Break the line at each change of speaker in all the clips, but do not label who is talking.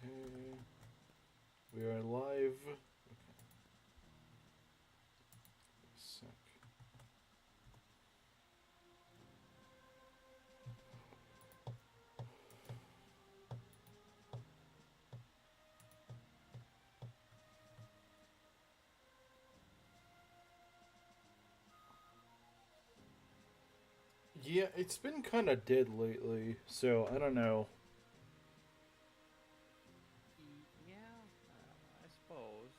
Okay. We are live. Okay. Sec. Yeah, it's been kind of dead lately, so I don't know.
Yeah, I suppose.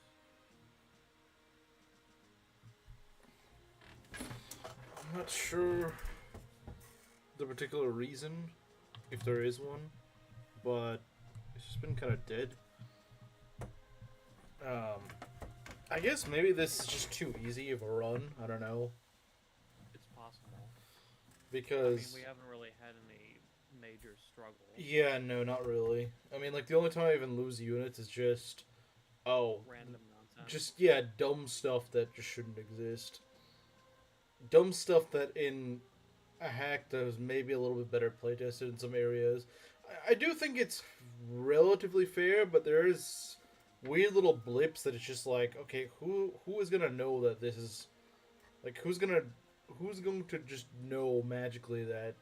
I'm not sure the particular reason, if there is one, but it's just been kind of dead. Um, I guess maybe this is just too easy of a run. I don't know.
It's possible. I mean, we
Because,
haven't really had any major struggles.
yeah, no, not really. I mean, like, the only time I even lose units is just, oh,
Random nonsense.
just, yeah, dumb stuff that just shouldn't exist. Dumb stuff that in a hack that was maybe a little bit better playtested in some areas. I do think it's relatively fair, but there is weird little blips that it's just like, okay, who is gonna know that this is like who's going to just know magically that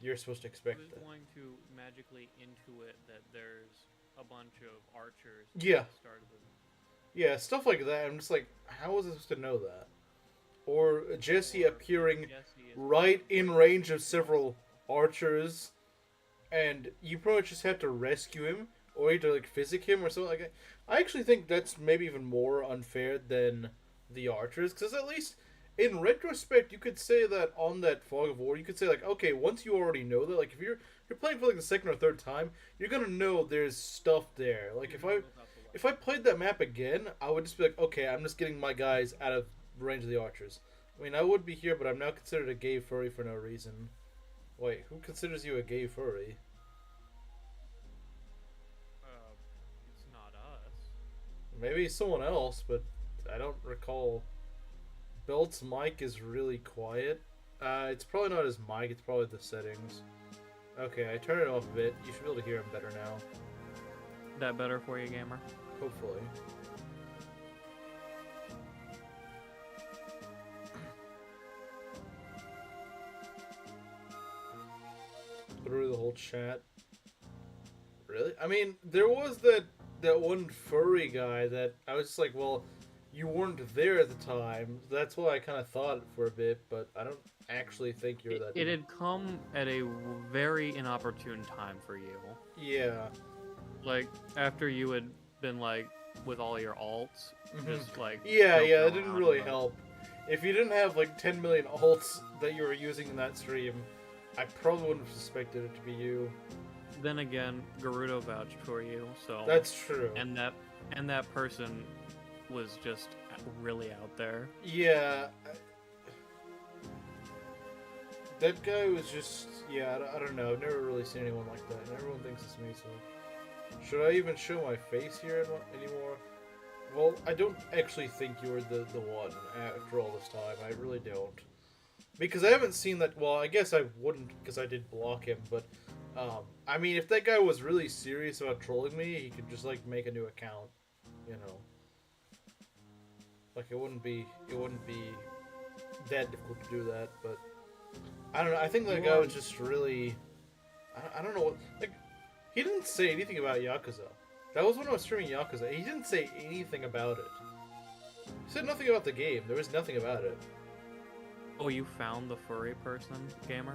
you're supposed to expect
Who's
that?
going to magically intuit that there's a bunch of archers at
Yeah,
the start of the.
yeah, stuff like that. I'm just like, how is it supposed to know that? Or Jesse
Or
appearing
Jesse is
right in
right
range
next
of
to us.
several archers and you pretty much just have to rescue him or you have to like physic him or something like that. I actually think that's maybe even more unfair than the archers because at least in retrospect you could say that on that fog of war you could say like okay once you already know that like if you're playing for like the second or third time you're gonna know there's stuff there like
You
if
know
i
what's out the way.
if i played that map again I would just be like okay I'm just getting my guys out of range of the archers. I mean I would be here but I'm now considered a gay furry for no reason. Wait, who considers you a gay furry?
Uh, it's not us.
Maybe someone else, but I don't recall. Belt's mic is really quiet. It's probably not his mic, it's probably the settings. Okay, I turned it off a bit. You should be able to hear him better now.
That better for you, gamer?
Hopefully. Literally the whole chat. Really? I mean, there was that one furry guy that I was just like, well, you weren't there at the time. That's why I kind of thought for a bit, but I don't actually think you're that.
It had come at a very inopportune time for you.
Yeah.
Like, after you had been, like, with all your alts,
Hmm.
just, like,
Yeah,
joking
yeah, it didn't
around,
really
but
help. If you didn't have like 10 million alts that you were using in that stream, I probably wouldn't have suspected it to be you.
then again, Gerudo vouched for you, so
That's true.
and that and that person was just really out there.
Yeah, that guy was just. Yeah, I don't know. I've never really seen anyone like that, and everyone thinks it's me, so. Should I even show my face here anymore? Well, I don't actually think you're the one after all this time. I really don't. Because I haven't seen that. Well, I guess I wouldn't because I did block him. But I mean, if that guy was really serious about trolling me, he could just like make a new account. You know, like it wouldn't be that difficult to do that. But I don't know. I think that
You
guy
are
was just really. I don't know what like. He didn't say anything about Yakuza. That was when I was streaming Yakuza. He didn't say anything about it. He said nothing about the game. There was nothing about it.
Oh, you found the furry person, gamer?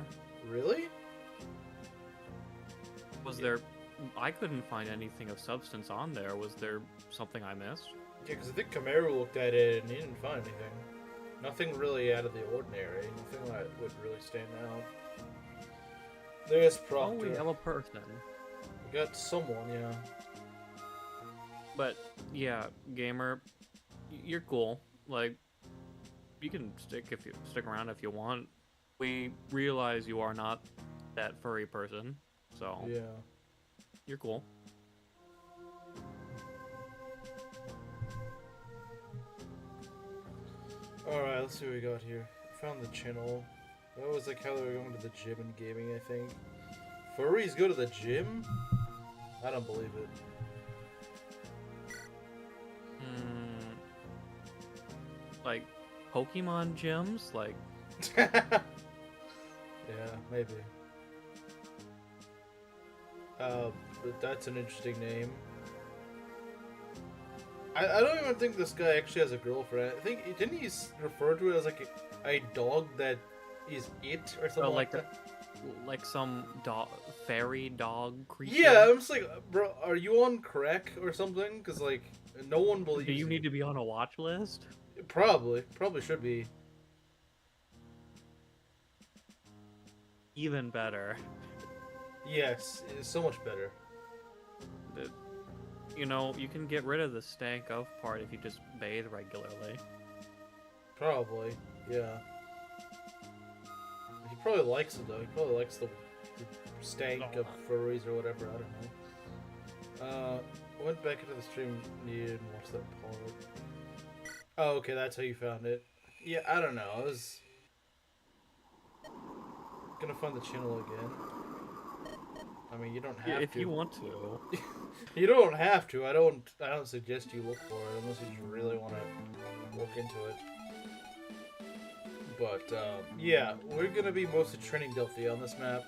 Really?
Was
Yeah.
there I couldn't find anything of substance on there. Was there something I missed?
Yeah, because I think Camaro looked at it and he didn't find anything. Nothing really out of the ordinary. Nothing that would really stand out. There's
Oh, we
Proctor.
have a person.
We got someone, yeah.
But yeah, gamer, you're cool. Like, you can stick around if you want. We realize you are not that furry person, so
Yeah.
you're cool.
Alright, let's see what we got here. Found the channel. That was like how they were going to the gym and gaming, I think. Furries go to the gym? I don't believe it.
Hmm, like Pokemon gyms, like
Yeah, maybe. But that's an interesting name. I don't even think this guy actually has a girlfriend. I think didn't he refer to it as like a dog that is it or something like
like a,
that?
like some dog fairy dog creature.
Yeah, I'm just like, bro, are you on crack or something? Because like no one
Do
believes
you
you.
need to be on a watch list?
Probably should be.
Even better.
Yes, it's so much better.
The- You know, you can get rid of the stank of part if you just bathe regularly.
Probably, yeah. He probably likes it though. He probably likes the stank of furries or whatever. I don't know. Went back into the stream needed and watched that part. Oh, okay, that's how you found it. Yeah, I don't know. I was gonna find the channel again. I mean, you don't have
If
to.
you want to.
You don't have to. I don't suggest you look for it unless you really want to look into it. But yeah, we're gonna be mostly training Delphia on this map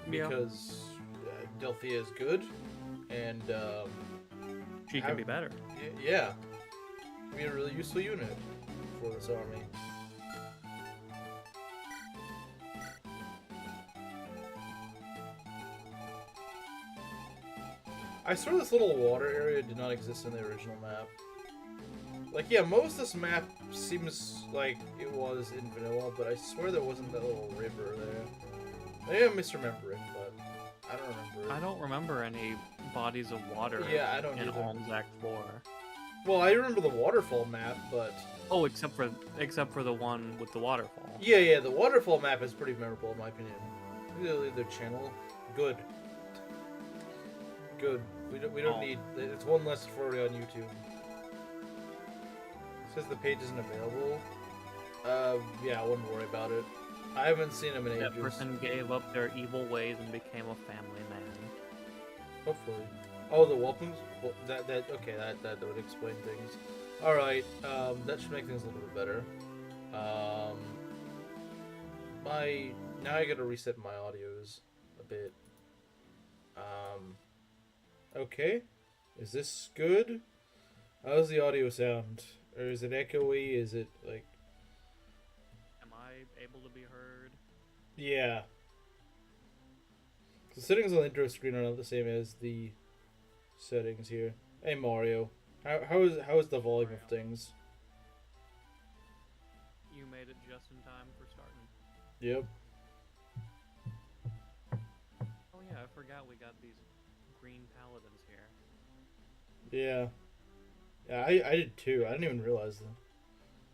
Yeah.
because Delphia is good and
She can be better.
Yeah, be a really useful unit for this army. I swear this little water area did not exist in the original map. Like, yeah, most of this map seems like it was in vanilla, but I swear there wasn't that little river there. Maybe I'm misremembering, but I don't remember.
I don't remember any bodies of water
Yeah, I don't
in
either.
Alm's Act 4.
Well, I remember the waterfall map, but...
Oh, except for the one with the waterfall.
Yeah, the waterfall map is pretty memorable in my opinion. Look at their channel. Good. Good. We don't need... It's one less for on YouTube. It says the page isn't available. Yeah, I wouldn't worry about it. I haven't seen him in ages.
That person gave up their evil ways and became a family man.
Hopefully. Oh, the weapons? Well, okay, that would explain things. Alright, that should make things a little bit better. Now I gotta reset my audios a bit. Okay. Is this good? How's the audio sound? Or is it echoey? Is it, like...
Am I able to be heard?
Yeah. The settings on the intro screen are not the same as the settings here. Hey, Mario. How is the volume of things?
You made it just in time for starting.
Yep.
Oh yeah, I forgot we got these green paladins here.
Yeah. Yeah, I did too. I didn't even realize that.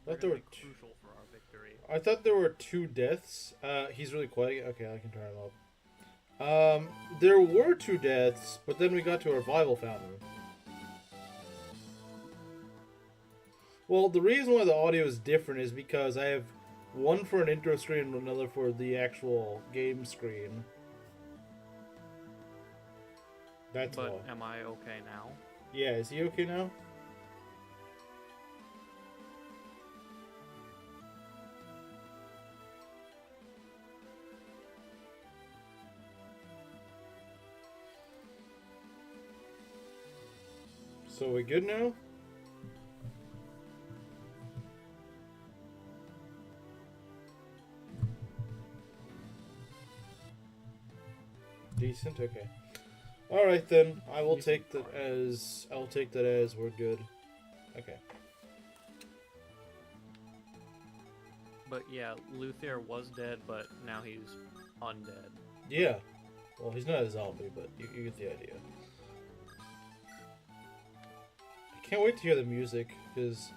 I thought there were
crucial for our victory.
I thought there were 2 deaths. He's really quiet. Okay, I can turn him up. There were 2 deaths, but then we got to a revival fountain. Well, the reason why the audio is different is because I have one for an intro screen and another for the actual game screen. That's all.
But am I okay now?
Yeah, is he okay now? So we good now? Decent, okay. All right then, I will take that as we're good. Okay.
But yeah, Luthier was dead, but now he's undead.
Yeah. Well, he's not a zombie, but you get the idea. I can't wait to hear the music because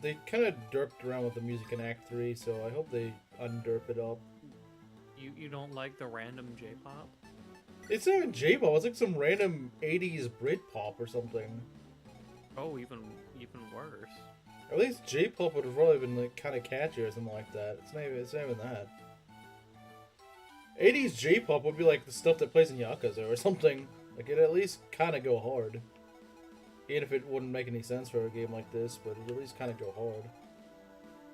they kind of derped around with the music in Act 3, so I hope they underp it up.
You don't like the random J-pop?
It's not even J-pop. It's like some random 80s Britpop or something.
Oh, even worse.
At least J-pop would have probably been like kind of catchy or something like that. It's not even that. 80s J-pop would be like the stuff that plays in Yakuza or something. Like it at least kind of go hard. Even if it wouldn't make any sense for a game like this, but it at least kind of go hard.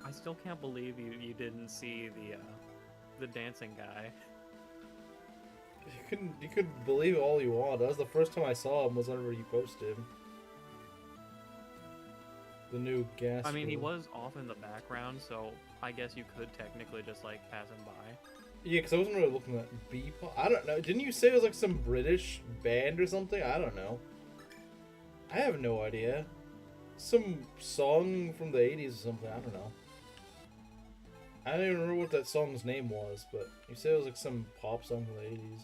I still can't believe you didn't see the dancing guy.
You could believe it all you want. That was the first time I saw him. Was whenever you posted the new gas.
I mean, he
bill.
was off in the background, so I guess you could technically just like pass him by.
Yeah, because I wasn't really looking at B-pop. I don't know. Didn't you say it was like some British band or something? I don't know. I have no idea. Some song from the 80s or something. I don't know. I don't even remember what that song's name was, but you said it was like some pop song from the 80s.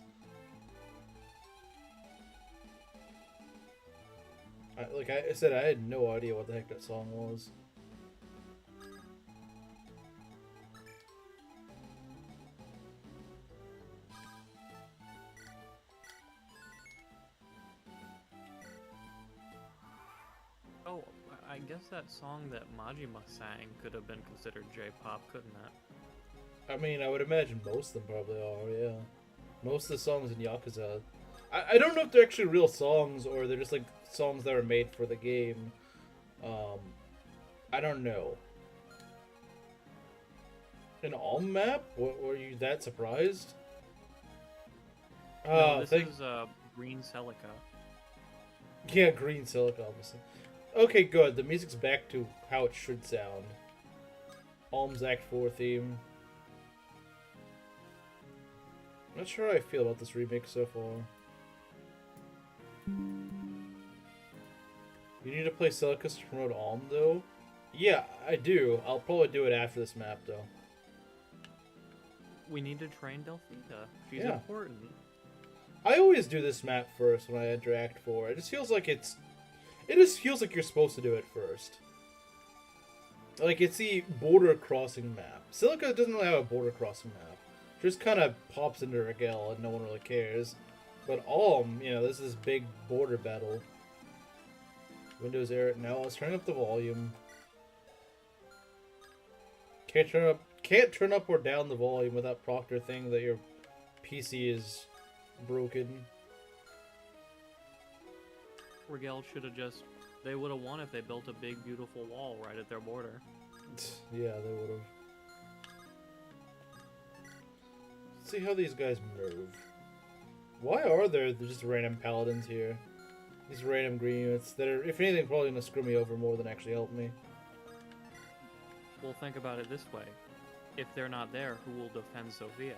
Like I said, I had no idea what the heck that song was.
Oh, I guess that song that Majima sang could have been considered J-pop, couldn't it?
I mean, I would imagine most of them probably are, yeah. Most of the songs in Yakuza. I don't know if they're actually real songs or they're just like songs that were made for the game. I don't know. An Alm map? Were you that surprised?
No, this is Green Celica.
Yeah, Green Silica, obviously. Okay, good. The music's back to how it should sound. Alm's Act 4 theme. I'm not sure how I feel about this remake so far. You need to play Celicus to promote Alm, though? Yeah, I do. I'll probably do it after this map, though.
We need to train Delphita. She's
Yeah.
important.
I always do this map first when I enter Act 4. It just feels like it just feels like you're supposed to do it first. Like, it's the border crossing map. Silica doesn't really have a border crossing map. It just kind of pops into Rigel and no one really cares. But Alm, you know, this is big border battle. Windows error. Now let's turn up the volume. Can't turn up or down the volume without Proctor thinking that your PC is broken.
Rigel should have just... They would have won if they built a big, beautiful wall right at their border.
Yeah, they would have. Let's see how these guys move. Why are there just random paladins here? These random green units that are, if anything, probably going to screw me over more than actually help me.
Well, think about it this way. If they're not there, who will defend Sophia?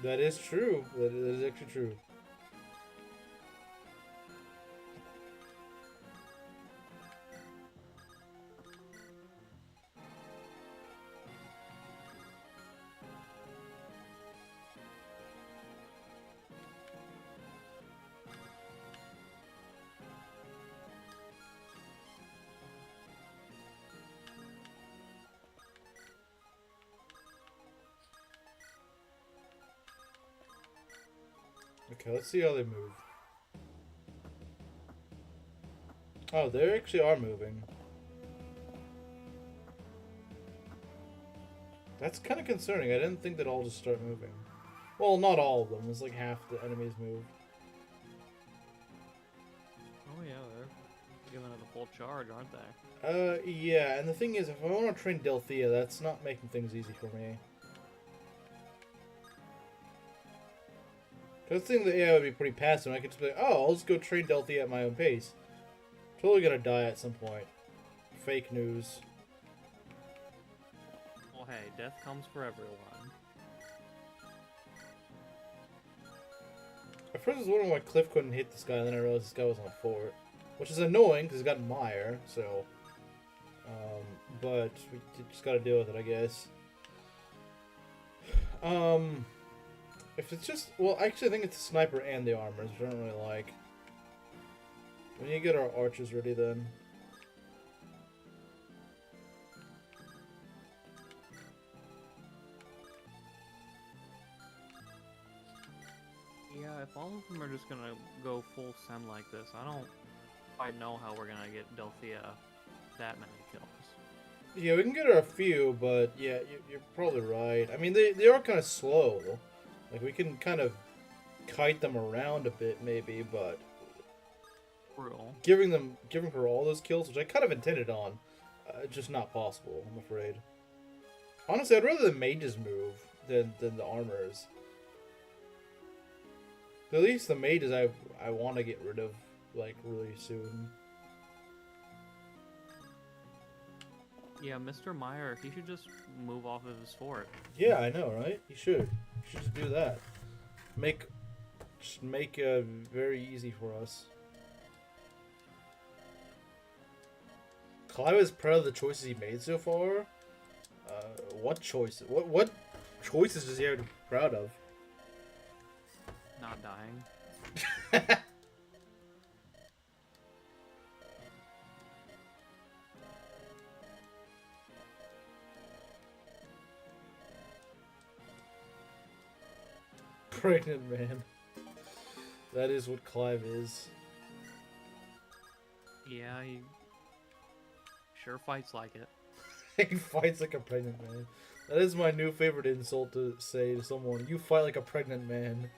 That is true. That is actually true. Okay, let's see how they move. Oh, they actually are moving. That's kind of concerning. I didn't think they'd all just start moving. Well, not all of them. It's like half the enemies move.
Oh yeah, they're giving it a full charge, aren't they?
Yeah, and the thing is, if I want to train Delphia, that's not making things easy for me. Because the thing that AI would be pretty passive. I could just be like, oh, I'll just go train Delphia at my own pace. Totally gonna die at some point. Fake news.
Well, hey, death comes for everyone.
At first I was wondering why Cliff couldn't hit this guy, and then I realized this guy was on a fort. Which is annoying, because he's got Mire, so... but we just gotta deal with it, I guess. If it's just... Well, actually I think it's the sniper and the armors, which I don't really like. We need to get our archers ready then.
Yeah, if all of them are just gonna go full send like this, I don't quite know how we're gonna get Delphia that many kills.
Yeah, we can get her a few, but yeah, you're probably right. I mean, they are kind of slow. Like, we can kind of kite them around a bit, maybe, but...
Brutal.
giving her all those kills, which I kind of intended on, just not possible. I'm afraid. Honestly, I'd rather the mages move than the armors. At least the mages I want to get rid of like really soon.
Yeah, Mr. Meyer, he should just move off of his fort.
Yeah, I know, right? You should. You should just do that. Just make it very easy for us. Clive is proud of the choices he made so far. What choices? What choices does he have to be proud of?
Not dying.
Pregnant man. That is what Clive is.
Yeah, he sure fights like it.
He fights like a pregnant man. That is my new favorite insult to say to someone. You fight like a pregnant man.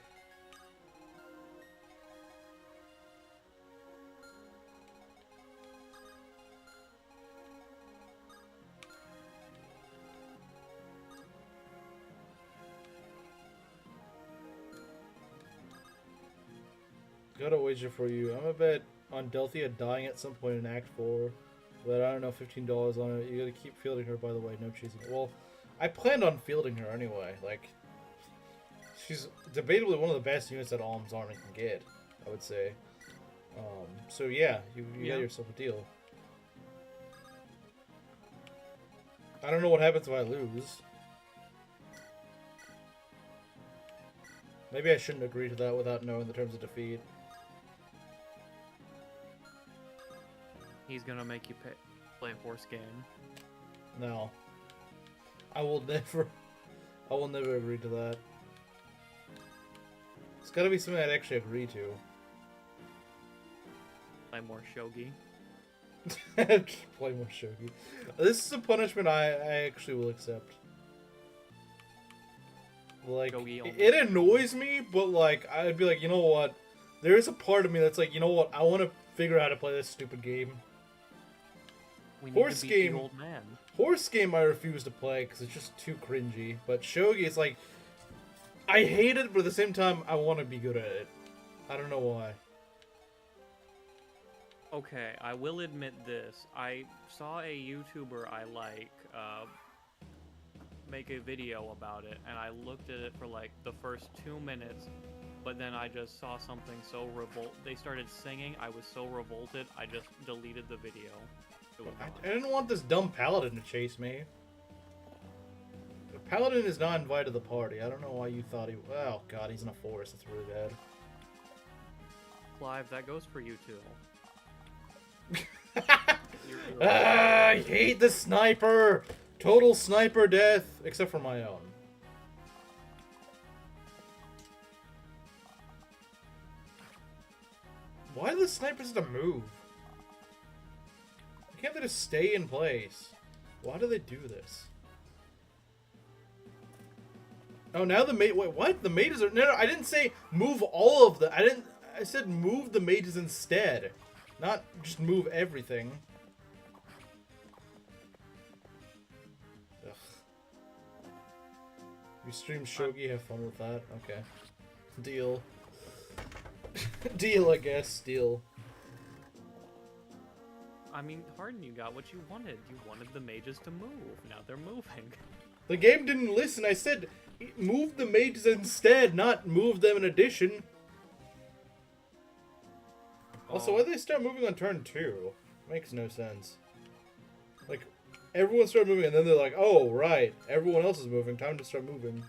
Got a wager for you. I'm a bet on Delthea dying at some point in Act 4. But I don't know, $15 on it. You gotta keep fielding her, by the way. No chasing. Well, I planned on fielding her anyway. Like, she's debatably one of the best units that Alm's Army can get, I would say. So yeah, you got yourself a deal. I don't know what happens if I lose. Maybe I shouldn't agree to that without knowing the terms of defeat.
He's gonna make you play a horse game.
No. I will never agree to that. It's gotta be something I'd actually agree to.
Play more shogi.
Play more shogi. This is a punishment I actually will accept. Like, it annoys me, but like, I'd be like, you know what? There is a part of me that's like, you know what? I want to figure out how to play this stupid game.
We need
Horse
to beat
game.
the old man.
Horse game I refuse to play because it's just too cringy. But shogi is like, I hate it, but at the same time, I want to be good at it. I don't know why.
Okay, I will admit this. I saw a YouTuber I like make a video about it, and I looked at it for like the first 2 minutes, but then I just saw something so they started singing, I was so revolted, I just deleted the video.
I didn't want this dumb paladin to chase me. The paladin is not invited to the party. I don't know why you thought he... Oh god, he's in a forest. That's really bad.
Clive, that goes for you too.
I hate the sniper! Total sniper death! Except for my own. Why do the snipers have to move? Why can't they just stay in place? Why do they do this? Oh, now the mate. Wait, what? The mages are. No, I didn't say move all of them. I said move the mages instead. Not just move everything. Ugh. You stream shogi, have fun with that. Okay. Deal. Deal, I guess. Deal.
I mean, Harden, you got what you wanted. You wanted the mages to move. Now they're moving.
The game didn't listen. I said move the mages instead, not move them in addition. Also, why did they start moving on turn 2? Makes no sense. Like, everyone started moving, and then they're like, oh, right, everyone else is moving, time to start moving.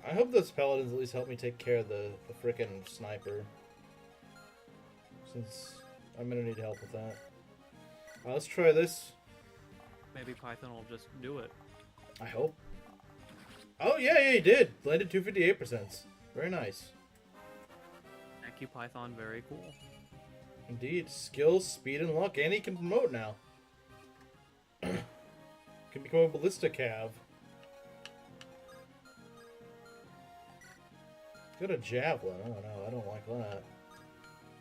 I hope those paladins at least help me take care of the frickin' sniper. Since I'm gonna need help with that. Let's try this.
Maybe Python will just do it.
I hope. Oh, yeah, he did. Landed 258%. Very nice.
Thank you, Python. Very cool.
Indeed. Skills, speed, and luck. And he can promote now. Can become a ballista cav. Got a javelin. Oh no, I don't like that.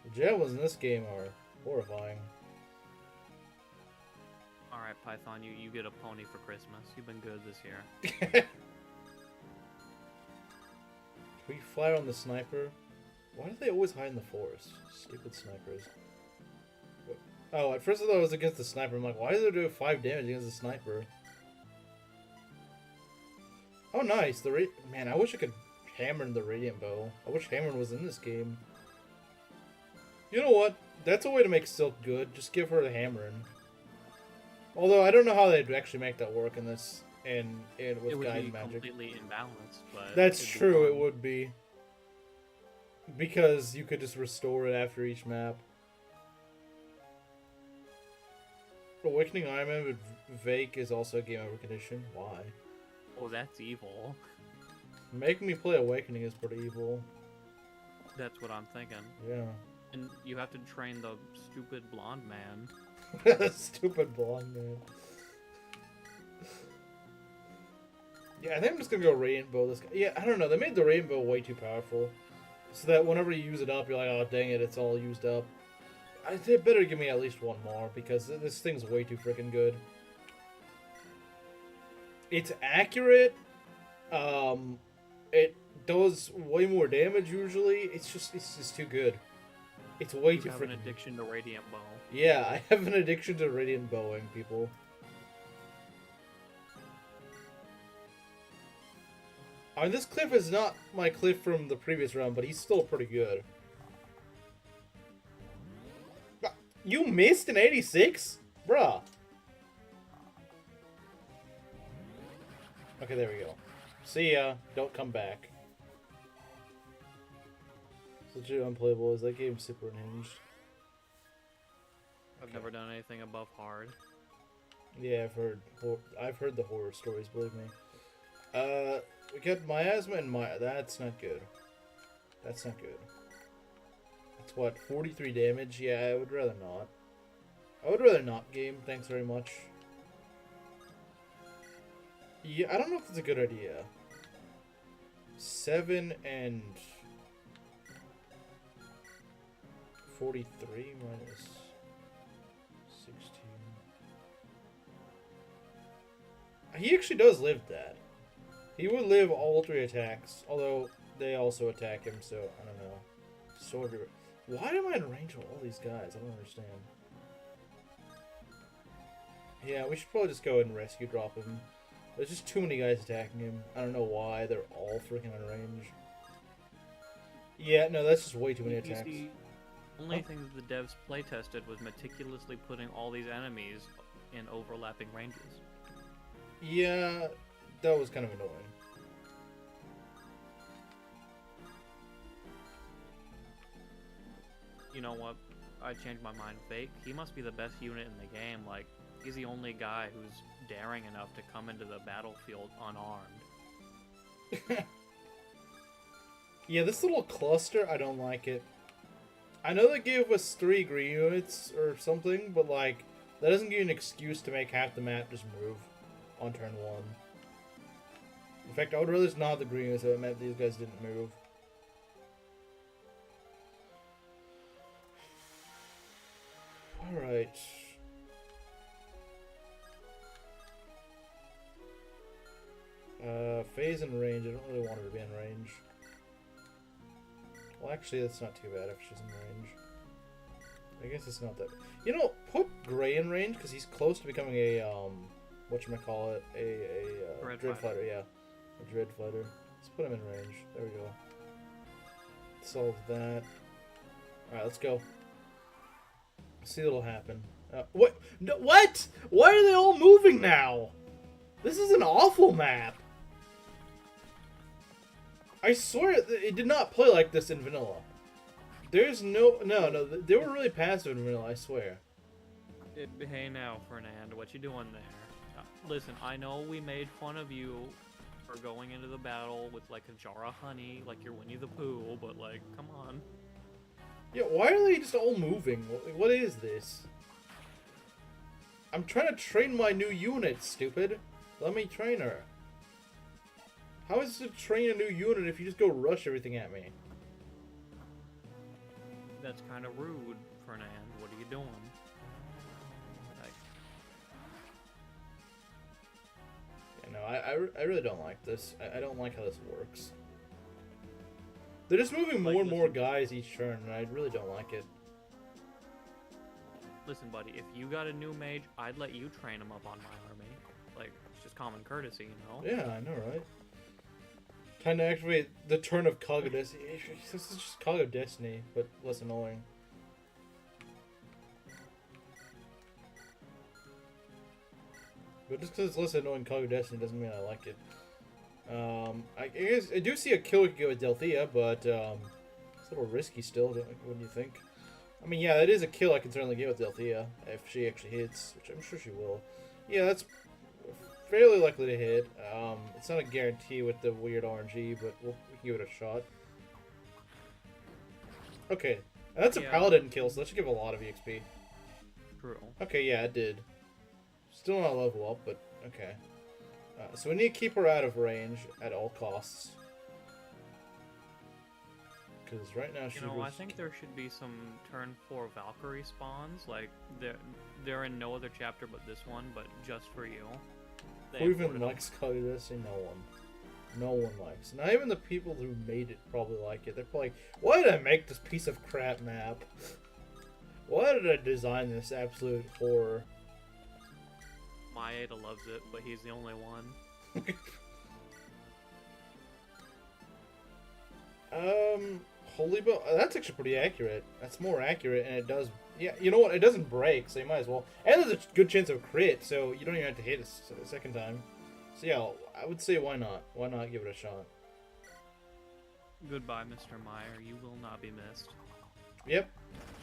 The javelins in this game are horrifying.
Alright, Python, you get a pony for Christmas. You've been good this year.
Can we fire on the sniper? Why do they always hide in the forest? Stupid snipers. Oh, at first I thought it was against the sniper. I'm like, why does it do 5 damage against the sniper? Oh, nice. Man, I wish I could hammer the radiant bow. I wish hammering was in this game. You know what? That's a way to make Silk good. Just give her the hammering. Although I don't know how they'd actually make that work in this and with guide magic.
It would be completely imbalanced, but
that's true. It would be because you could just restore it after each map. Awakening Ironman with Vake is also a game over condition. Why?
Oh, that's evil.
Making me play Awakening is pretty evil.
That's what I'm thinking.
Yeah.
And you have to train the stupid blonde man.
Stupid blonde man. Yeah, I think I'm just gonna go Radiant Bow this guy. Yeah, I don't know. They made the Radiant Bow way too powerful. So that whenever you use it up, you're like, oh, dang it, it's all used up. They better give me at least one more, because this thing's way too freaking good. It's accurate. It does way more damage usually. It's just too good. It's way too freaking.
You have an addiction to Radiant Bow.
Yeah, I have an addiction to Radiant Bowing, people. I mean, this Cliff is not my Cliff from the previous round, but he's still pretty good. You missed an 86? Bruh. Okay, there we go. See ya. Don't come back. It's legit unplayable. Is that game super unhinged?
I've never done anything above hard.
Yeah, I've heard the horror stories, believe me. We got miasma and that's not good. That's not good. That's what, 43 damage? Yeah, I would rather not. I would rather not game, thanks very much. Yeah, I don't know if it's a good idea. 7 and 43 minus 16. He actually does live that. He would live all 3 attacks, although they also attack him, so I don't know. Sword. Why am I in range of all these guys? I don't understand. Yeah, we should probably just go ahead and rescue drop him. There's just too many guys attacking him. I don't know why. They're all freaking on range. Yeah, no, that's just way too many attacks.
The only thing that the devs playtested was meticulously putting all these enemies in overlapping ranges.
Yeah, that was kind of annoying.
You know what? I changed my mind. Fake. He must be the best unit in the game. Like, he's the only guy who's daring enough to come into the battlefield unarmed.
Yeah, this little cluster, I don't like it. I know they gave us 3 green units or something, but like, that doesn't give you an excuse to make half the map just move on turn 1. In fact, I would rather just not have the green units if it meant these guys didn't move. Alright. Phase and range. I don't really want her to be in range. Well, actually, that's not too bad if she's in range. I guess it's not that. You know, put Gray in range because he's close to becoming a whatchamacallit, a Dread Fighter. Yeah, a Dread Fighter. Let's put him in range. There we go. Solve that. All right, let's go. See what'll happen. What? No, what? Why are they all moving now? This is an awful map. I swear it did not play like this in vanilla. There's no. They were really passive in vanilla, I swear.
Hey now, Fernand, what you doing there? Listen, I know we made fun of you for going into the battle with like a jar of honey, like you're Winnie the Pooh, but like, come on.
Yeah, why are they just all moving? What is this? I'm trying to train my new unit, stupid. Let me train her. How is it to train a new unit if you just go rush everything at me?
That's kind of rude, Fernand. What are you doing? Like,
Yeah, no, I really don't like this. I don't like how this works. They're just moving more and more guys each turn, and I really don't like it.
listen, buddy, if you got a new mage, I'd let you train him up on my army. Like, it's just common courtesy, you know?
Yeah, I know, right? Time to activate the turn of Cog of Destiny. This is just Cog of Destiny, but less annoying. But just because it's less annoying Cog of Destiny doesn't mean I like it. I guess I do see a kill we could get with Delthea, but it's a little risky still, wouldn't you think? I mean, yeah, that is a kill I can certainly get with Delthea, if she actually hits, which I'm sure she will. Yeah, that's fairly likely to hit. It's not a guarantee with the weird RNG, but we can give it a shot. Okay, that's a paladin kill, so that should give a lot of EXP.
True.
Okay, yeah, it did. Still not level up, but okay. So we need to keep her out of range at all costs. Because right now she.
You know, I think there should be some turn 4 Valkyrie spawns. Like they're in no other chapter but this one, but just for you.
Who even likes Call of Duty? No one. No one likes. Not even the people who made it probably like it. They're probably like, why did I make this piece of crap map? Why did I design this absolute horror?
Maeda loves it, but he's the only one.
Holy Bow. That's actually pretty accurate. That's more accurate, and it does. Yeah, you know what? It doesn't break, so you might as well. And there's a good chance of crit, so you don't even have to hit a second time. So yeah, I would say why not? Why not give it a shot?
Goodbye, Mr. Meyer. You will not be missed.
Yep.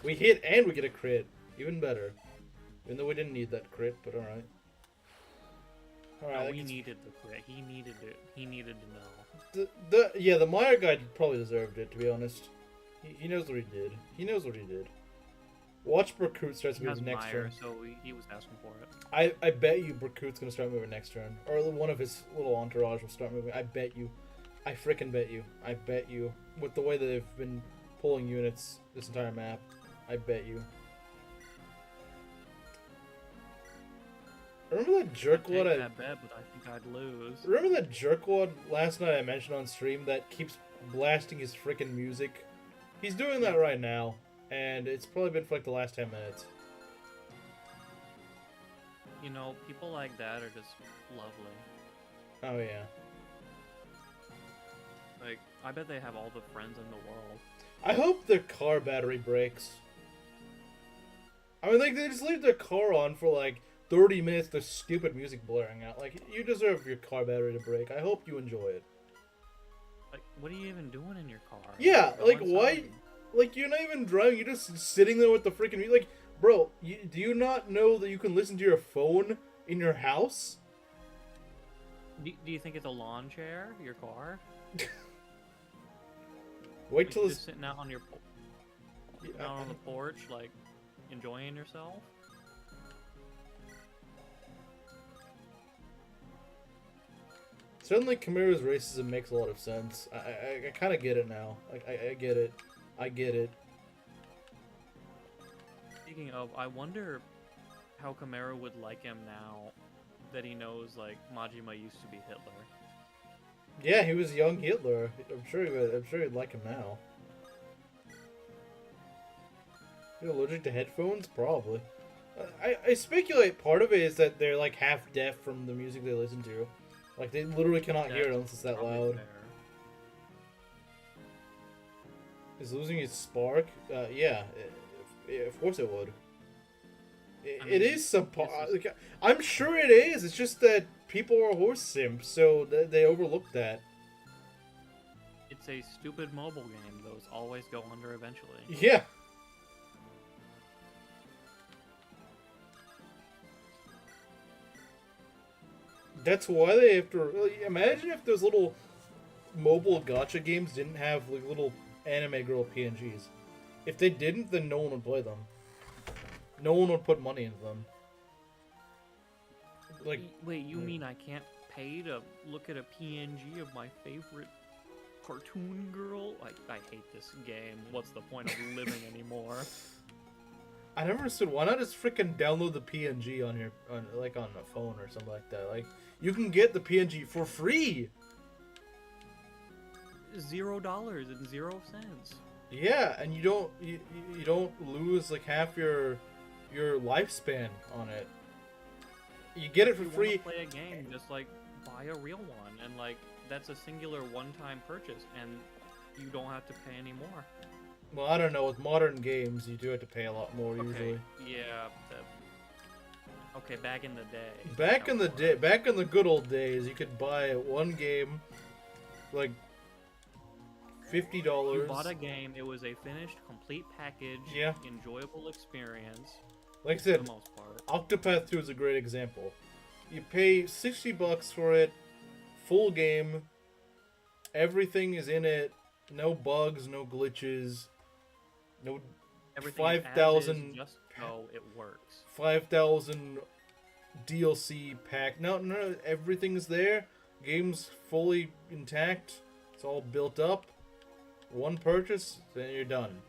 We hit and we get a crit. Even better. Even though we didn't need that crit, but alright.
Alright, no, we needed the crit. He needed it. He needed to know.
Yeah, the Meyer guy probably deserved it, to be honest. He knows what he did. He knows what he did. Watch Berkut starts moving next
Meyer,
turn.
So he was asking for it.
I bet you Berkut's gonna start moving next turn. Or one of his little entourage will start moving. I bet you. I frickin' bet you. I bet you. With the way that they've been pulling units this entire map, I bet you. Remember that jerkwad
I bet, but I think I'd lose.
Remember that jerkwad last night I mentioned on stream that keeps blasting his frickin' music? He's doing that right now, and it's probably been for like the last 10 minutes.
You know, people like that are just lovely.
Oh yeah.
Like, I bet they have all the friends in the world.
I hope their car battery breaks. I mean, like, they just leave their car on for like 30 minutes, the stupid music blaring out. Like, you deserve your car battery to break. I hope you enjoy it.
Like, what are you even doing in your car?
Yeah, like, why? Like, you're not even driving, you're just sitting there with the freaking music. Like, bro, do you not know that you can listen to your phone in your house?
Do you think it's a lawn chair, your car?
Wait till it's
just sitting out on your out on the porch, like, enjoying yourself?
Certainly, Chimera's racism makes a lot of sense. I kind of get it now. Like, I get it. I get it.
Speaking of, I wonder how Chimera would like him now that he knows, like, Majima used to be Hitler.
Yeah, he was young Hitler. I'm sure he would. I'm sure he'd like him now. You're allergic to headphones? Probably. I speculate part of it is that they're like half deaf from the music they listen to. Like, they literally cannot hear it unless it's that loud.
Fair.
Is losing its spark? Yeah. Of course it would. It is subpar. Like, I'm sure it is. It's just that people are horse simps, so they overlook that.
It's a stupid mobile game. Those always go under eventually.
Yeah. That's why they have to. Imagine if those little mobile gacha games didn't have like little anime girl PNGs. If they didn't, then no one would play them. No one would put money into them. Like,
wait, you mean I can't pay to look at a PNG of my favorite cartoon girl? I hate this game. What's the point of living anymore?
I never understood why not just freaking download the PNG on your on a phone or something like that. Like you can get the PNG for free.
$0 and 0 cents.
Yeah, and you don't lose like half your lifespan on it. You get it for
If you
free.
wanna play a game, just like buy a real one, and like that's a singular one-time purchase, and you don't have to pay any more.
Well, I don't know. With modern games, you do have to pay a lot more usually.
Yeah. Okay, back in the day.
Back in the good old days, you could buy one game, like $50.
You bought a game. It was a finished, complete package.
Yeah.
Enjoyable experience.
Like I
For
said,
the most part.
Octopath 2 is a great example. You pay $60 for it, full game, everything is in it, no bugs, no glitches, no
Everything
5,000
just so it works.
5,000 DLC pack. No, everything's there. Game's fully intact. It's all built up. One purchase, then you're done.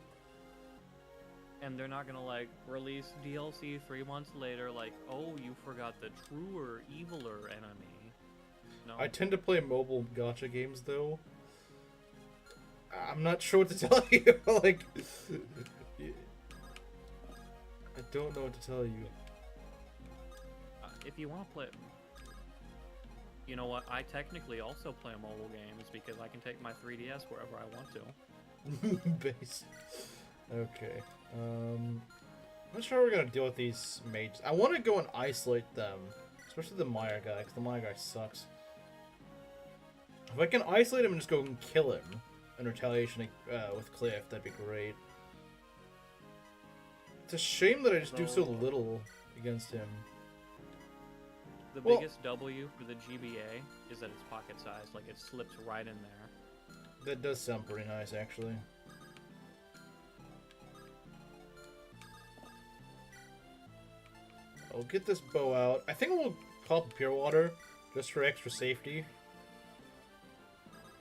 And they're not gonna like release DLC 3 months later, like, oh, you forgot the truer, eviler enemy. No.
I tend to play mobile gacha games though. I'm not sure what to tell you. Like, I don't know what to tell you.
If you want to play, you know what? I technically also play mobile games because I can take my 3DS wherever I want to.
Base. Okay. I'm not sure how we're gonna deal with these mages. I want to go and isolate them, especially the Mire guy, because the Mire guy sucks. If I can isolate him and just go and kill him in retaliation with Cliff, that'd be great. It's a shame that I just do so little against him.
The biggest W for the GBA is that it's pocket sized, like it slips right in there.
That does sound pretty nice, actually. I'll get this bow out. I think we'll pop Pure Water just for extra safety.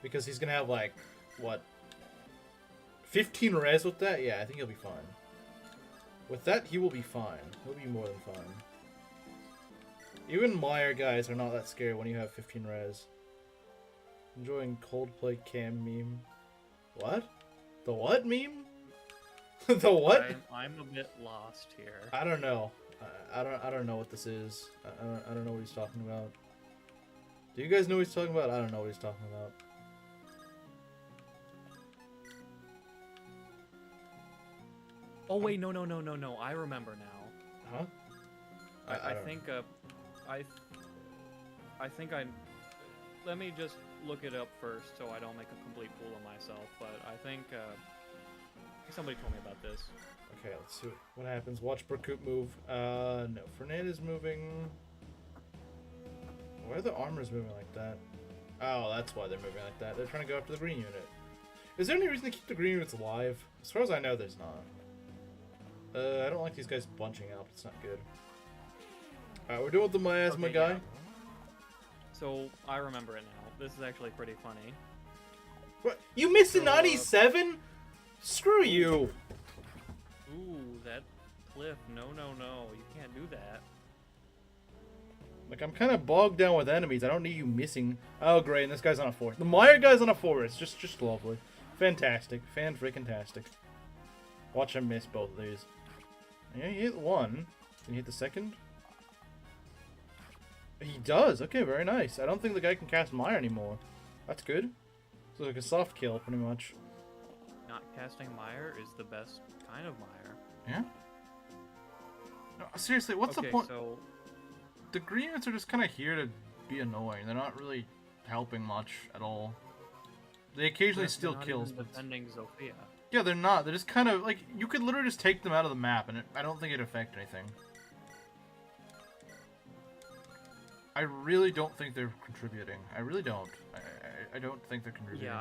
Because he's gonna have like, what? 15 res with that? Yeah, I think he'll be fine. With that, he will be fine. He'll be more than fine. Even Mire guys are not that scary when you have 15 res. Enjoying Coldplay cam meme. What? The what meme? The what?
I'm a bit lost here.
I don't know. I don't know what this is. I don't know what he's talking about. Do you guys know what he's talking about? I don't know what he's talking about.
Oh wait, no. I remember now.
Huh?
I think let me just look it up first so I don't make a complete fool of myself, but I think somebody told me about this.
Okay, let's see what happens. Watch Berkut move. No. Fernandez moving. Why are the armors moving like that? Oh, that's why they're moving like that. They're trying to go after the green unit. Is there any reason to keep the green units alive? As far as I know, there's not. I don't like these guys bunching up. It's not good. Alright, we're doing with the miasma guy.
Yeah. So, I remember it now. This is actually pretty funny.
What? You missed a 97? Screw you!
Ooh, that cliff. No. You can't do that.
Like, I'm kind of bogged down with enemies. I don't need you missing. Oh, great, and this guy's on a forest. The Mire guy's on a forest. Just lovely. Fantastic. Fan-freaking-tastic. Watch him miss both of these. Yeah, he hit one. Can he hit the second? He does. Okay, very nice. I don't think the guy can cast Mire anymore. That's good. So like a soft kill, pretty much.
Not casting Mire is the best kind of Mire.
Yeah? No, seriously, what's the point?
So
the green units are just kind of here to be annoying. They're not really helping much at all. They occasionally steal kills, but
defending Zofia.
Yeah, they're not. They're just kind of like you could literally just take them out of the map, and I don't think it'd affect anything. I really don't think they're contributing. I really don't. I don't think they're contributing.
Yeah,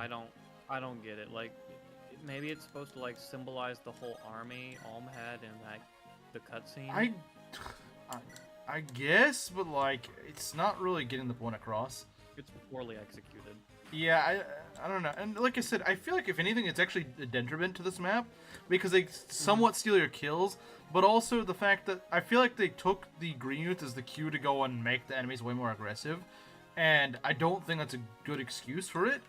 I don't get it. Like, maybe it's supposed to like symbolize the whole army Alm had in like the cutscene.
I guess, but like, it's not really getting the point across.
It's poorly executed.
Yeah, I don't know. And like I said, I feel like if anything, it's actually a detriment to this map because they somewhat steal your kills, but also the fact that I feel like they took the green units as the cue to go and make the enemies way more aggressive, and I don't think that's a good excuse for it.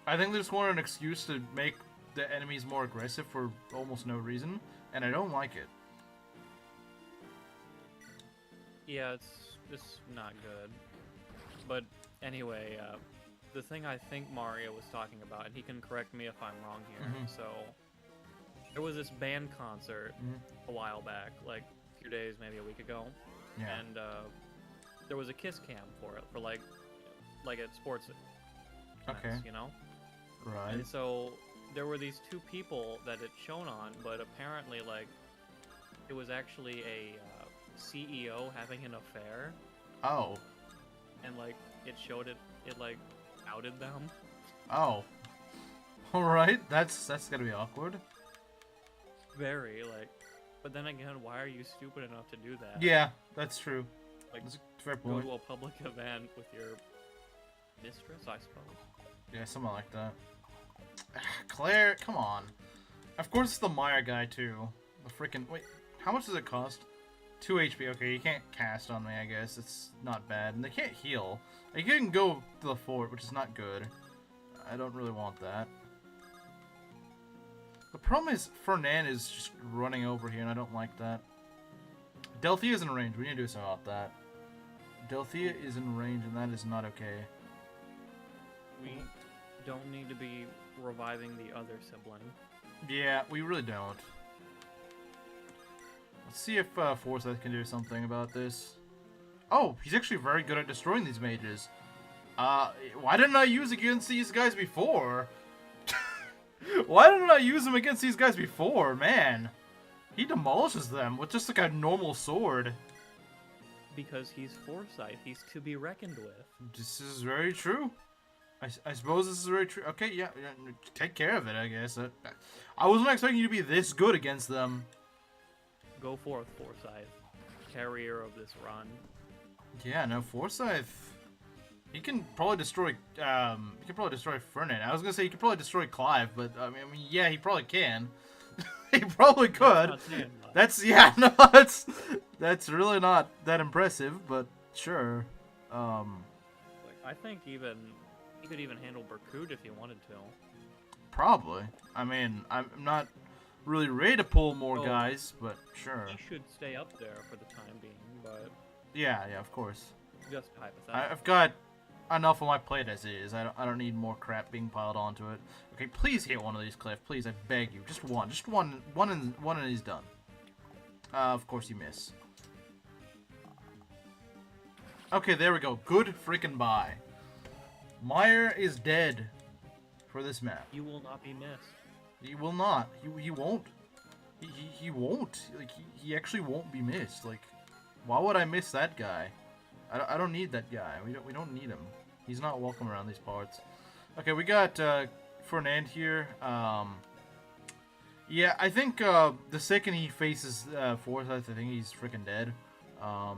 I think they just wanted an excuse to make the enemies more aggressive for almost no reason, and I don't like it.
Yeah, it's not good. But anyway, the thing I think Mario was talking about, and he can correct me if I'm wrong here. So there was this band concert a while back, like a few days, maybe a week ago, and there was a kiss cam for it, for like at sports events, you know?
Right.
And so there were these two people that it shone on, but apparently, like, it was actually a CEO having an affair.
Oh.
And like it showed it like outed them.
Oh. Alright, that's gonna be awkward.
Very, like, but then again, why are you stupid enough to do that?
Yeah, that's true.
Like,
that's a fair
go
point.
to a public event with your mistress, I suppose.
Yeah, something like that. Claire, come on. Of course it's the Meyer guy, too. The freaking... Wait, how much does it cost? 2 HP. Okay, you can't cast on me, I guess. It's not bad. And they can't heal. Like, you can go to the fort, which is not good. I don't really want that. The problem is, Fernand is just running over here, and I don't like that. Delthea is in range. We need to do something about that. Delthea is in range, and that is not okay.
We don't need to be reviving the other sibling.
Yeah, we really don't. Let's see if Forsyth can do something about this. Oh, he's actually very good at destroying these mages. Why didn't I use against these guys before? Why didn't I use him against these guys before? Man, he demolishes them with just like a normal sword.
Because he's Forsyth, he's to be reckoned with.
This is very true. I suppose this is very true. Okay, yeah, take care of it, I guess. I wasn't expecting you to be this good against them.
Go forth, Forsyth, carrier of this run.
Yeah, no, Forsyth. He can probably destroy. Fernand. I was gonna say he could probably destroy Clive, but I mean, yeah, he probably can. He probably could. That's that's really not that impressive, but sure.
Like, I think even he could even handle Berkut if he wanted to.
Probably. I mean, I'm not really ready to pull more guys, but sure.
He should stay up there for the time being, but
yeah, of course.
Just hypothetical.
I've got enough on my plate as is. I don't need more crap being piled onto it. Okay, please hit one of these, Cliff. Please, I beg you. Just one, and he's done. Of course you miss. Okay, there we go. Good freaking buy. Meyer is dead for this map.
You will not be missed.
He will not. He won't. He won't. Like, he actually won't be missed. Like, why would I miss that guy? I don't need that guy. We don't need him. He's not welcome around these parts. Okay, we got Fernand here. Yeah, I think the second he faces Forsyth, I think he's freaking dead. I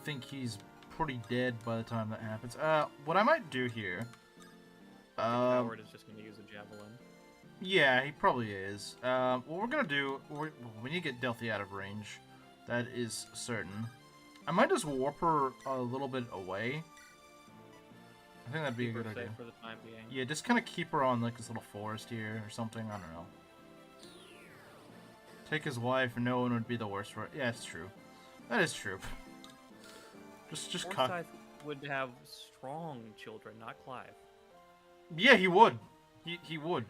think he's pretty dead by the time that happens. What I might do here...
Howard is just going to use a javelin.
Yeah, he probably is. What we're going to do... We need to get Delphi out of range. That is certain. I might just warp her a little bit away. I think that'd be a good idea.
For the time being.
Yeah, just kind of keep her on like this little forest here or something. I don't know. Take his wife and no one would be the worst for it. Yeah, it's true. That is true. just cut.
Forsyth would have strong children, not Clive.
Yeah, he would. He would.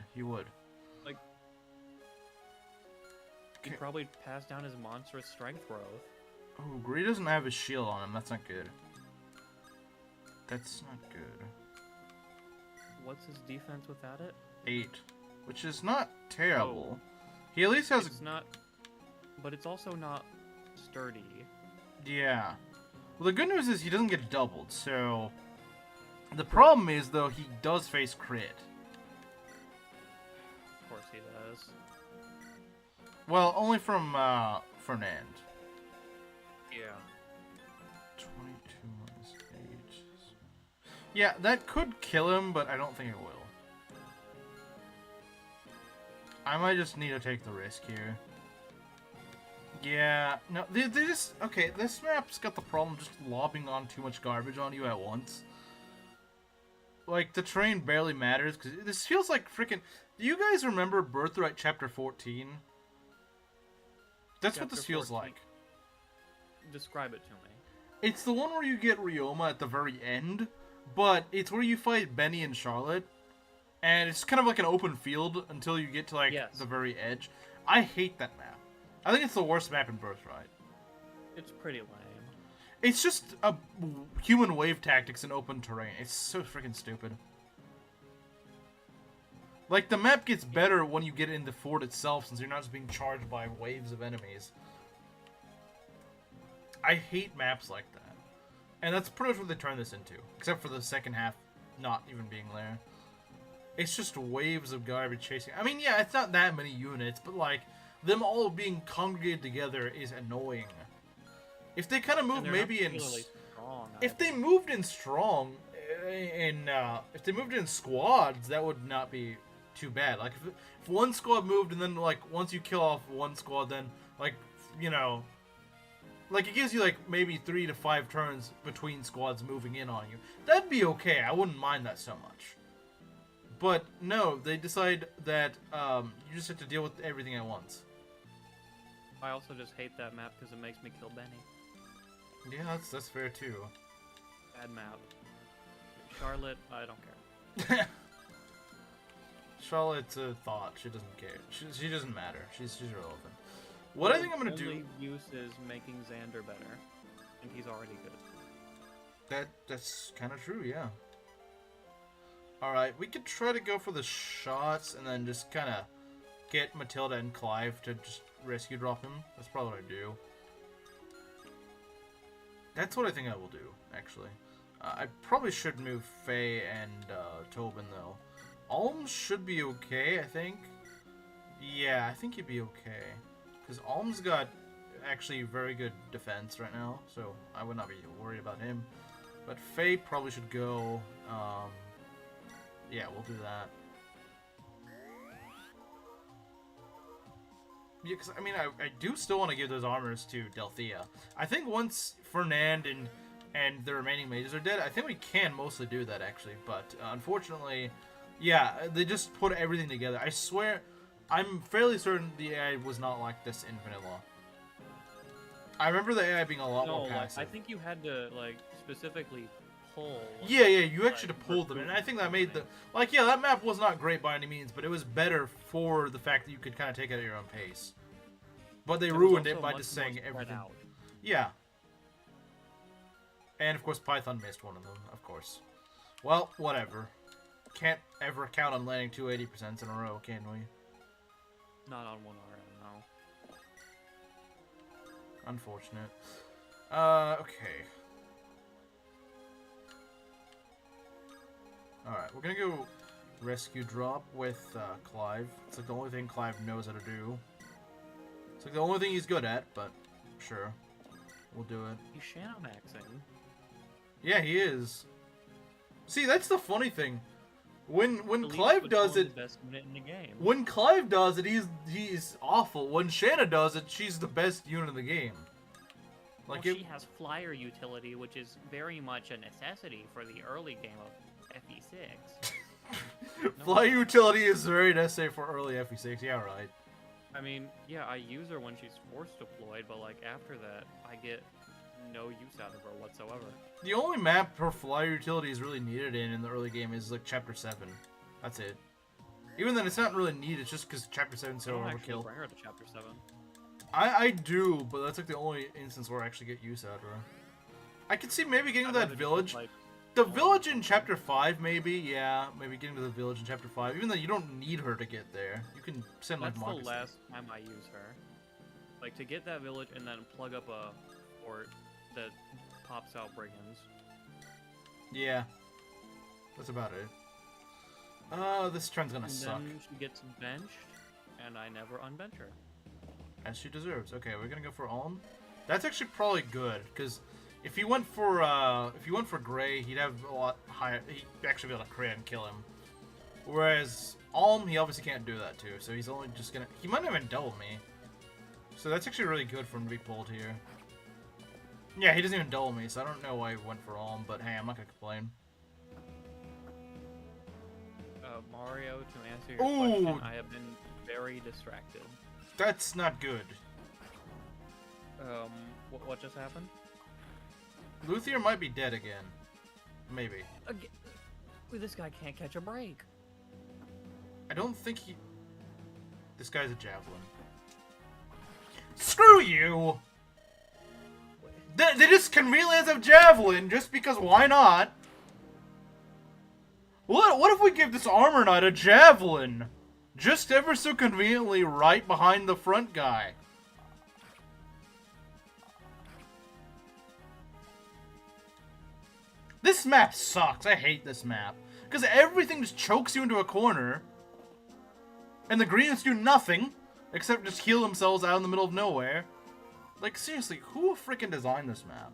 Like, he'd probably pass down his monstrous strength growth.
Oh, Gree doesn't have his shield on him. That's not good. That's not good.
What's his defense without it?
8, which is not terrible.
Oh.
He at least has.
It's not, but it's also not sturdy.
Yeah. Well, the good news is he doesn't get doubled. So the problem is though he does face crit.
Of course he does.
Well, only from Fernand.
Yeah.
22 minus age. Yeah, that could kill him, but I don't think it will. I might just need to take the risk here. Yeah, no, they just... Okay, this map's got the problem just lobbing on too much garbage on you at once. Like, the terrain barely matters, because this feels like freaking... Do you guys remember Birthright Chapter 14? That's
Chapter
what this feels
14.
like.
Describe it to me.
It's the one where you get Ryoma at the very end, but it's where you fight Benny and Charlotte, and it's kind of like an open field until you get to, like, the very edge. I hate that map. I think it's the worst map in Birthright.
It's pretty lame.
It's just a human wave tactics in open terrain. It's so freaking stupid. Like, the map gets better when you get in the fort itself, since you're not just being charged by waves of enemies. I hate maps like that. And that's pretty much what they turned this into. Except for the second half not even being there. It's just waves of garbage chasing. I mean, yeah, it's not that many units, but, like, them all being congregated together is annoying. If they kind of moved maybe in...
Strong,
if they moved in strong, if they moved in squads, that would not be too bad. Like, if one squad moved and then, like, once you kill off one squad, then, like, you know... Like, it gives you, like, maybe 3 to 5 turns between squads moving in on you. That'd be okay. I wouldn't mind that so much. But, no, they decide that you just have to deal with everything at once.
I also just hate that map because it makes me kill Benny.
Yeah, that's fair, too.
Bad map. Charlotte, I don't care.
Charlotte's a thought. She doesn't care. She doesn't matter. She's irrelevant. What I think I'm gonna do...
only use is making Xander better, and he's already good.
That's kind of true, yeah. Alright, we could try to go for the shots and then just kind of get Matilda and Clive to just rescue drop him. That's probably what I do. That's what I think I will do, actually. I probably should move Faye and Tobin, though. Alms should be okay, I think. Yeah, I think he'd be okay. Because Alm's got actually very good defense right now, so I would not be worried about him. But Faye probably should go. Yeah, we'll do that. Yeah, because, I mean, I do still want to give those armors to Delthea. I think once Fernand and the remaining mages are dead, I think we can mostly do that, actually. But, unfortunately, yeah, they just put everything together. I swear... I'm fairly certain the AI was not like this in vanilla. I remember the AI being a lot more passive.
I think you had to, like, specifically pull.
Yeah, you actually had to pull them, and I think that made the... Like, yeah, that map was not great by any means, but it was better for the fact that you could kind of take it at your own pace. But they ruined it by just saying everything. Out. Yeah. And, of course, Python missed one of them, of course. Well, whatever. Can't ever count on landing 280% in a row, can we?
Not on one RM, no.
Unfortunate. Okay. Alright, we're gonna go rescue drop with Clive. It's like the only thing Clive knows how to do. It's like the only thing he's good at, but sure. We'll do it.
He's Shadowmaxing.
Yeah, he is. See, that's the funny thing. When Clive does it,
the best unit in the game.
When Clive does it, he's awful. When Shanna does it, she's the best unit in the game.
Like she has flyer utility, which is very much a necessity for the early game of FE6.
Flyer utility is very necessary for early FE6. Yeah, right.
I mean, yeah, I use her when she's force deployed, but like after that, I get no use out of her whatsoever.
The only map her flyer utility is really needed in the early game is like Chapter 7. That's it. Even then, it's not really needed. It's just because Chapter 7's so overkill.
Bring her to Chapter 7.
I do, but that's like the only instance where I actually get use out of her. I could see maybe getting to that village. Like, the village in Chapter 5, maybe. Yeah, maybe getting to the village in Chapter 5. Even though you don't need her to get there. You can send like Marcus.
That's the last time I use her. Like, to get that village and then plug up a fort that pops out brigands.
Yeah. That's about it. This turn's gonna suck.
Then she gets benched, and I never unbench her.
as she deserves. Okay, we're gonna go for Alm. That's actually probably good, because if he went for Gray, he'd have a lot higher. He'd actually be able to crit and kill him. Whereas Alm, he obviously can't do that too, so he's only just gonna. He might even double me. So that's actually really good for him to be pulled here. Yeah, he doesn't even double me, so I don't know why he went for Alm, but hey, I'm not gonna complain.
Mario, to answer your question, I have been very distracted.
That's not good.
What just happened?
Luthier might be dead again. Maybe.
Again? This guy can't catch a break.
I don't think he... This guy's a javelin. Screw you! They just conveniently have a javelin, just because why not? What if we give this armor knight a javelin? Just ever so conveniently right behind the front guy. This map sucks. I hate this map. Because everything just chokes you into a corner. And the greens do nothing. Except just heal themselves out in the middle of nowhere. Like, seriously, who freaking designed this map?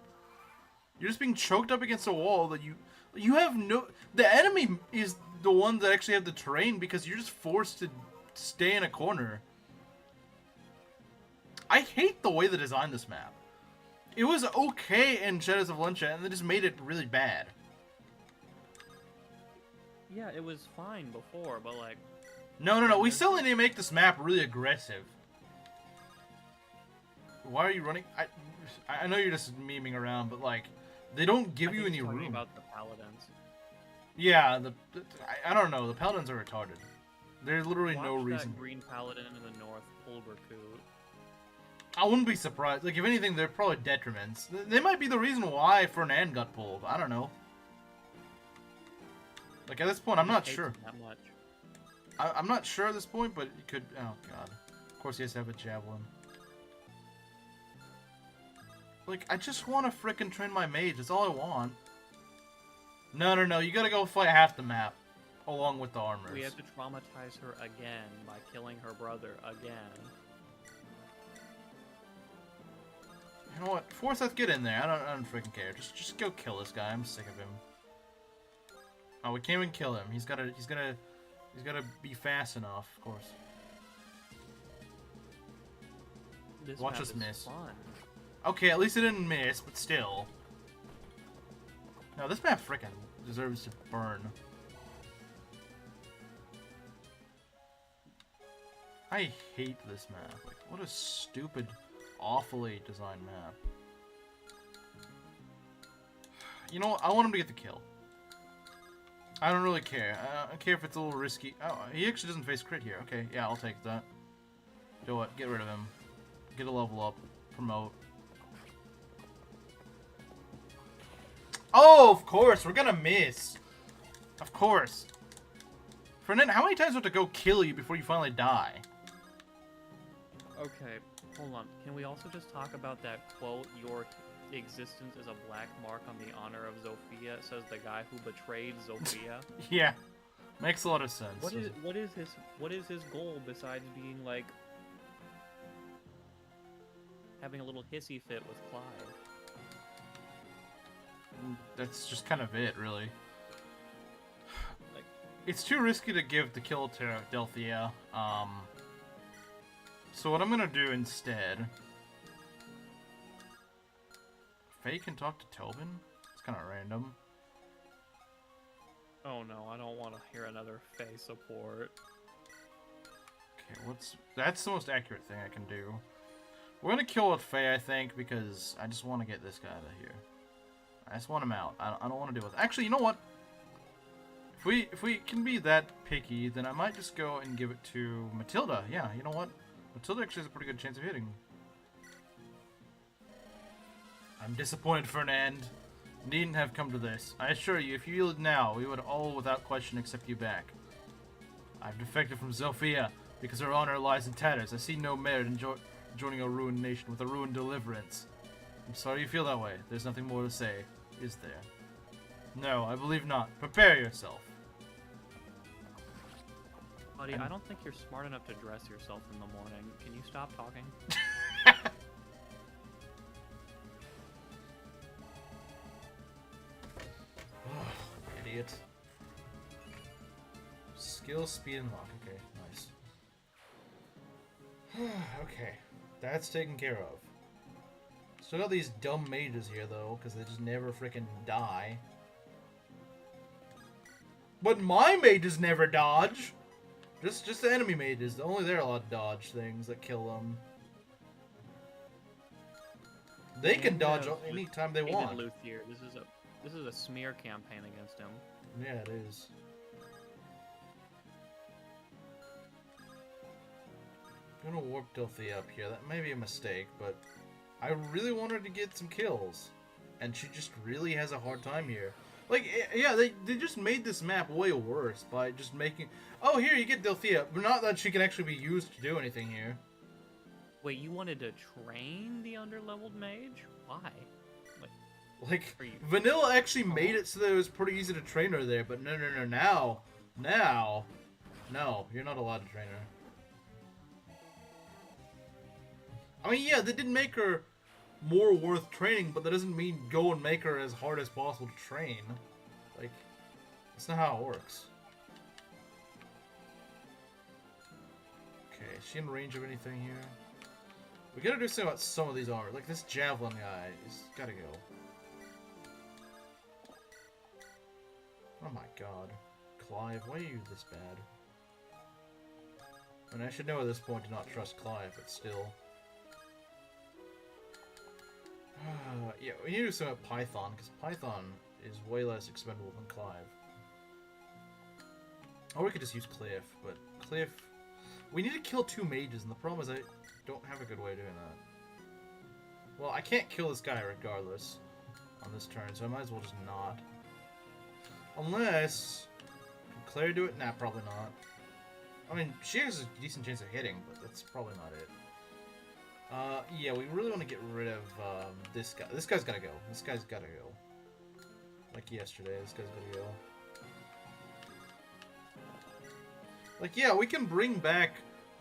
You're just being choked up against a wall that you have no... The enemy is the one that actually have the terrain because you're just forced to stay in a corner. I hate the way they designed this map. It was okay in Shadows of Valencia, and they just made it really bad.
Yeah, it was fine before, but like...
No, we still need to make this map really aggressive. Why are you running? I know you're just memeing around, but like... They don't give you any room.
About the paladins.
Yeah, I don't know. The paladins are retarded. There's literally no reason.
That green paladin in the north pulled Recruit.
I wouldn't be surprised. Like, if anything, they're probably detriments. They might be the reason why Fernand got pulled. I don't know. Like, at this point, I'm not sure.
That much.
I'm not sure at this point, but it could... Oh, God. Of course he has to have a javelin. Like, I just want to frickin' train my mage. That's all I want. No. You gotta go fight half the map. Along with the armors.
We have to traumatize her again by killing her brother again.
You know what? Forsyth, get in there. I don't freaking care. Just go kill this guy. I'm sick of him. Oh, we can't even kill him. He's gotta be fast enough, of course. Watch us miss.
Fun.
Okay, at least it didn't miss, but still. No, this map frickin' deserves to burn. I hate this map. Like, what a stupid, awfully designed map. You know what? I want him to get the kill. I don't really care. I don't care if it's a little risky. Oh, he actually doesn't face crit here. Okay, yeah, I'll take that. Do it. Get rid of him. Get a level up. Promote. Oh, of course. We're gonna miss. Of course. Fernand, how many times do I have to go kill you before you finally die?
Okay, hold on. Can we also just talk about that quote, "Your existence is a black mark on the honor of Zofia," says the guy who betrayed Zofia?
Yeah. Makes a lot of sense.
What is his goal besides being like having a little hissy fit with Clive?
That's just kind of it, really.
Like,
it's too risky to give the kill to Delthea. So what I'm gonna do instead... Faye can talk to Tobin? It's kind of random.
oh no, I don't want to hear another Faye support.
Okay, that's the most accurate thing I can do. We're gonna kill with Faye, I think, because I just want to get this guy out of here. I just want him out. I don't want to deal with... Actually, you know what? If we can be that picky, then I might just go and give it to Matilda. Yeah, you know what? Matilda actually has a pretty good chance of hitting. I'm disappointed, Fernand. Needn't have come to this. I assure you, if you yielded now, we would all without question accept you back. I've defected from Zofia because her honor lies in tatters. I see no merit in joining a ruined nation with a ruined deliverance. I'm sorry you feel that way. There's nothing more to say, is there? No, I believe not. Prepare yourself.
Buddy, I don't think you're smart enough to dress yourself in the morning. Can you stop talking?
Idiot. Skill, speed, and luck. Okay, nice. Okay, that's taken care of. Still got these dumb mages here, though, because they just never freaking die. But my mages never dodge! Just the enemy mages. Only they're allowed to dodge things that kill them. They can dodge anytime they want.
Luthier. This is a smear campaign against him.
Yeah, it is. I'm gonna warp Dilthy up here. That may be a mistake, but I really want her to get some kills. And she just really has a hard time here. Like, yeah, they just made this map way worse by just making... Oh, here, you get Dilthea, but not that she can actually be used to do anything here.
Wait, you wanted to train the underleveled mage? Why?
Like, Vanilla actually made it so that it was pretty easy to train her there, but no, now, no, you're not allowed to train her. I mean, yeah, they did make her more worth training, but that doesn't mean go and make her as hard as possible to train. Like, that's not how it works. Okay, is she in range of anything here? We gotta do something about some of these armor. Like, this javelin guy is gotta go. Oh my god. Clive, why are you this bad? I mean, I should know at this point to not trust Clive, but still. Yeah, we need to do something with Python, because Python is way less expendable than Clive. Or we could just use Cliff, but Cliff... We need to kill 2 mages, and the problem is I don't have a good way of doing that. Well, I can't kill this guy regardless on this turn, so I might as well just not. Unless... Can Claire do it? Nah, probably not. I mean, she has a decent chance of hitting, but that's probably not it. Yeah, we really want to get rid of this guy. This guy's gotta go. This guy's gotta go. Like yesterday, this guy's gotta go. Like, yeah, we can bring back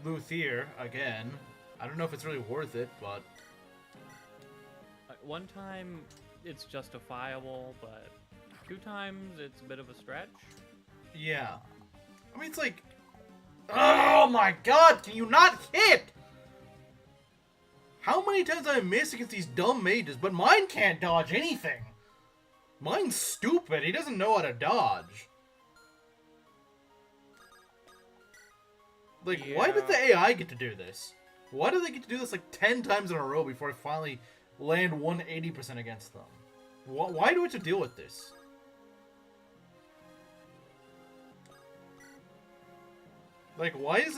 Luthier again. I don't know if it's really worth it, but...
One time, it's justifiable, but 2 times, it's a bit of a stretch.
Yeah. I mean, it's like... Oh my god, can you not hit? How many times have I missed against these dumb mages, but mine can't dodge anything. Mine's stupid, he doesn't know how to dodge. Like, yeah. Why did the AI get to do this? Why do they get to do this like 10 times in a row before I finally land 180% against them? Why do we have to deal with this? Like, why is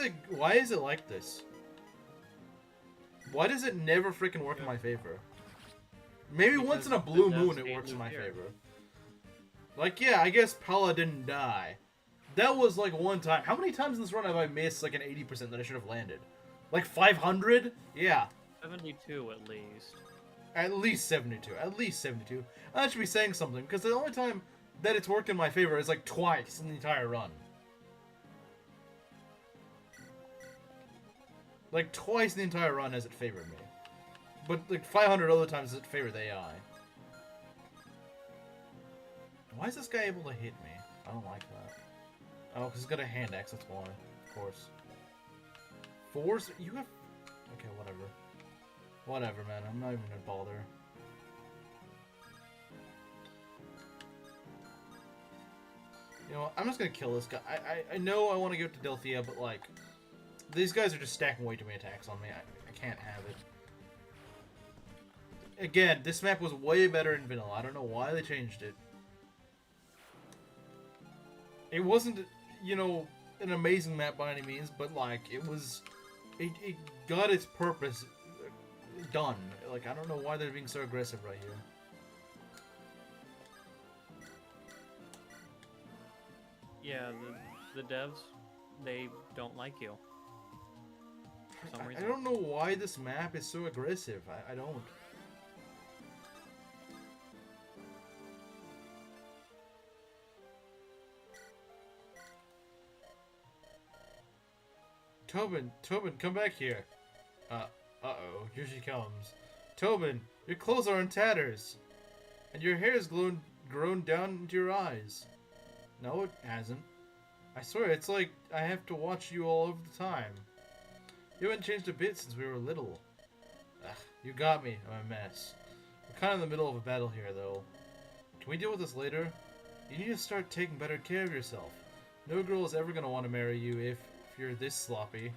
it like this? Why does it never freaking work in my favor? Maybe because once in a blue moon it works in my favor. Like, yeah, I guess Pella didn't die. That was like one time. How many times in this run have I missed like an 80% that I should have landed? Like 500? Yeah.
72 at least.
At least 72. At least 72. That should be saying something, because the only time that it's worked in my favor is like twice in the entire run. Like, twice in the entire run has it favored me. But, like, 500 other times has it favored the AI. Why is this guy able to hit me? I don't like that. Oh, because he's got a hand axe, that's why. Of course. Force? You have... Okay, whatever. Whatever, man. I'm not even gonna bother. You know what? I'm just gonna kill this guy. I know I want to give it to Delthea, but, like... These guys are just stacking way too many attacks on me. I can't have it. Again, this map was way better in vanilla. I don't know why they changed it. It wasn't, you know, an amazing map by any means, but, like, it was... It got its purpose done. Like, I don't know why they're being so aggressive right here.
Yeah, the devs, they don't like you. For some reason.
I don't know why this map is so aggressive. I don't. Tobin, Tobin, come back here. Uh-oh, here she comes. Tobin, your clothes are in tatters. And your hair's grown down into your eyes. No, it hasn't. I swear, it's like I have to watch you all of the time. You haven't changed a bit since we were little. Ugh, you got me. I'm a mess. We're kind of in the middle of a battle here, though. Can we deal with this later? You need to start taking better care of yourself. No girl is ever going to want to marry you if you're this sloppy.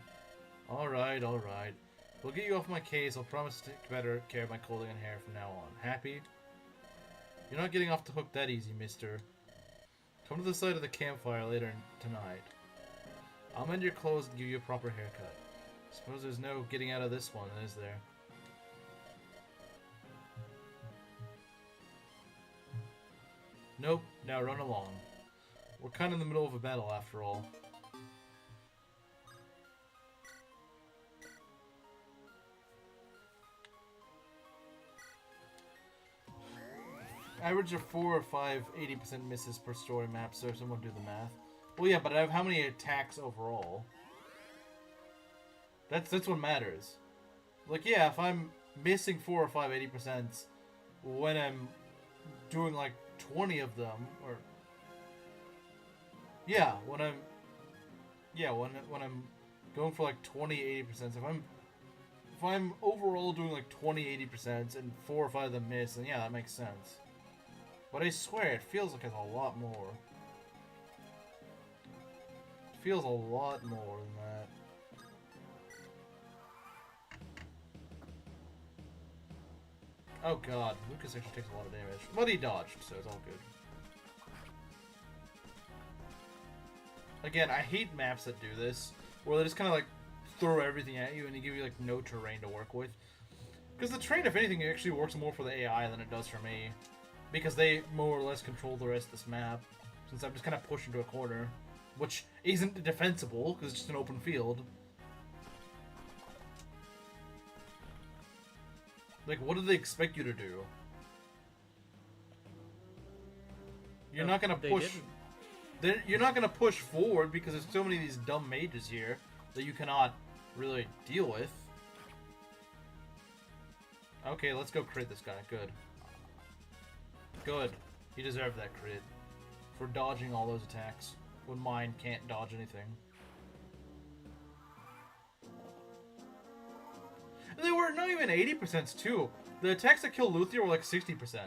Alright, alright. We'll get you off my case. I'll promise to take better care of my clothing and hair from now on. Happy? You're not getting off the hook that easy, mister. Come to the side of the campfire later tonight. I'll mend your clothes and give you a proper haircut. Suppose there's no getting out of this one, is there? Nope. Now run along. We're kind of in the middle of a battle after all. Average of 4 or 5 80% misses per story map, so someone do the math. Well, yeah, but I have how many attacks overall? That's what matters. Like, yeah, if I'm missing 4 or 5 80% when I'm doing like 20 of them, or yeah, when I'm going for like 20 80%, if I'm overall doing like 20 80% and 4 or 5 of them miss, then yeah, that makes sense. But I swear, it feels like it's a lot more. It feels a lot more than that. Oh god, Lucas actually takes a lot of damage. But he dodged, so it's all good. Again, I hate maps that do this, where they just kind of like throw everything at you and they give you like no terrain to work with. Because the terrain, if anything, actually works more for the AI than it does for me. Because they more or less control the rest of this map, since I'm just kind of pushed into a corner, which isn't defensible, because it's just an open field. Like, what do they expect you to do? You're not gonna push. You're not gonna push forward because there's so many of these dumb mages here that you cannot really deal with. Okay, let's go crit this guy. Good. Good. He deserved that crit for dodging all those attacks when mine can't dodge anything. They were not even 80% too. The attacks that kill Luthia were like 60%.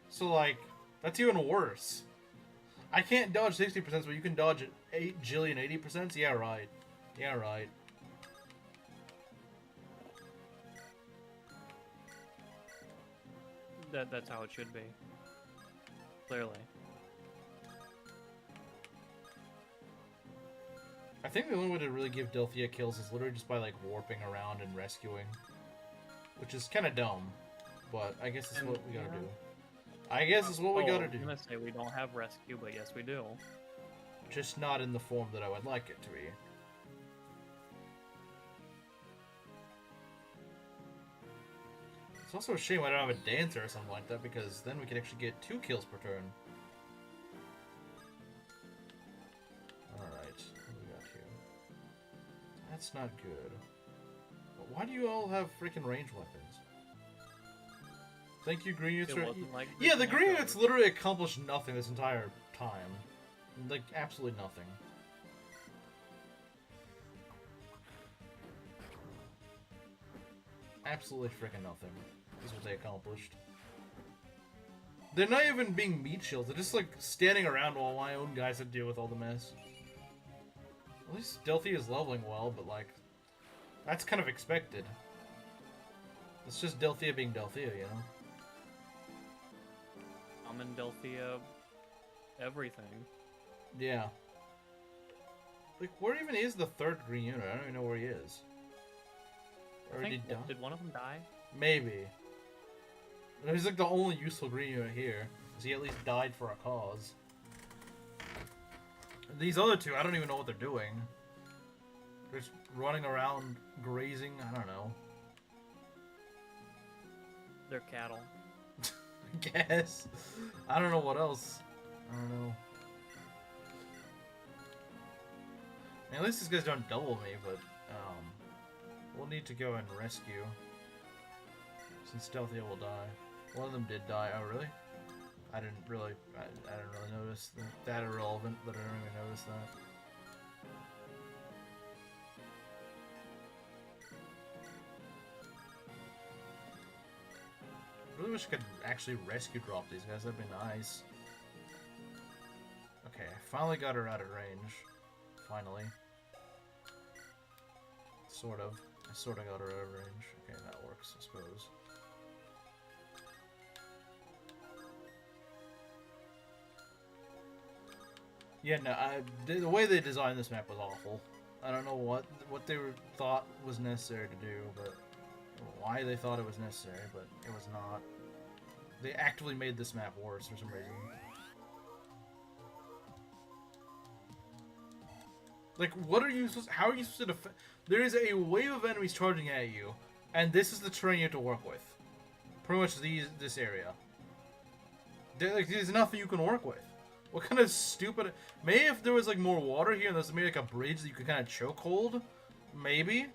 So like, that's even worse. I can't dodge 60%, but you can dodge 8 jillion 80%? Yeah, right. Yeah, right.
That's how it should be. Clearly.
I think the only way to really give Delphia kills is literally just by like warping around and rescuing. Which is kind of dumb. But I guess it's what we gotta do. I guess it's what we gotta do.
I'm gonna say we don't have rescue, but yes we do.
Just not in the form that I would like it to be. It's also a shame I don't have a dancer or something like that, because then we could actually get 2 kills per turn. Alright, what do we got here? That's not good. But why do you all have freaking ranged weapons? Thank you, green units.
Like
yeah, the green units literally accomplished nothing this entire time. Like, absolutely nothing. Absolutely freaking nothing is what they accomplished. They're not even being meat shields, they're just like standing around while my own guys have to deal with all the mess. At least Delphia is leveling well, but like, that's kind of expected. It's just Delphia being Delphia, you know?
I'm in Delphia everything.
Yeah. Like, where even is the 3rd green unit? I don't even know where he is.
Did one of them die?
Maybe. He's like the only useful green unit here, because he at least died for a cause. These other 2, I don't even know what they're doing. They're just running around, grazing, I don't know.
They're cattle.
I guess. I don't know what else. I don't know. mean, at least these guys don't double me, but we'll need to go and rescue. Since Stealthy will die. One of them did die. Oh, really? I didn't really notice that irrelevant, but I didn't even notice that. I really wish I could actually rescue drop these guys. That'd be nice. Okay, I finally got her out of range. Finally. Sort of. I sort of got her out of range. Okay, that works, I suppose. Yeah, no, the way they designed this map was awful. I don't know what they thought was necessary to do, but why they thought it was necessary, but it was not. They actively made this map worse for some reason. Like, what are you supposed? How are you supposed to defend? There is a wave of enemies charging at you, and this is the terrain you have to work with. Pretty much this area. There's nothing you can work with. What kind of stupid... Maybe if there was, like, more water here and there's maybe, like, a bridge that you could kind of chokehold? Maybe.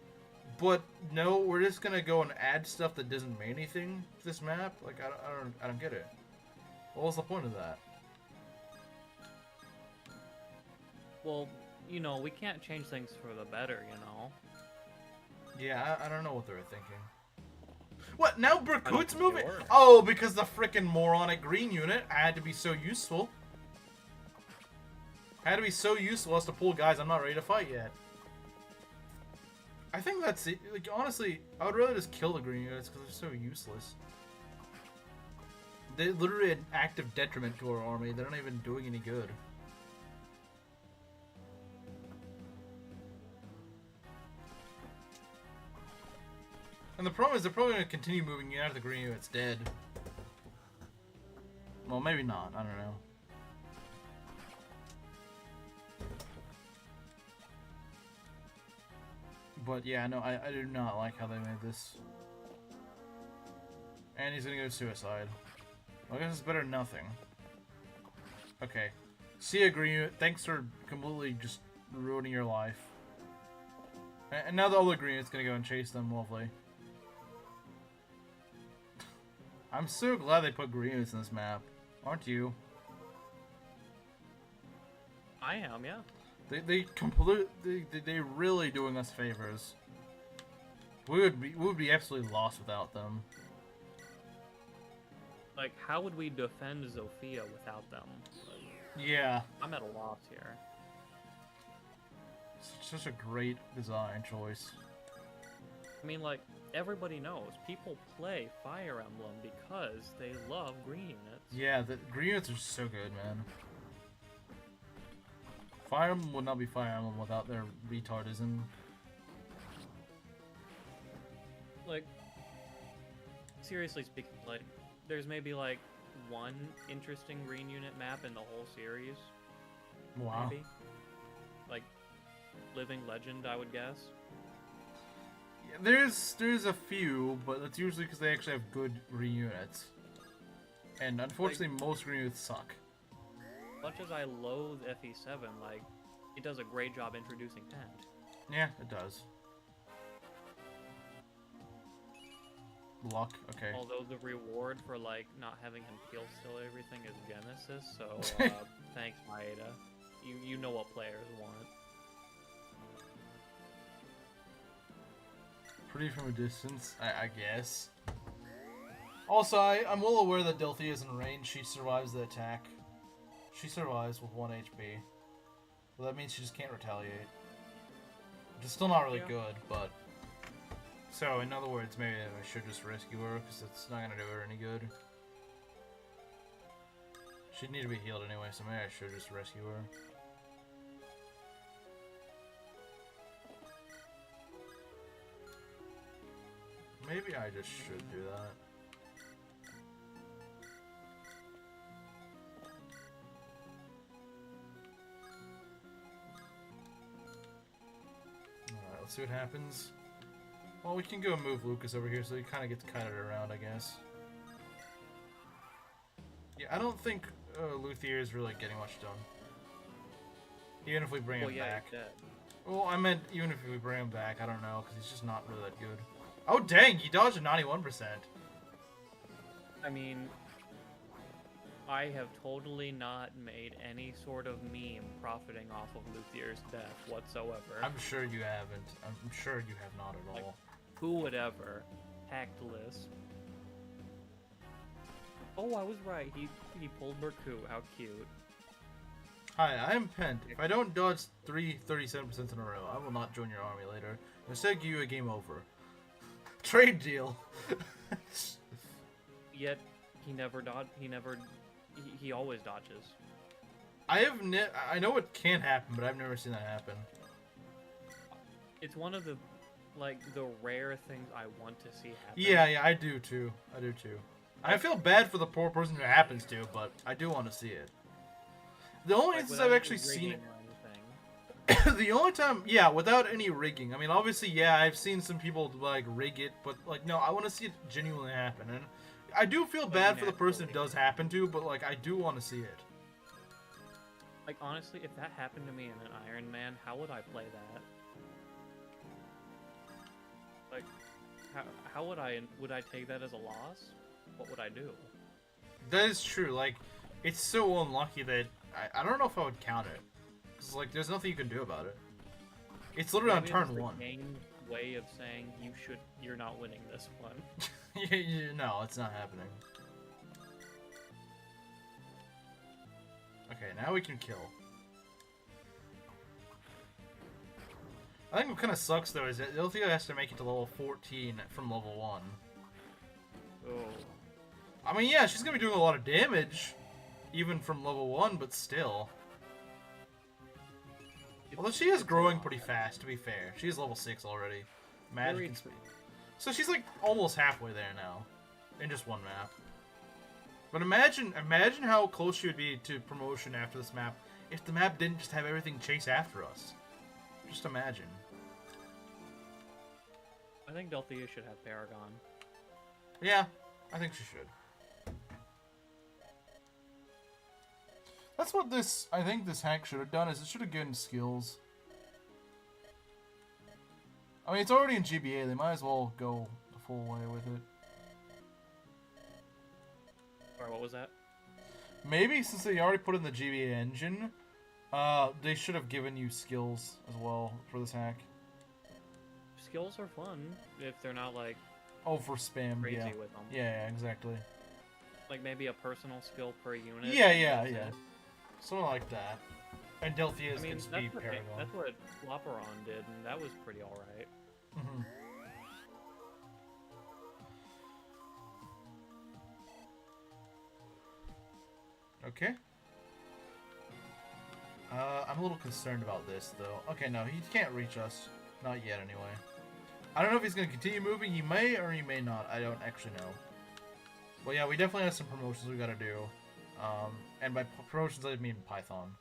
But, no, we're just gonna go and add stuff that doesn't mean anything to this map? Like, I don't get it. What was the point of that?
Well, you know, we can't change things for the better, you know?
Yeah, I don't know what they were thinking. What, now Berkut's
think
moving?
they were.
Oh, because the frickin' moronic green unit had to be so useful. Had to be so useful as to pull guys I'm not ready to fight yet. I think that's it. Like, honestly, I would rather just kill the green units because they're so useless. They're literally an active detriment to our army. They're not even doing any good. And the problem is they're probably going to continue moving you out of the green unit's dead. Well, maybe not. I don't know. But yeah, no, I do not like how they made this. And he's gonna go suicide. Well, I guess it's better than nothing. Okay. See ya, green unit. Thanks for completely just ruining your life. And now the other green unit's gonna go and chase them. Lovely. I'm so glad they put green units in this map. Aren't you?
I am, yeah.
They really doing us favors. We would be absolutely lost without them.
Like, how would we defend Zofia without them? Like,
Yeah.
I'm at a loss here.
Such a great design choice.
I mean, like, everybody knows people play Fire Emblem because they love green units.
Yeah, the green units are so good, man. Fire Emblem would not be Fire Emblem without their retardism.
Like, seriously speaking, like, there's maybe, like, one interesting green unit map in the whole series.
Wow.
Maybe. Like, Living Legend, I would guess.
Yeah, there's a few, but that's usually because they actually have good green units. And unfortunately, most green units suck.
Much as I loathe FE7, like, it does a great job introducing Pent.
Yeah, it does. Luck, okay.
Although the reward for, like, not having him kill still everything is Genesis, so, thanks, Maeda. You know what players want.
Pretty from a distance, I guess. Also, I'm well aware that Delphi is in range. She survives the attack. She survives with 1 HP. Well, that means she just can't retaliate. Which is still not really good, but... So, in other words, maybe I should just rescue her, because it's not going to do her any good. She'd need to be healed anyway, so maybe I should just rescue her. Maybe I just should do that. Alright, let's see what happens. Well, we can go move Lucas over here so he kind of gets kited around, I guess. Yeah, I don't think Luthier is really getting much done. Even if we bring him back.
He's dead.
Well, I meant even if we bring him back, I don't know, because he's just not really that good. Oh, dang, he dodged a 91%.
I mean, I have totally not made any sort of meme profiting off of Luthier's death whatsoever.
I'm sure you haven't. I'm sure you have not at all.
Who would ever? Hacked list. Oh, I was right. He pulled Berku. How cute.
Hi, I am Pent. If I don't dodge 37% in a row, I will not join your army later. Instead, give you a game over. Trade deal.
Yet, he never dodged. He always dodges.
I know it can happen, but I've never seen that happen.
It's one of the rare things I want to see happen.
Yeah, I do too. I feel bad for the poor person who happens to, but I do want to see it. The only instance I've actually seen it, the only time, yeah, without any rigging. I mean, obviously, yeah, I've seen some people like rig it, but like, no, I want to see it genuinely happen. And I do feel bad for the person it does happen to, but like, I do want to see it.
Like, honestly, if that happened to me in an Ironman, how would I play that? Like, how would I take that as a loss? What would I do?
That is true. Like, it's so unlucky that I don't know if I would count it. Cause like, there's nothing you can do about it. It's literally on turn one.
Game way of saying you're not winning this one.
No, it's not happening. Okay, now we can kill. I think what kind of sucks though is that Ilthea has to make it to level 14 from level 1.
Oh.
I mean, yeah, she's gonna be doing a lot of damage, even from level 1, but still. Although she is growing pretty fast, to be fair. She is level 6 already. Magic and speed. So she's like almost halfway there now, in just one map. But imagine how close she would be to promotion after this map if the map didn't just have everything chase after us. Just imagine.
I think Delthea should have Paragon.
Yeah, I think she should. That's what I think this hack should have done, is it should have given skills. I mean, it's already in GBA, they might as well go the full way with it.
Or what was that?
Maybe since they already put in the GBA engine, they should have given you skills as well for this hack.
Skills are fun if they're not like
for spam,
crazy
yeah.
with them.
Yeah, exactly.
Like maybe a personal skill per unit.
Yeah. Something like that. And Delthea's can speed Paragon.
That's what Floperon did, and that was pretty alright.
Mm-hmm. Okay. I'm a little concerned about this, though. Okay, no, he can't reach us. Not yet, anyway. I don't know if he's going to continue moving. He may or he may not. I don't actually know. Well, yeah, we definitely have some promotions we got to do. And by promotions, I mean Python.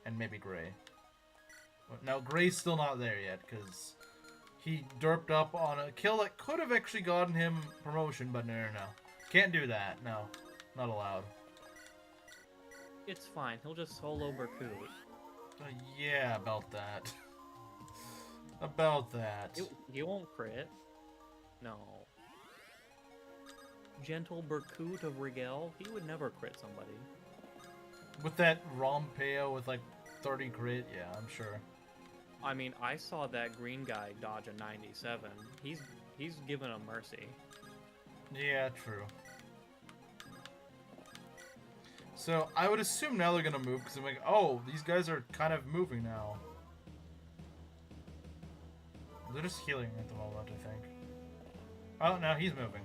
And maybe Gray. Now, Gray's still not there yet, because he derped up on a kill that could have actually gotten him promotion, but no. Can't do that. No. Not allowed.
It's fine. He'll just solo Berku.
Yeah, about that. About that.
He won't crit. No. Gentle Berkut of Rigel, he would never crit somebody.
With that Rompeo with like 30 crit, yeah, I'm sure.
I mean, I saw that green guy dodge a 97. He's given a mercy.
Yeah, true. So, I would assume now they're gonna move, because I'm like, oh, these guys are kind of moving now. They're just healing at the moment, I think. Oh, no, he's moving.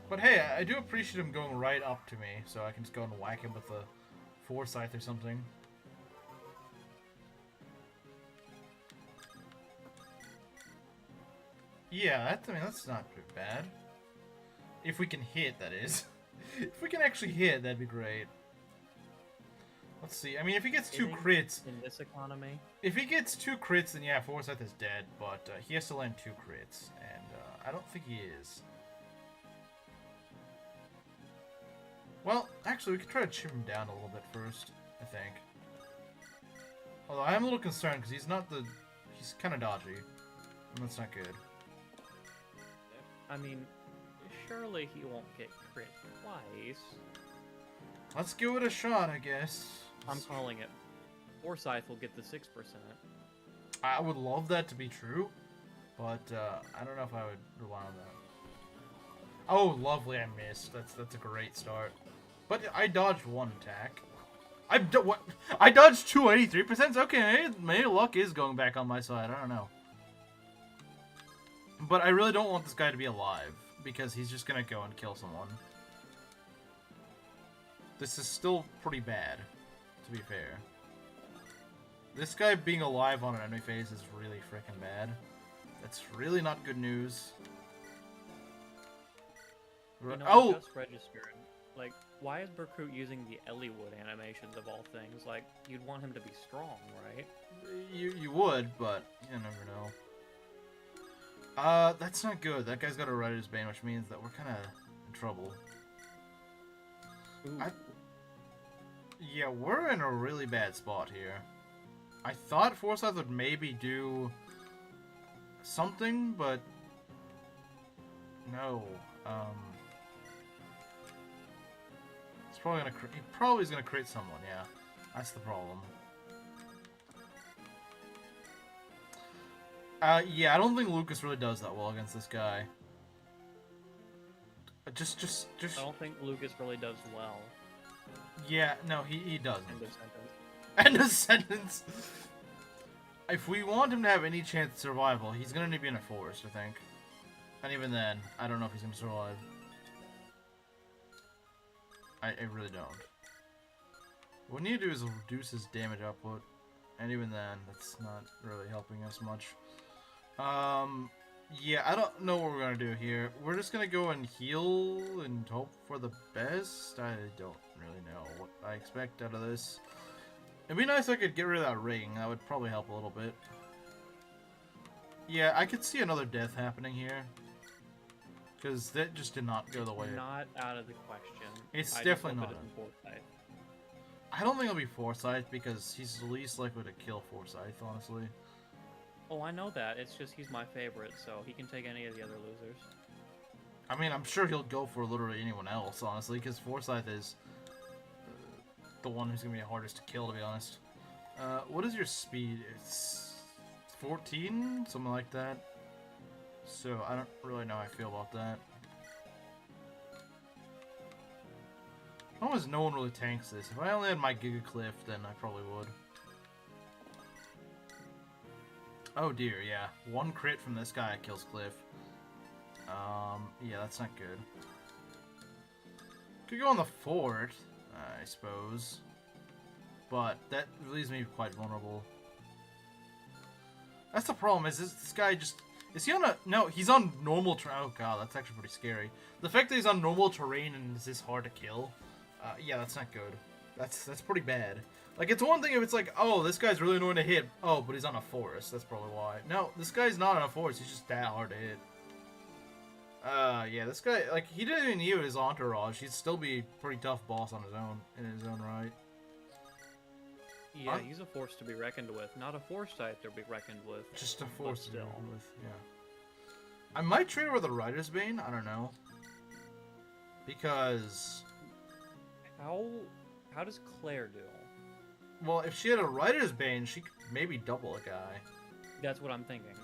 But hey, I do appreciate him going right up to me, so I can just go and whack him with a Forsyth or something. Yeah, that's not too bad. If we can hit, that is. If we can actually hit, that'd be great. Let's see. I mean, if he gets 2 crits...
In this economy?
If he gets 2 crits, then yeah, Forsyth is dead, but he has to land 2 crits, and I don't think he is. Well, actually, we could try to chip him down a little bit first, I think. Although I am a little concerned, because he's not the he's kind of dodgy, and that's not good.
I mean, surely he won't get crit twice.
Let's give it a shot, I guess.
I'm calling it. Forsyth will get the 6%.
I would love that to be true, but I don't know if I would rely on that. Oh, lovely! I missed. That's a great start. But I dodged one attack. I dodged 283%. Okay, maybe luck is going back on my side. I don't know. But I really don't want this guy to be alive because he's just gonna go and kill someone. This is still pretty bad, to be fair. This guy being alive on an enemy phase is really freaking bad. That's really not good news.
You know,
Oh!
I just registered. Like, why is Berkut using the Elliewood animations of all things? Like, you'd want him to be strong, right?
You would, but you never know. That's not good. That guy's got a Rider's Bane, which means that we're kind of in trouble. Yeah, we're in a really bad spot here. I thought Forsyth would maybe do something, but no. He's probably gonna. He probably is gonna crit someone. Yeah, that's the problem. Yeah, I don't think Lucas really does that well against this guy. Just.
I don't think Lucas really does well.
Yeah, no, he doesn't.
End of sentence.
End of sentence. If we want him to have any chance of survival, he's gonna need to be in a forest, I think. And even then, I don't know if he's gonna survive. I really don't. What we need to do is reduce his damage output. And even then, that's not really helping us much. Yeah, I don't know what we're gonna do here. We're just gonna go and heal and hope for the best. I don't really know what I expect out of this. It'd be nice if I could get rid of that ring. That would probably help a little bit. Yeah, I could see another death happening here. Because that just did not go the way.
Not out of the question.
It's
I
definitely not.
Just hope it isn't Forsyth.
I don't think it'll be Forsyth because he's the least likely to kill Forsyth, honestly.
Oh, I know that. It's just he's my favorite, so he can take any of the other losers.
I mean, I'm sure he'll go for literally anyone else, honestly, because Forsyth is the one who's going to be the hardest to kill, to be honest. What is your speed? It's 14? Something like that. So, I don't really know how I feel about that. Almost no one really tanks this. If I only had my Giga Cliff, then I probably would. Oh dear, yeah. One crit from this guy kills Cliff. Yeah, that's not good. Could go on the fort, I suppose. But that leaves me quite vulnerable. That's the problem, is this guy just... Is he on a... No, he's on normal terrain. Oh god, that's actually pretty scary. The fact that he's on normal terrain and is this hard to kill... yeah, that's not good. That's pretty bad. Like, it's one thing if it's like, oh, this guy's really annoying to hit. Oh, but he's on a forest. That's probably why. No, this guy's not on a forest. He's just that hard to hit. Yeah, this guy, like, he didn't even use his entourage. He'd still be a pretty tough boss on his own, in his own right.
Yeah, he's a force to be reckoned with. Not a Forsyth to be reckoned with.
Just a force to be
still.
reckoned with, yeah. I might trade her with a Rider's Bane. I don't know. Because...
How does Claire do?
Well, if she had a Rider's Bane, she could maybe double a guy.
That's what I'm thinking.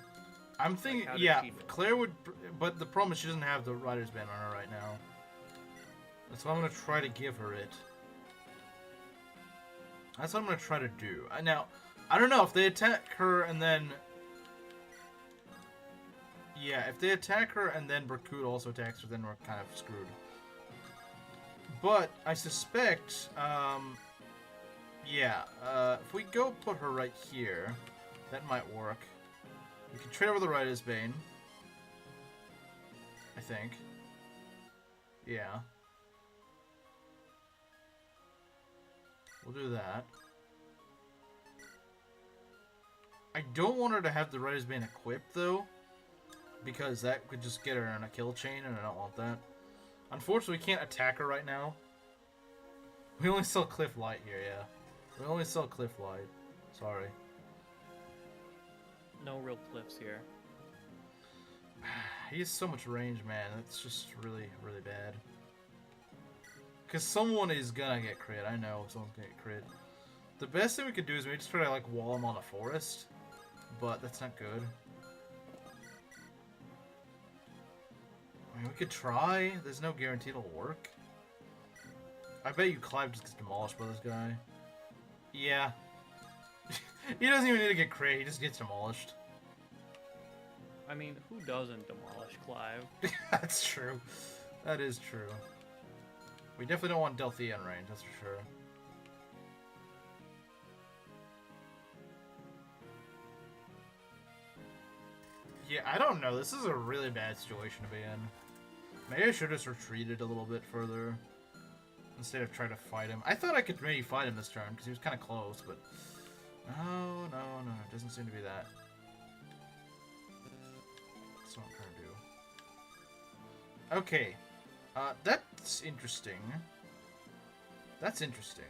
I'm thinking,
Like,
yeah, Claire would... But the problem is she doesn't have the Rider's Bane on her right now. That's why I'm going to try to give her it. That's what I'm going to try to do. Now, I don't know, if they attack her and then... Yeah, if they attack her and then Berkut also attacks her, then we're kind of screwed. But I suspect, yeah, if we go put her right here, that might work. We can trade over the Rider's Bane. I think. Yeah. We'll do that. I don't want her to have the Rider's Bane equipped, though. Because that could just get her in a kill chain, and I don't want that. Unfortunately, we can't attack her right now. We only sell Cliff Light here, yeah. We only sell Cliff Light. Sorry.
no real cliffs here.
He has so much range, man. That's just really, really bad. Because someone is gonna get crit. I know someone's gonna get crit. The best thing we could do is maybe just try to, like, wall him on a forest. But that's not good. I mean, we could try. There's no guarantee it'll work. I bet you Clive just gets demolished by this guy. Yeah. He doesn't even need to get crit. He just gets demolished.
I mean, who doesn't demolish Clive?
That's true. That is true. We definitely don't want Delthea in range, that's for sure. Yeah, I don't know. This is a really bad situation to be in. Maybe I should have just retreated a little bit further instead of trying to fight him. I thought I could maybe fight him this turn because he was kind of close, but no, it doesn't seem to be that. That's what I'm trying to do. Okay, that's interesting. That's interesting.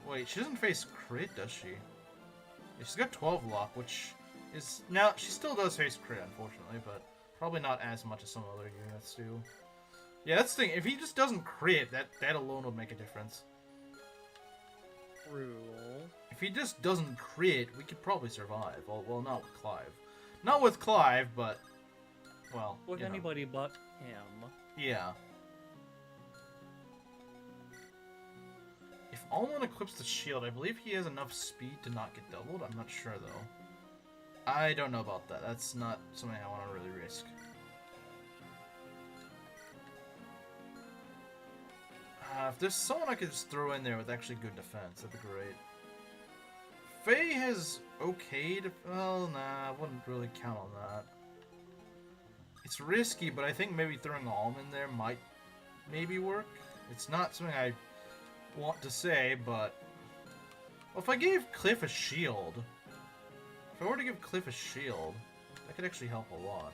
Wait, she doesn't face crit, does she? Yeah, she's got 12 luck, which is... Now, she still does face crit, unfortunately, but probably not as much as some other units do. Yeah, that's the thing. If he just doesn't crit, that alone would make a difference.
True.
If he just doesn't crit, we could probably survive. Well, not with Clive. Not with Clive, but... Well,
With anybody but him.
Yeah. If Almond equips the shield, I believe he has enough speed to not get doubled. I'm not sure, though. I don't know about that. That's not something I want to really risk. If there's someone I could just throw in there with actually good defense, that'd be great. Faye has okay well, nah, I wouldn't really count on that. It's risky, but I think maybe throwing Alm in there might maybe work. It's not something I want to say, but... Well, if I gave Cliff a shield... If I were to give Cliff a shield, that could actually help a lot.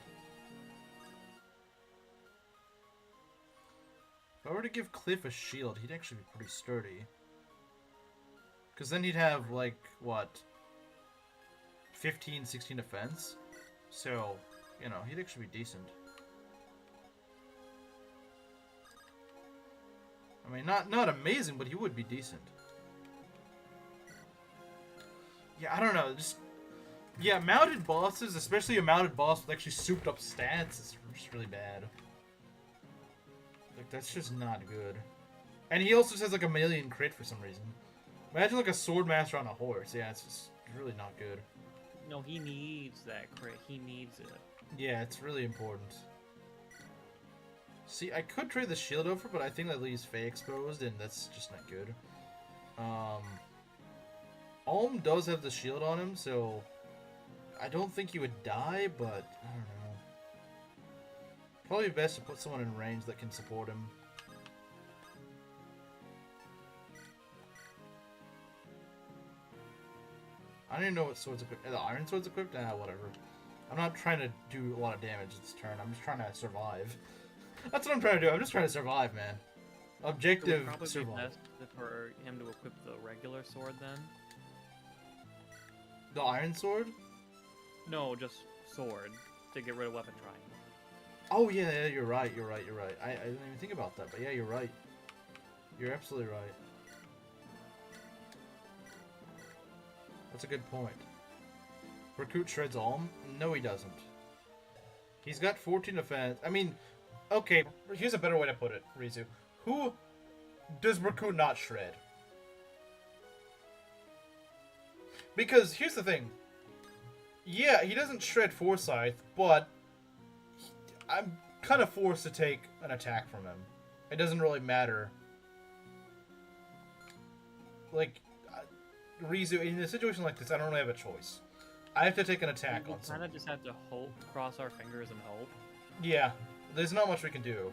If I were to give Cliff a shield, he'd actually be pretty sturdy. Because then he'd have, like, what? 15, 16 defense? So, you know, he'd actually be decent. I mean, not amazing, but he would be decent. Yeah, I don't know, just... Yeah, mounted bosses, especially a mounted boss with actually souped up stats, is just really bad. Like, that's just not good. And he also just has like a million crit for some reason. Imagine like a swordmaster on a horse. Yeah, it's just really not good.
No, he needs that crit. He needs it.
Yeah, it's really important. See, I could trade the shield over, but I think that leaves Faye exposed, and that's just not good. Alm does have the shield on him, so I don't think he would die, but I don't know. Probably best to put someone in range that can support him. I don't even know what sword's equipped. The iron sword's equipped? Nah, whatever. I'm not trying to do a lot of damage this turn. I'm just trying to survive. That's what I'm trying to do. I'm just trying to survive, man. Objective
Probably
survive.
best for him to equip the regular sword then.
The iron sword?
No, just sword to get rid of weapon triangle.
Oh yeah, you're right. I didn't even think about that, but yeah, you're right. You're absolutely right. That's a good point. Recruit shreds Alm? No, he doesn't. He's got 14 defense. I mean, okay, here's a better way to put it, Rizu. Who does Recruit not shred? Because here's the thing. Yeah, he doesn't shred Forsyth, but I'm kind of forced to take an attack from him. It doesn't really matter. Like, Rizu, in a situation like this, I don't really have a choice. I have to take an attack on
We
someone.
kind of just have to hope, cross our fingers and hope.
Yeah, there's not much we can do.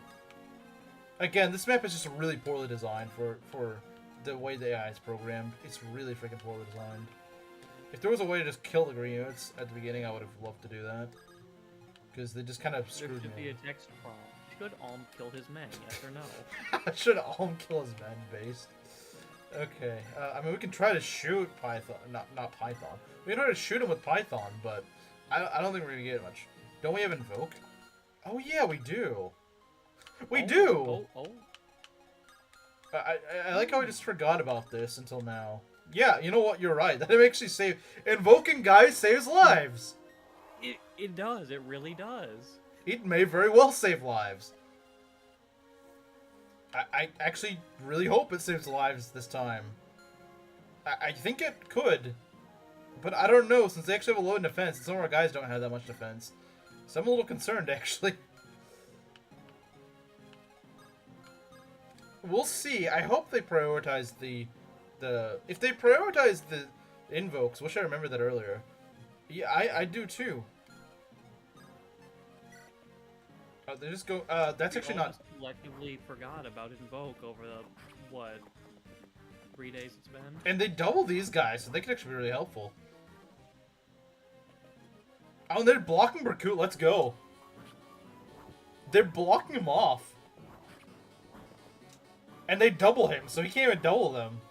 Again, this map is just really poorly designed for the way the AI is programmed. It's really freaking poorly designed. If there was a way to just kill the green units at the beginning, I would have loved to do that. Because they just kind of
There
screwed
should
me.
be a text prompt. Should Alm kill his men? Yes or no?
Should Alm kill his men based? Okay. I mean, we can try to shoot Python. Not Python. We can try to shoot him with Python, but I don't think we're gonna get much. Don't we have Invoke? Oh yeah, we do. We do.
Oh.
I like how I just forgot about this until now. Yeah, you know what? You're right. That actually save invoking guys saves lives.
It does. It really does.
It may very well save lives. I actually really hope it saves lives this time. I think it could. But I don't know, since they actually have a low in defense, and some of our guys don't have that much defense. So I'm a little concerned, actually. We'll see. I hope they prioritize the... If they prioritize the invokes, wish I remembered that earlier. Yeah, I do too. They just go... that's actually not...
Collectively forgot about Invoke over the, what, 3 days it's been?
And they double these guys, so they could actually be really helpful. Oh, and they're blocking Berkut. Let's go. They're blocking him off. And they double him, so he can't even double them.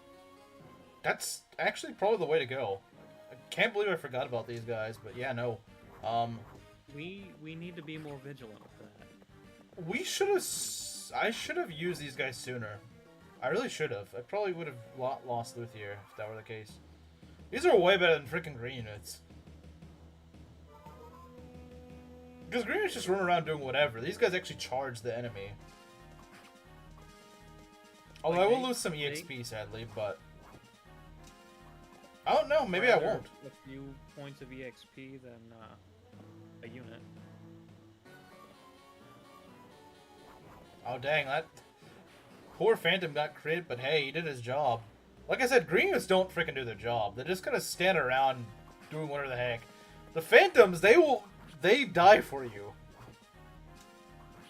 That's actually probably the way to go. I can't believe I forgot about these guys, but yeah, no.
We need to be more vigilant with that.
We should have... I should have used these guys sooner. I really should have. I probably would have lost Luthier if that were the case. These are way better than freaking green units. Because green units just run around doing whatever. These guys actually charge the enemy. Although
Like
I will lose some EXP, sadly, but... I don't know, maybe I won't.
A few points of EXP than a unit.
Oh dang, that... Poor Phantom got crit, but hey, he did his job. Like I said, green units don't freaking do their job. They're just gonna stand around doing whatever the heck. The Phantoms, they die for you.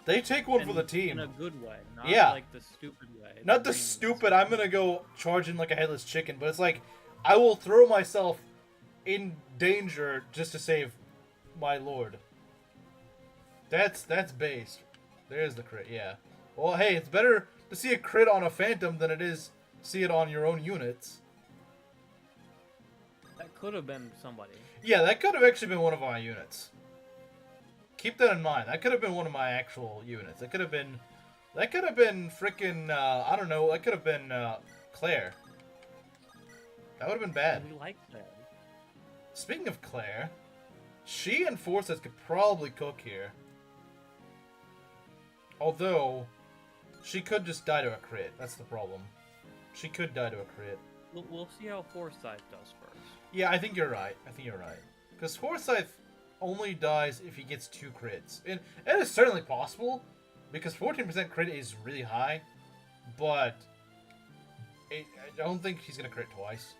They take one for the team.
In a good way, not like the stupid way.
Not the stupid, I'm gonna go charge in like a headless chicken, but it's like, I will throw myself in danger just to save my lord. That's based. There's the crit, yeah. Well, hey, it's better to see a crit on a Phantom than it is see it on your own units.
That could have been somebody.
Yeah, that could have actually been one of our units. Keep that in mind. That could have been one of my actual units. That could have been freaking, I don't know, that could have been, Claire. That would have been bad.
We like Claire.
Speaking of Claire, she and Forces could probably cook here. Although, she could just die to a crit. That's the problem. She could die to a crit.
We'll see how Forsyth does first.
Yeah, I think you're right. Because Forsyth only dies if he gets 2 crits. And it is certainly possible, because 14% crit is really high, but I don't think he's going to crit twice.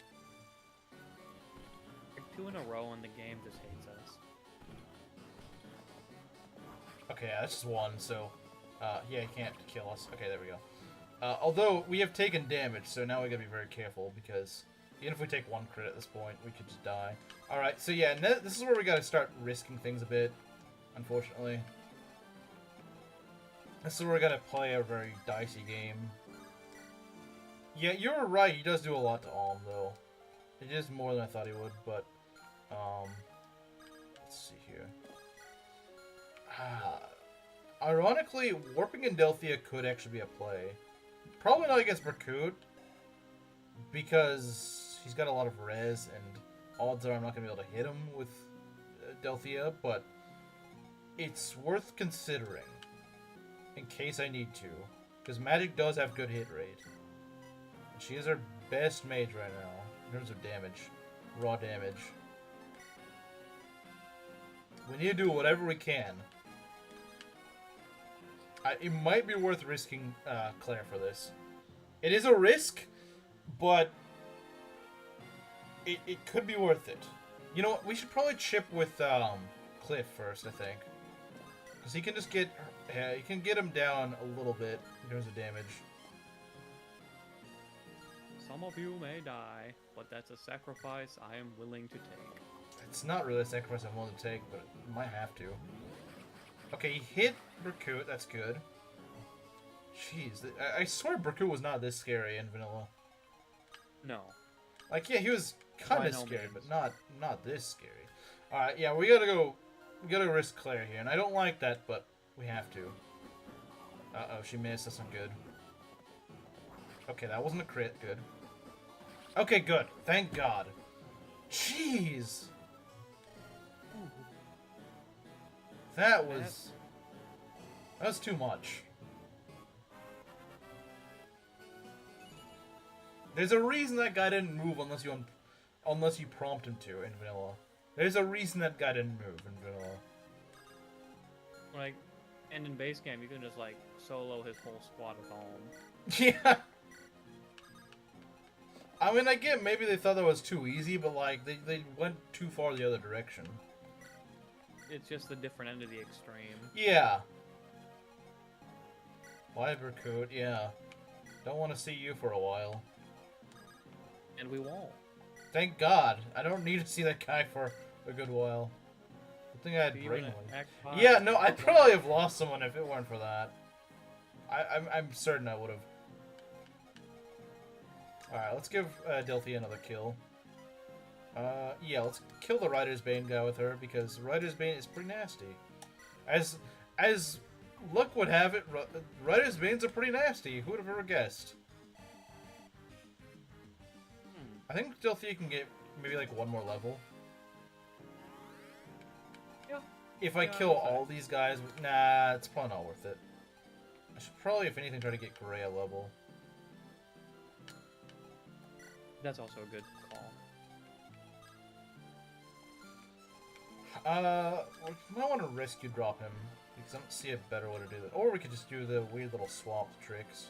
Like 2 in a row and the game just hates us.
Okay, yeah, that's just 1, so... yeah, he can't kill us. Okay, there we go. Although, we have taken damage, so now we gotta be very careful, because even if we take 1 crit at this point, we could just die. Alright, so yeah, this is where we gotta start risking things a bit, unfortunately. This is where we gotta play a very dicey game. Yeah, you're right, he does do a lot to Alm, though. It is more than I thought he would, but, let's see here. Ironically, Warping in Delthea could actually be a play. Probably not against Berkut, because he's got a lot of res, and odds are I'm not going to be able to hit him with Delthea, but it's worth considering in case I need to, because Magic does have good hit rate. She is our best mage right now, in terms of damage, raw damage. We need to do whatever we can. It might be worth risking Claire for this. It is a risk, but it could be worth it. You know what? We should probably chip with Cliff first, I think. Because he can just get... he can get him down a little bit in terms of damage.
Some of you may die, but that's a sacrifice I am willing to take.
It's not really a sacrifice I'm willing to take, but I might have to. Okay, he hit Berkut, that's good. Jeez, I swear Berkut was not this scary in vanilla.
No.
Like, yeah, he was kind
By
of
no
scary,
means.
but not this scary. Alright, yeah, we gotta risk Claire here, and I don't like that, but we have to. Uh-oh, she missed. That's not good. Okay, that wasn't a crit. Good. Okay, good. Thank God. Jeez! That was too much. There's a reason that guy didn't move unless you prompt him to in vanilla. There's a reason that guy didn't move in vanilla.
Like, and in base game, you can just, like, solo his whole squad at home.
Yeah. I mean, I get maybe they thought that was too easy, but, like, they went too far the other direction.
It's just the different end of the extreme.
Yeah. Vibercoot, yeah. Don't want to see you for a while.
And we won't.
Thank God. I don't need to see that guy for a good while. I think I had
Even
brain
at
one.
Act 5,
Yeah, no, I'd probably have lost someone if it weren't for that. I'm certain I would have. Alright, let's give Delphi another kill. Yeah, let's kill the Rider's Bane guy with her, because Rider's Bane is pretty nasty. As luck would have it, Rider's Banes are pretty nasty. Who would have ever guessed? I think Delphi can get maybe like one more level.
Yeah.
If I kill all these guys, nah, it's probably not worth it. I should probably, if anything, try to get Gray a level.
That's also a good call.
We might want to rescue drop him, because I don't see a better way to do that. Or we could just do the weird little swap tricks.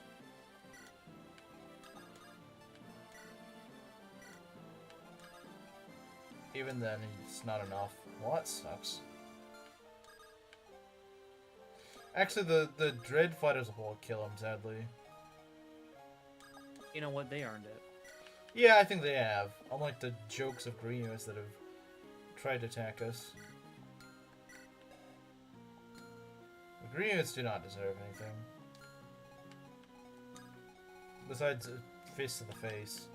Even then, it's not enough. Well, that sucks. Actually, the Dread Fighters will kill him, sadly.
You know what? They earned it.
Yeah, I think they have. Unlike the jokes of Greenus that have tried to attack us. The Greenus do not deserve anything. Besides a fist to the face.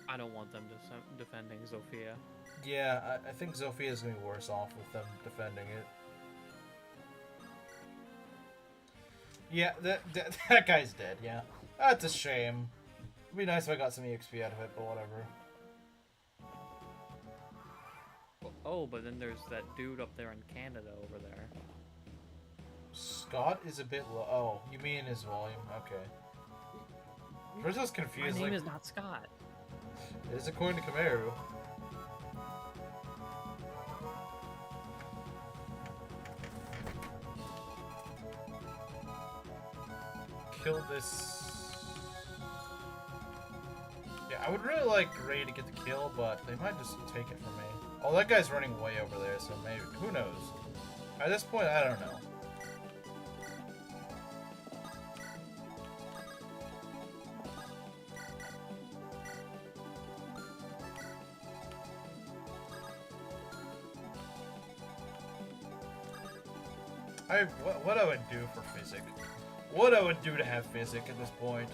I don't want them defending Zofia.
Yeah, I think Zophia's gonna be worse off with them defending it. Yeah, that guy's dead, yeah. That's a shame. It'd be nice if I got some EXP out of it, but whatever.
Oh, but then there's that dude up there in Canada over there.
Scott is a bit low. Oh, you mean his volume? Okay. First I was confused.
My name
like,
is not Scott.
It is according to Kamaru. Kill this. Yeah, I would really like Gray to get the kill, but they might just take it from me. Oh, that guy's running way over there, so maybe. Who knows? At this point, I don't know. What I would do for Physic. What I would do to have Physic at this point.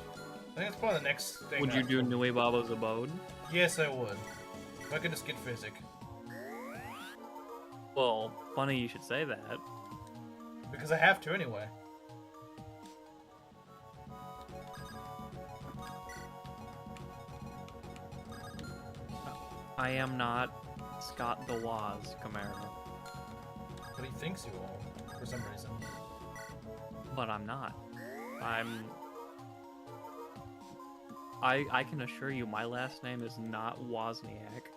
I think it's probably the next thing.
Would you do Nui Baba's Abode?
Yes, I would. If I could just get Physic.
Well, funny you should say that.
Because I have to anyway.
I am not Scott the Waz, Camaro.
But he thinks you are, for some reason.
But I'm not. I can assure you my last name is not Wozniak.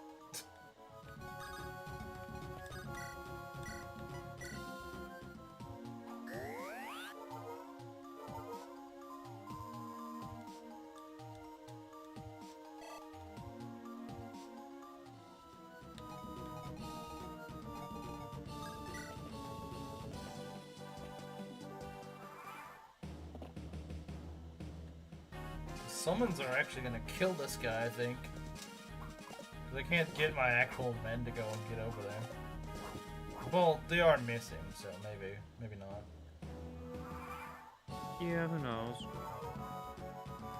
Summons are actually gonna kill this guy, I think. They can't get my actual men to go and get over there. Well, they are missing, so maybe not.
Yeah, who knows?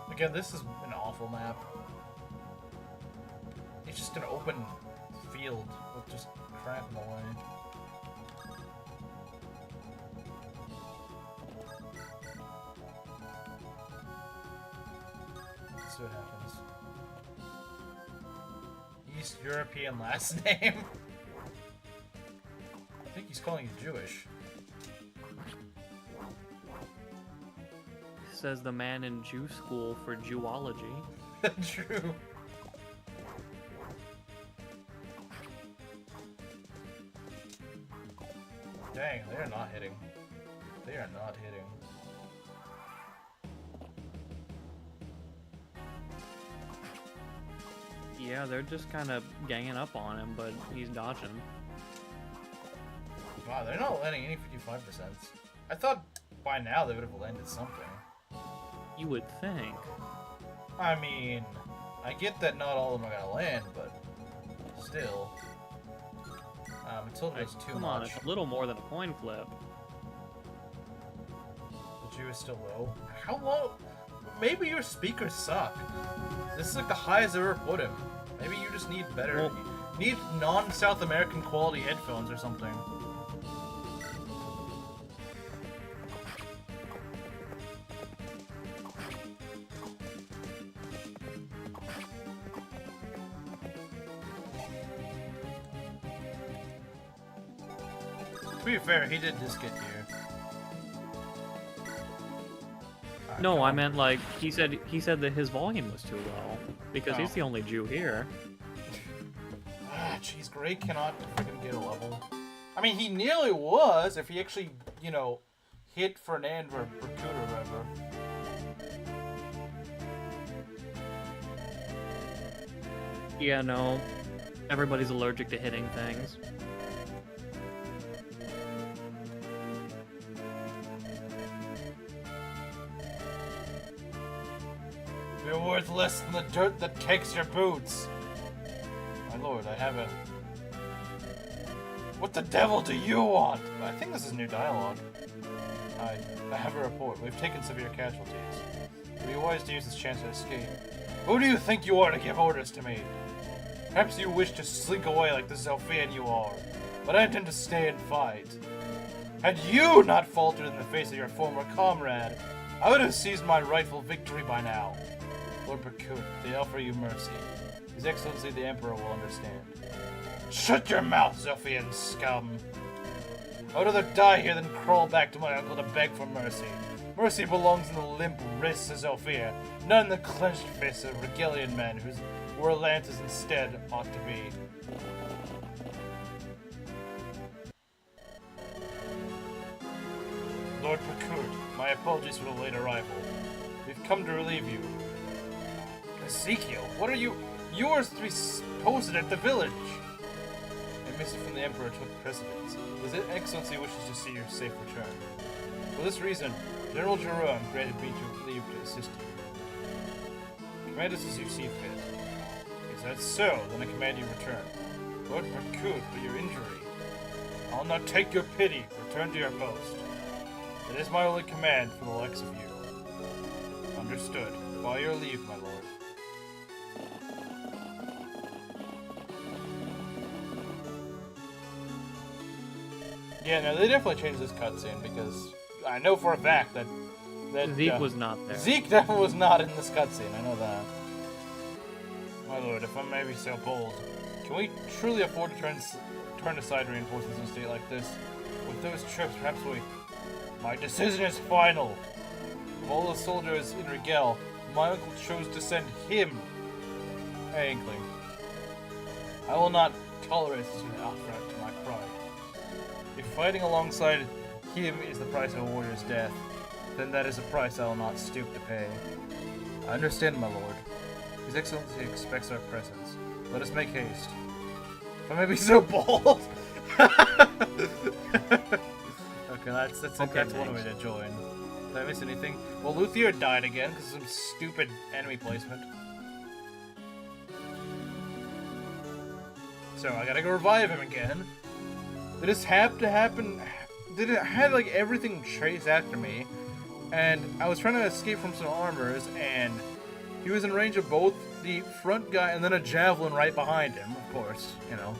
The Again, this is an awful map. It's just an open field with just crap in the way. Let's see what happens. East European last name? I think he's calling you Jewish.
Says the man in Jew school for Jewology.
True. Dang, they are not hitting. They are not hitting.
Yeah, they're just kind of ganging up on him, but he's dodging.
Wow, they're not landing any 55%. I thought by now they would have landed something.
You would think.
I mean, I get that not all of them are gonna land, but still. Until there's too
Come
much.
on, it's a little more than a coin flip.
The Jew is still low. How low? Maybe your speakers suck. This is like the highest I've ever put him. Maybe you just need better.
Well,
you need non-South American quality headphones or something. To be fair, he did just get here. Alright,
no,
come
I
on.
meant like he said that his volume was too low because
Oh.
he's the only Jew here.
Ah, jeez, Gray cannot freaking get a level. I mean, he nearly was if he actually, you know, hit Fernand or Berkut or whatever.
Yeah, no. Everybody's allergic to hitting things.
You're worth less than the dirt that takes your boots. My lord, I have a... What the devil do you want? I think this is new dialogue. I have a report. We've taken severe casualties. It would be wise to use this chance to escape. Who do you think you are to give orders to me? Perhaps you wish to slink away like the Zophian you are, but I intend to stay and fight. Had you not faltered in the face of your former comrade, I would have seized my rightful victory by now. Lord Berkut, they offer you mercy. His Excellency the Emperor will understand. Shut your mouth, Zophian scum! I would rather die here than crawl back to my uncle to beg for mercy. Mercy belongs in the limp wrists of Zofia, not in the clenched fists of Regalian men whose where Atlantis instead ought to be. Lord Berkut, my apologies for the late arrival. We've come to relieve you. Ezekiel, what are you? You are to be posted at the village. A missive from the Emperor took precedence. His Excellency wishes to see your safe return. For this reason, General Jerome granted me to leave to assist you. Command us as you see fit. Is that so? Then I command you return. Lord Berkut, for your injury. I'll not take your pity. Return to your post. It is my only command for the likes of you. Understood. By your leave, my lord. Yeah, no, they definitely changed this cutscene because I know for a fact that
Zeke was not there.
Zeke definitely was not in this cutscene. I know that. My lord, if I may be so bold, can we truly afford to turn aside reinforcements in a state like this? With those troops, perhaps we... My decision is final. Of all the soldiers in Rigel, my uncle chose to send him an inkling. I will not tolerate such an affront to my pride. If fighting alongside him is the price of a warrior's death, then that is a price I will not stoop to pay. I understand, my lord. His Excellency expects our presence. Let us make haste. If I may be so bold! Okay, that's one way to join. Did I miss anything? Well, Luthier died again because of some stupid enemy placement. So I gotta go revive him again. Did this have to happen? Did it had like everything chase after me? And I was trying to escape from some armors, and He was in range of both the front guy and then a javelin right behind him, of course, you know.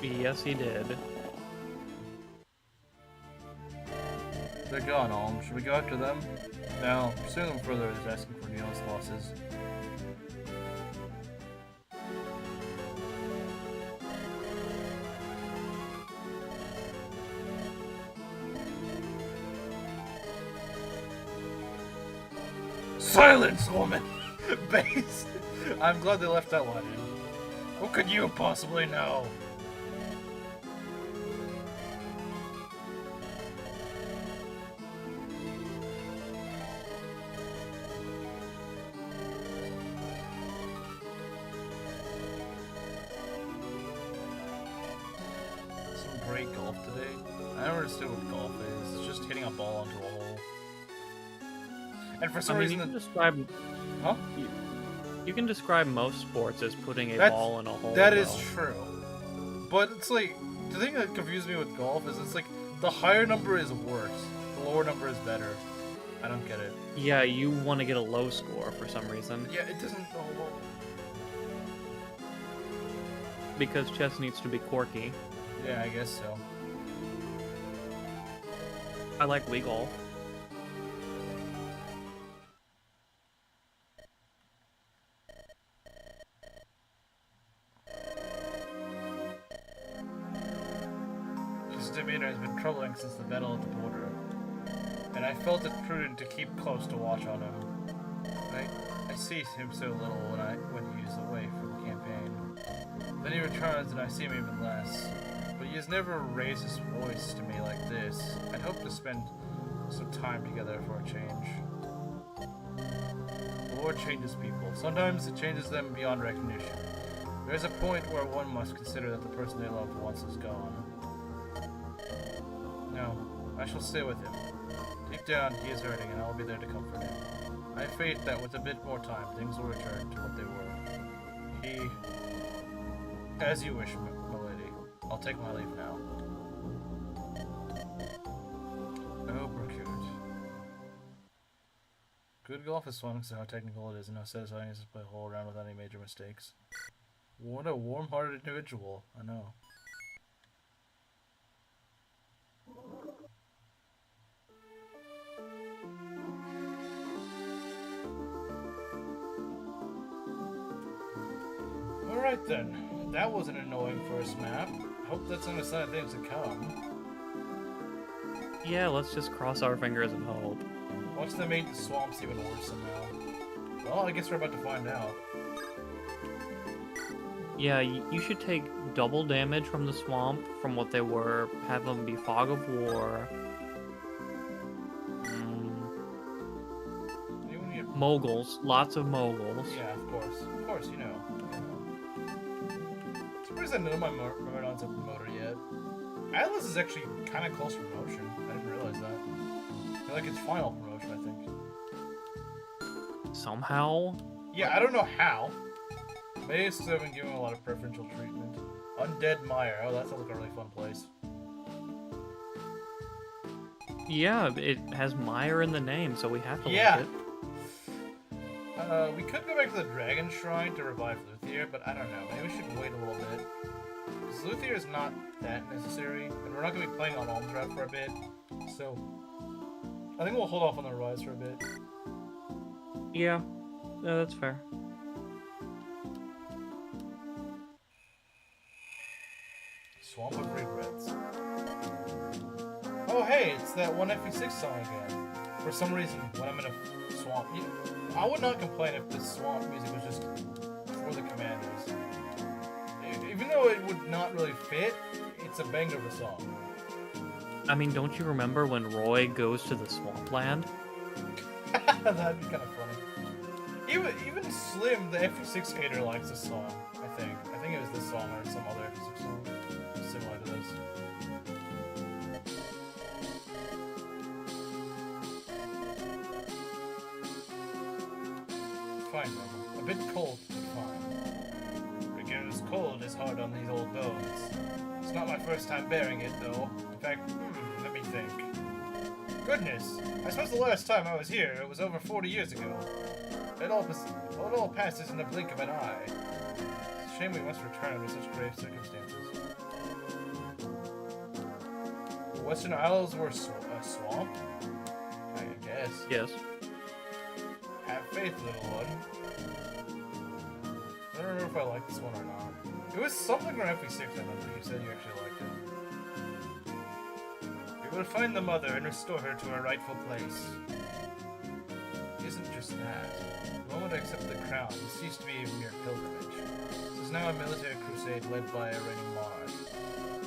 Yes, he did.
They're gone, Alm. Should we go after them? Now, pursuing them further is asking for needless losses. Silence, woman! Based. I'm glad they left that one in. What could you possibly know? Some great golf today. I don't understand what golf is. It's just hitting a ball onto a hole. And for some reason,
you can describe.
Huh?
You can describe most sports as putting a ball in a hole.
That is true. But it's like, the thing that confuses me with golf is it's like, the higher number is worse. The lower number is better. I don't get it.
Yeah, you want to get a low score for some reason.
Yeah, it doesn't... Oh, well.
Because chess needs to be quirky.
Yeah, I guess so.
I like Wii Golf.
His demeanor has been troubling since the battle at the border, and I felt it prudent to keep close to watch on him. I see him so little when he is away from the campaign. Then he returns and I see him even less. But he has never raised his voice to me like this. I'd hope to spend some time together for a change. The Lord changes people. Sometimes it changes them beyond recognition. There is a point where one must consider that the person they loved once is gone. No, I shall stay with him. Deep down, he is hurting, and I will be there to comfort him. I have faith that with a bit more time, things will return to what they were. He... As you wish, milady. I'll take my leave now. Oh, Brookoot. Good golf is fun because of how technical it is and how satisfying it is to play a hole around without any major mistakes. What a warm-hearted individual, I know. Alright then, that was an annoying first map. Hope that's not a sign of things to come.
Yeah, let's just cross our fingers and hope.
Watch them make the swamps even worse somehow. Well, I guess we're about to find out.
Yeah, you should take double damage from the swamp from what they were, have them be Fog of War. Moguls, lots of moguls.
Yeah, of course, you know. Surprised I know my Myrmidon's a promoter yet. Atlas is actually kind of close to promotion. I didn't realize that. I feel like it's final promotion, I think.
Somehow?
Yeah, I don't know how. Maybe it's because I've been giving a lot of preferential treatment. Undead Mire. Oh, that sounds like a really fun place.
Yeah, it has Mire in the name, so we have to like it.
We could go back to the Dragon Shrine to revive Luthier, but I don't know. Maybe we should wait a little bit. Because Luthier is not that necessary, and we're not going to be playing on Almdrop for a bit. So, I think we'll hold off on the revives for a bit.
Yeah, no, that's fair.
Swamp of Regrets. Oh hey, it's that one FE6 song again. For some reason, when I'm in a swamp, I would not complain if the swamp music was just for the commanders. Even though it would not really fit, it's a banger of a song.
I mean, don't you remember when Roy goes to the swampland?
That'd be kind of funny. Even Slim, the FE6 hater, likes this song, I think. I think it was this song or some other FE6 song similar to this. Fine, Mama. A bit cold, but fine. Because cold is hard on these old bones. It's not my first time bearing it, though. In fact, let me think. Goodness, I suppose the last time I was here, it was over 40 years ago. It all passes in the blink of an eye. It's a shame we must return under such grave circumstances. The Western Isles were a swamp? I guess.
Yes.
Have faith, little one. I don't know if I like this one or not. It was something on FE6, I remember. You said you actually liked it. We will find the mother and restore her to her rightful place. It isn't just that. The moment I accept the crown, it ceased to be a mere pilgrimage. This is now a military crusade led by a reigning monarch.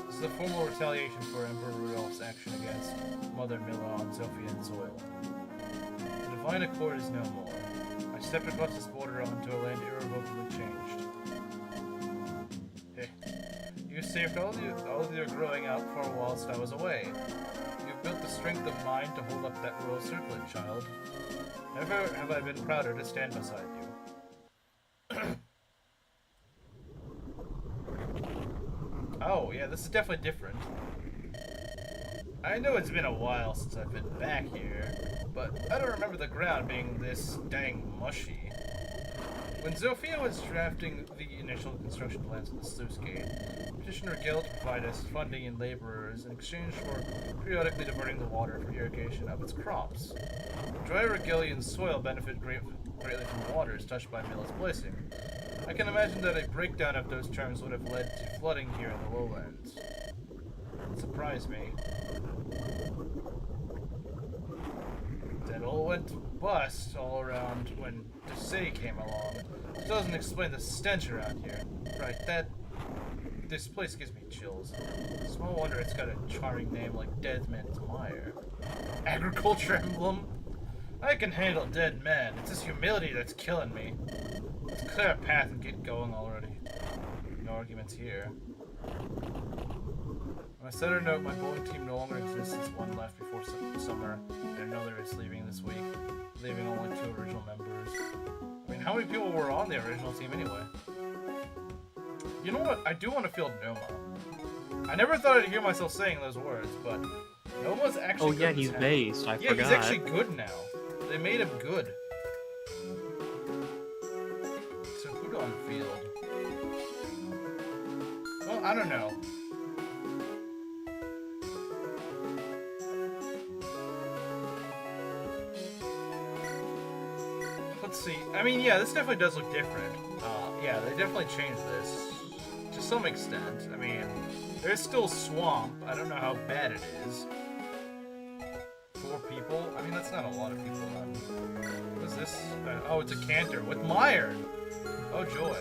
This is a formal retaliation for Emperor Rudolph's action against Mother Milla on Sophian soil. The divine accord is no more. I stepped across this border onto a land irrevocably changed. You saved all of your growing up for a whilst I was away. You've built the strength of mind to hold up that royal circlet, child. Never have I been prouder to stand beside you. Oh, yeah, this is definitely different. I know it's been a while since I've been back here, but I don't remember the ground being this dang mushy. When Zofia was drafting the initial construction plans of the sluice gate, Petitioner Guild provided us funding and laborers in exchange for periodically diverting the water for irrigation of its crops. Dry Regillian soil benefited greatly from the waters touched by Milla's blessing. I can imagine that a breakdown of those terms would have led to flooding here in the lowlands. It surprised me. That all went bust all around when Desai came along. It doesn't explain the stench around here. Right, this place gives me chills. Small wonder it's got a charming name like Dead Man's Mire. Agriculture Emblem? I can handle dead men. It's this humility that's killing me. Let's clear a path and get going already. No arguments here. On a sadder note, my bowling team no longer exists since one left before summer, and another is leaving this week, leaving only 2 original members. I mean, how many people were on the original team anyway? You know what? I do want to field Noma. I never thought I'd hear myself saying those words, but Noma's actually good.
Oh yeah, he's based. I forgot.
Yeah, he's actually good now. They made him good. So who on field? Well, I don't know. Let's see. I mean, yeah, this definitely does look different. Yeah, they definitely changed this to some extent. I mean, there's still swamp. I don't know how bad it is. 4 people? I mean, that's not a lot of people. What is this? Oh, it's a canter with mire. Oh, joy.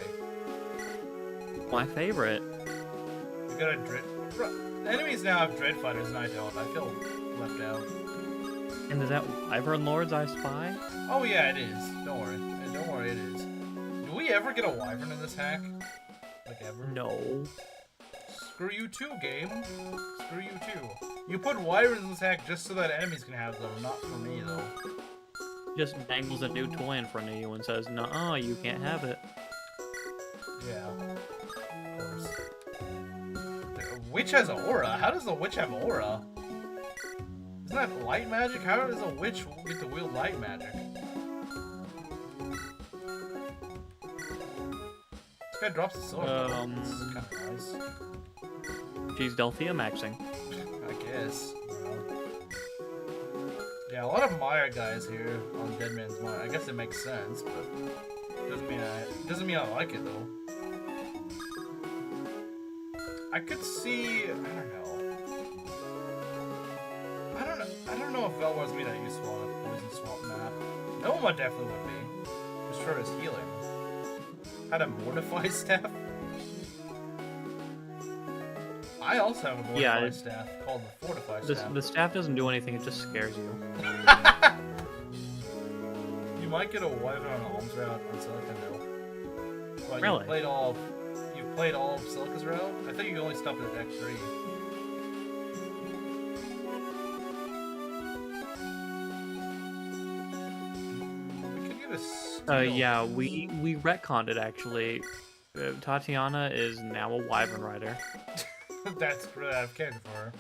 My favorite.
We got a dread. Enemies now have dread fighters, and I don't. I feel left out.
And is that Wyvern Lords I spy?
Oh yeah, it is. Don't worry. Don't worry, it is. Do we ever get a wyvern in this hack? Like ever?
No.
Screw you too, game. Screw you too. You put wyverns in this hack just so that enemies can have them, not for me though.
Just dangles a new toy in front of you and says, "Nuh-uh, you can't have it."
Yeah. Of course. The witch has aura? How does the witch have aura? Isn't that light magic? How does a witch get to wield light magic? This guy drops a sword. This is kind of nice.
She's Delphia maxing.
I guess. Yeah, a lot of Mire guys here on Dead Man's Mire. I guess it makes sense, but doesn't mean I like it though. I could see. I don't know if Velwar's be that useful on a Poison Swamp map. Noma definitely would be. Just for his healing. Had a Mortify staff? I also have a Mortify staff called the Fortify staff.
The staff doesn't do anything, it just scares you.
You might get a Wyvern on Alm's route on Silica Hill. What,
Really?
You've played all of Silica's route? I think you only stopped at Deck 3.
Yeah, we retconned it actually. Tatiana is now a Wyvern rider.
That's really out of character for her.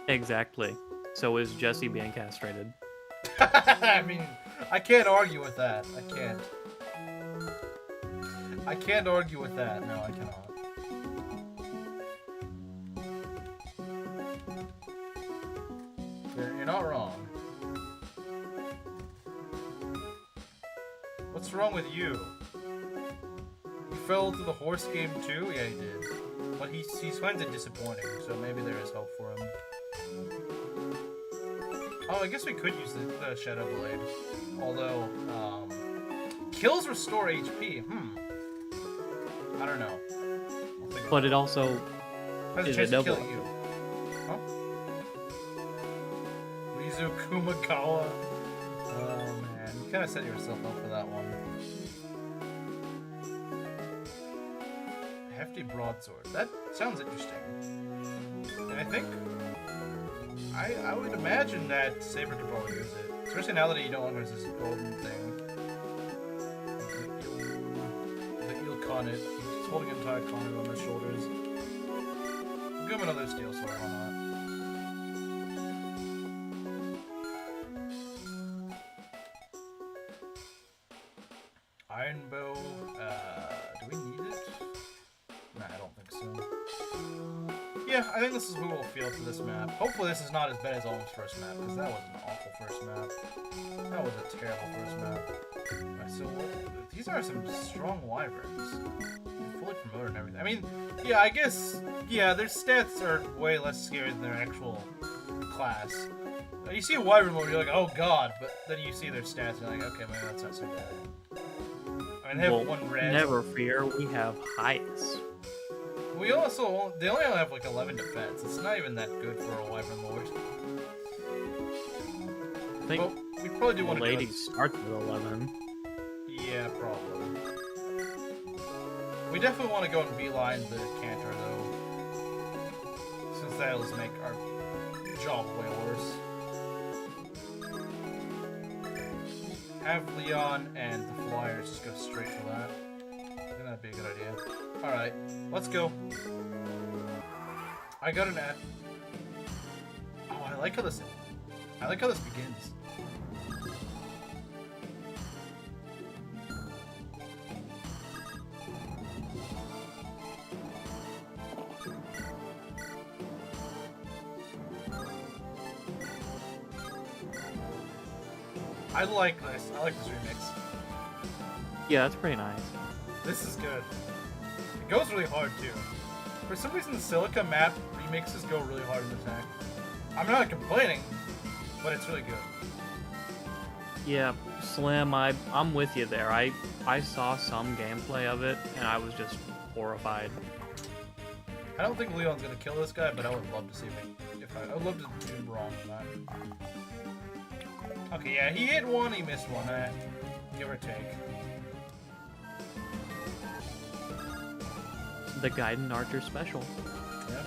Exactly. So is Jesse being castrated.
I mean, I can't argue with that. I can't. I can't argue with that. No, I cannot. You're not wrong. What's wrong with you? You fell into the horse game too? Yeah, he did. But he finds it disappointing, so maybe there is hope for him. Oh, I guess we could use the Shadow Blade. Although, kills restore HP. I don't know.
But it also
has
is
a
a
chance
double.
to kill you. Huh? Rizu Kumagawa. Oh man, you kind of set yourself up for that one. Hefty broadsword. That sounds interesting. And I think I would imagine that Saber could probably use it, especially now that he no longer has this golden thing. The eel Connet. He's holding an entire Connet on his shoulders. Give him another steel sword, why not? Iron bow. Do we need it? Nah, I don't think so. Yeah, I think this is who we'll feel for this map. Hopefully this is not as bad as Owen's first map, because that was an awful first map. That was a terrible first map. Alright, so these are some strong wyverns. They're fully promoted and everything. I mean, yeah, I guess, yeah, their stats are way less scary than their actual class. You see a wyvern mode, you're like, oh god, but then you see their stats, and you're like, okay, maybe that's not so bad. I mean, they have one red.
Never fear, we have highest.
We also, they only have like 11 defense. It's not even that good for a wyvern lord.
I think
well, we probably do want to
lady starts with 11.
Yeah, probably. We definitely want to go and beeline the canter though, since that'll just make our job way worse. Have Leon and the Flyers just go straight for that. I think that'd be a good idea. Alright, let's go. I got an ad. Oh, I like how this begins. I like this. I like this remix.
Yeah, that's pretty nice.
This is good. It goes really hard too. For some reason, the Silica map remixes go really hard in attack. I'm not complaining, but it's really good.
Yeah, Slim, I'm with you there. I saw some gameplay of it, and I was just horrified.
I don't think Leon's gonna kill this guy, but I would love to see if I would love to do him wrong on that. Okay, yeah, he hit one, he missed one, give or take.
The Guiding Archer special.
Yep.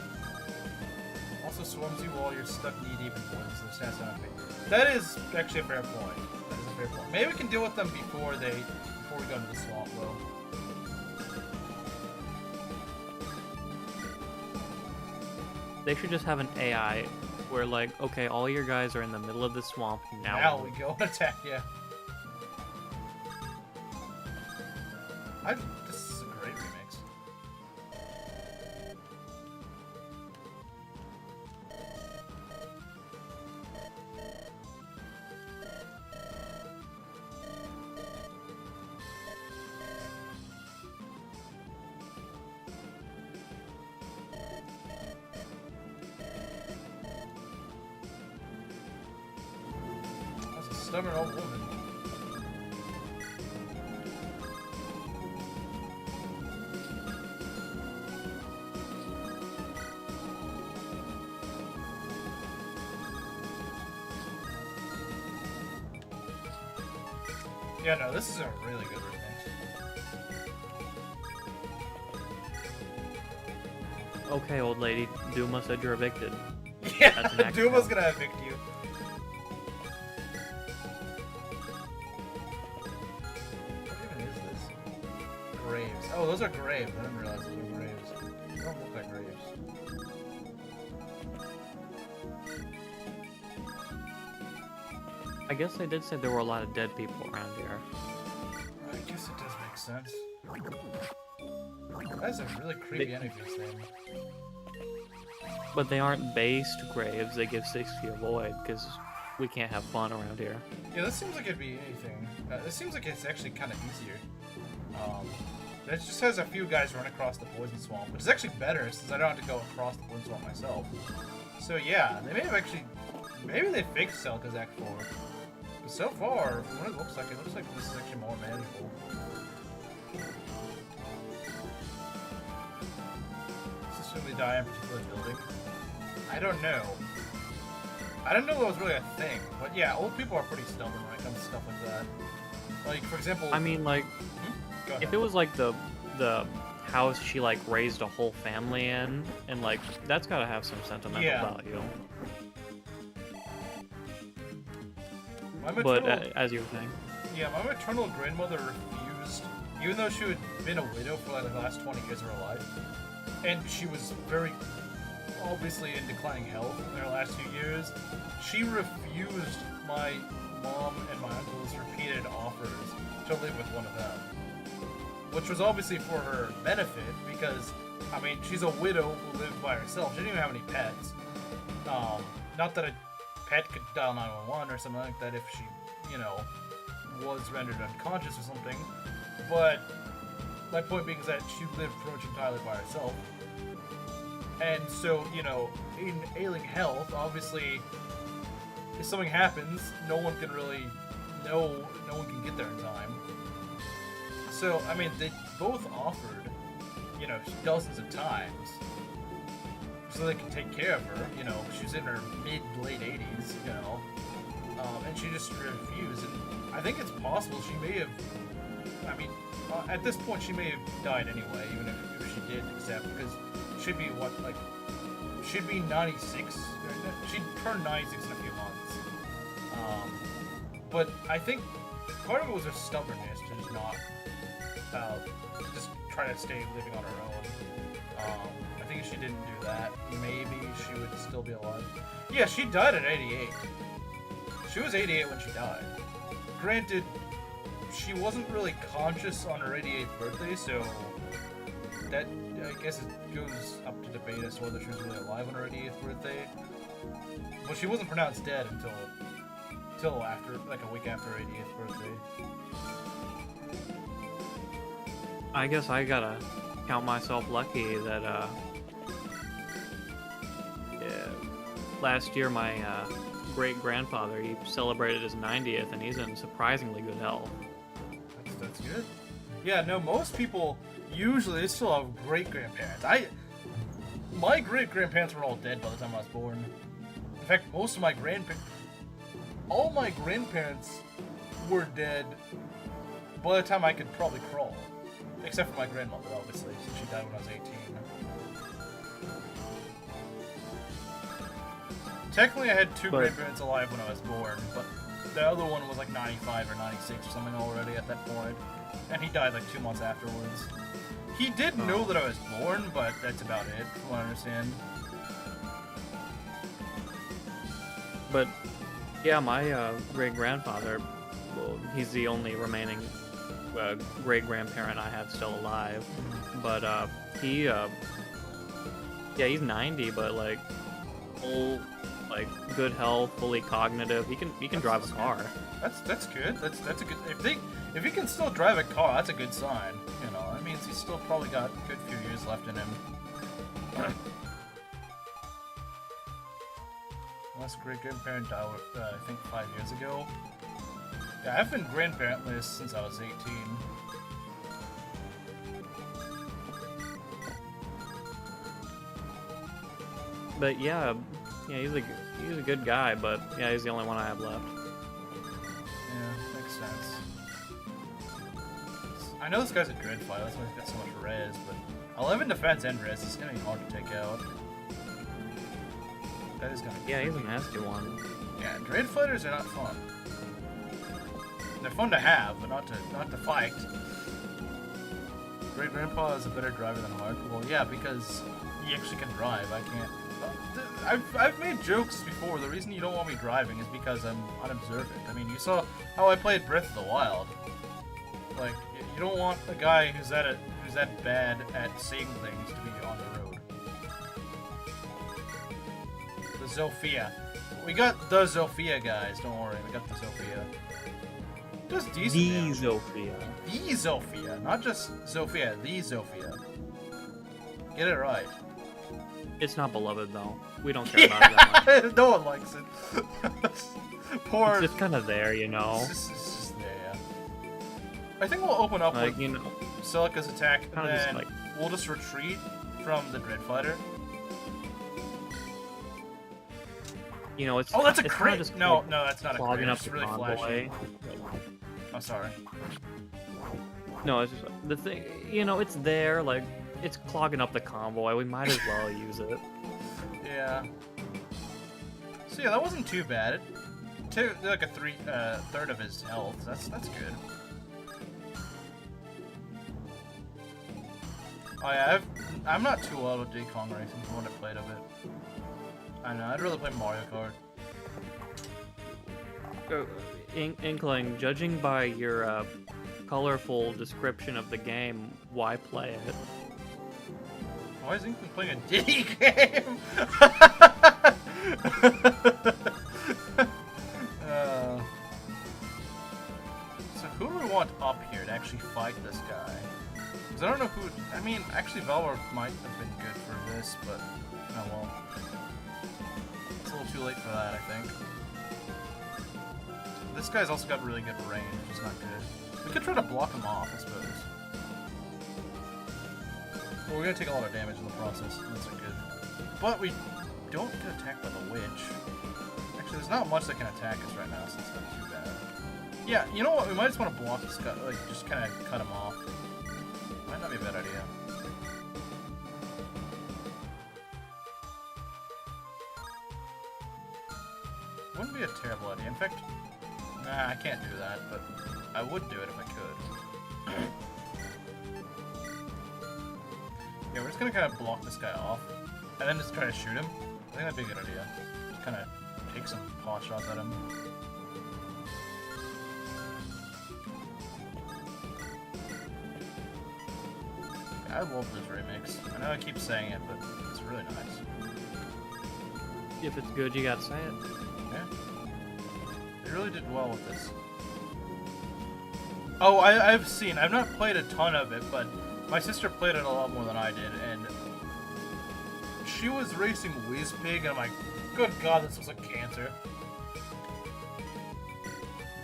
Also swarms you while you're stuck knee-deep in poison, so the stats don't pay. That is actually a fair point. That is a fair point. Maybe we can deal with them before we go into the swamp, though.
They should just have an AI where, like, okay, all your guys are in the middle of the swamp now.
Now we go and attack, yeah. This is a great remix. That's a stubborn old woman. Yeah, no, this is a really good remix.
Okay, old lady, Duma said you're evicted.
Yeah,
That's an action
Duma's
now.
gonna evict you. What even is this? Graves. Oh, those are graves. I didn't realize those were graves. They don't look like graves.
I guess they did say there were a lot of dead people around here.
I guess it does make sense. That's a really creepy energy thing.
But they aren't based graves. They give 60 a void because we can't have fun around here.
Yeah, this seems like it'd be anything. This seems like it's actually kind of easier. It just has a few guys run across the poison swamp, which is actually better since I don't have to go across the poison swamp myself. So yeah, they may have actually, maybe they fixed Selka's Act 4. But so far, from what it looks like this is actually more manageable. Let's assume they die in a particular building. I don't know. I didn't know that was really a thing, but yeah, old people are pretty stubborn when it comes to stuff like that. Like, for example...
I mean, like, if it was like the house she like raised a whole family in, and like that's gotta have some sentimental value. But as you were saying,
yeah, my maternal grandmother refused, even though she had been a widow for like the last 20 years of her life, and she was very obviously in declining health in her last few years. She refused my mom and my uncle's repeated offers to live with one of them. Which was obviously for her benefit, because, I mean, she's a widow who lived by herself. She didn't even have any pets. Not that a pet could dial 911 or something like that if she, you know, was rendered unconscious or something. But my point being is that she lived pretty much entirely by herself. And so, you know, in ailing health, obviously, if something happens, no one can really know, no one can get there in time. So, I mean, they both offered, you know, dozens of times so they can take care of her. You know, she's in her mid-late 80s, you know, and she just refused. And I think it's possible she may have, I mean, at this point she may have died anyway, even if she did accept, because she'd be, what, like, she'd be 96, she'd turn 96 in a few months. But I think part of it was her stubbornness to just not, just try to stay living on her own. I think if she didn't do that, maybe she would still be alive. Yeah, she died at 88. She was 88 when she died. Granted, she wasn't really conscious on her 88th birthday, so that, I guess it goes up to debate as to whether she was really alive on her 88th birthday. But she wasn't pronounced dead until after, like a week after her 88th birthday.
I guess I gotta count myself lucky that last year my great-grandfather, he celebrated his 90th and he's in surprisingly good health.
That's good. Yeah, no, most people usually they still have great-grandparents. My great-grandparents were all dead by the time I was born. In fact, most of my all my grandparents were dead by the time I could probably crawl. Except for my grandmother, obviously, since she died when I was 18. Technically, I had two grandparents alive when I was born, but the other one was like 95 or 96 or something already at that point, and he died like 2 months afterwards. He did know that I was born, but that's about it, from what I understand.
But, yeah, my great-grandfather, well, he's the only remaining great-grandparent I have still alive, but he's 90, but like full, like good health, fully cognitive. He can drive a car.
That's good. That's a good. If he can still drive a car, that's a good sign. You know, that means he's still probably got a good few years left in him. Last great-grandparent died, I think 5 years ago. Yeah, I've been grandparentless since I was 18.
But yeah, he's a good guy, but yeah, he's the only one I have left.
Yeah, makes sense. I know this guy's a dread fighter, that's why he's got so much res, but 11 defense and res is gonna be hard to take out. That is gonna be
he's a nasty one.
Yeah, dread fighters are not fun. They're fun to have, but not to fight. Great Grandpa is a better driver than Mark. Well, yeah, because he actually can drive. I can't. I've made jokes before. The reason you don't want me driving is because I'm unobservant. I mean, you saw how I played Breath of the Wild. Like, you don't want a guy who's that bad at seeing things to be on the road. The Zofia. We got the Zofia, guys. Don't worry, we got the Zofia. Does decent
The
damage.
Zofia.
The Zofia, not just Zofia. The Zofia. Get it right.
It's not beloved though. We don't care about it that much.
No one likes it. Poor.
It's just kind of there, you know.
It's just there, yeah. I think we'll open up
Like,
with
you know,
Celica's attack, and
kinda just
then
like-
we'll just retreat from the Dread Fighter.
you know, it's.
Oh, that's a
it's kinda
crit!
just,
No,
like,
no, that's not a crit.
clogging up
It's
the
really
convoy.
flashy. I'm sorry.
No, it's just the thing. You know, it's there. Like, it's clogging up the convoy. We might as well use it.
Yeah. So yeah, that wasn't too bad. It took like a third of his health. That's good. Oh yeah, I'm not too well with Diddy Kong Racing from what I played of it. I know, I'd rather play Mario Kart.
Inkling, judging by your colorful description of the game, why play it?
Why is Inkling playing a Diddy game? So who do we want up here to actually fight this guy? Because I don't know who... I mean, actually Valor might have been good for this, but... Oh well. It's a little too late for that, I think. This guy's also got really good range, which is not good. We could try to block him off, I suppose. Well, we're gonna take a lot of damage in the process. That's not good. But we don't get attacked by the witch. Actually, there's not much that can attack us right now, so it's not too bad. Yeah, you know what? We might just want to block this guy, like, just kind of cut him off. Might not be a bad idea. Wouldn't be a terrible idea. In fact, nah, I can't do that, but I would do it if I could. Yeah, we're just gonna kind of block this guy off, and then just try to shoot him. I think that'd be a good idea. Just kind of take some pot shots at him. I love this remix. I know I keep saying it, but it's really nice.
If it's good, you gotta say it.
Yeah. They really did well with this. Oh, I've not played a ton of it, but my sister played it a lot more than I did, and she was racing Whizpig, and I'm like, good god, this looks like cancer.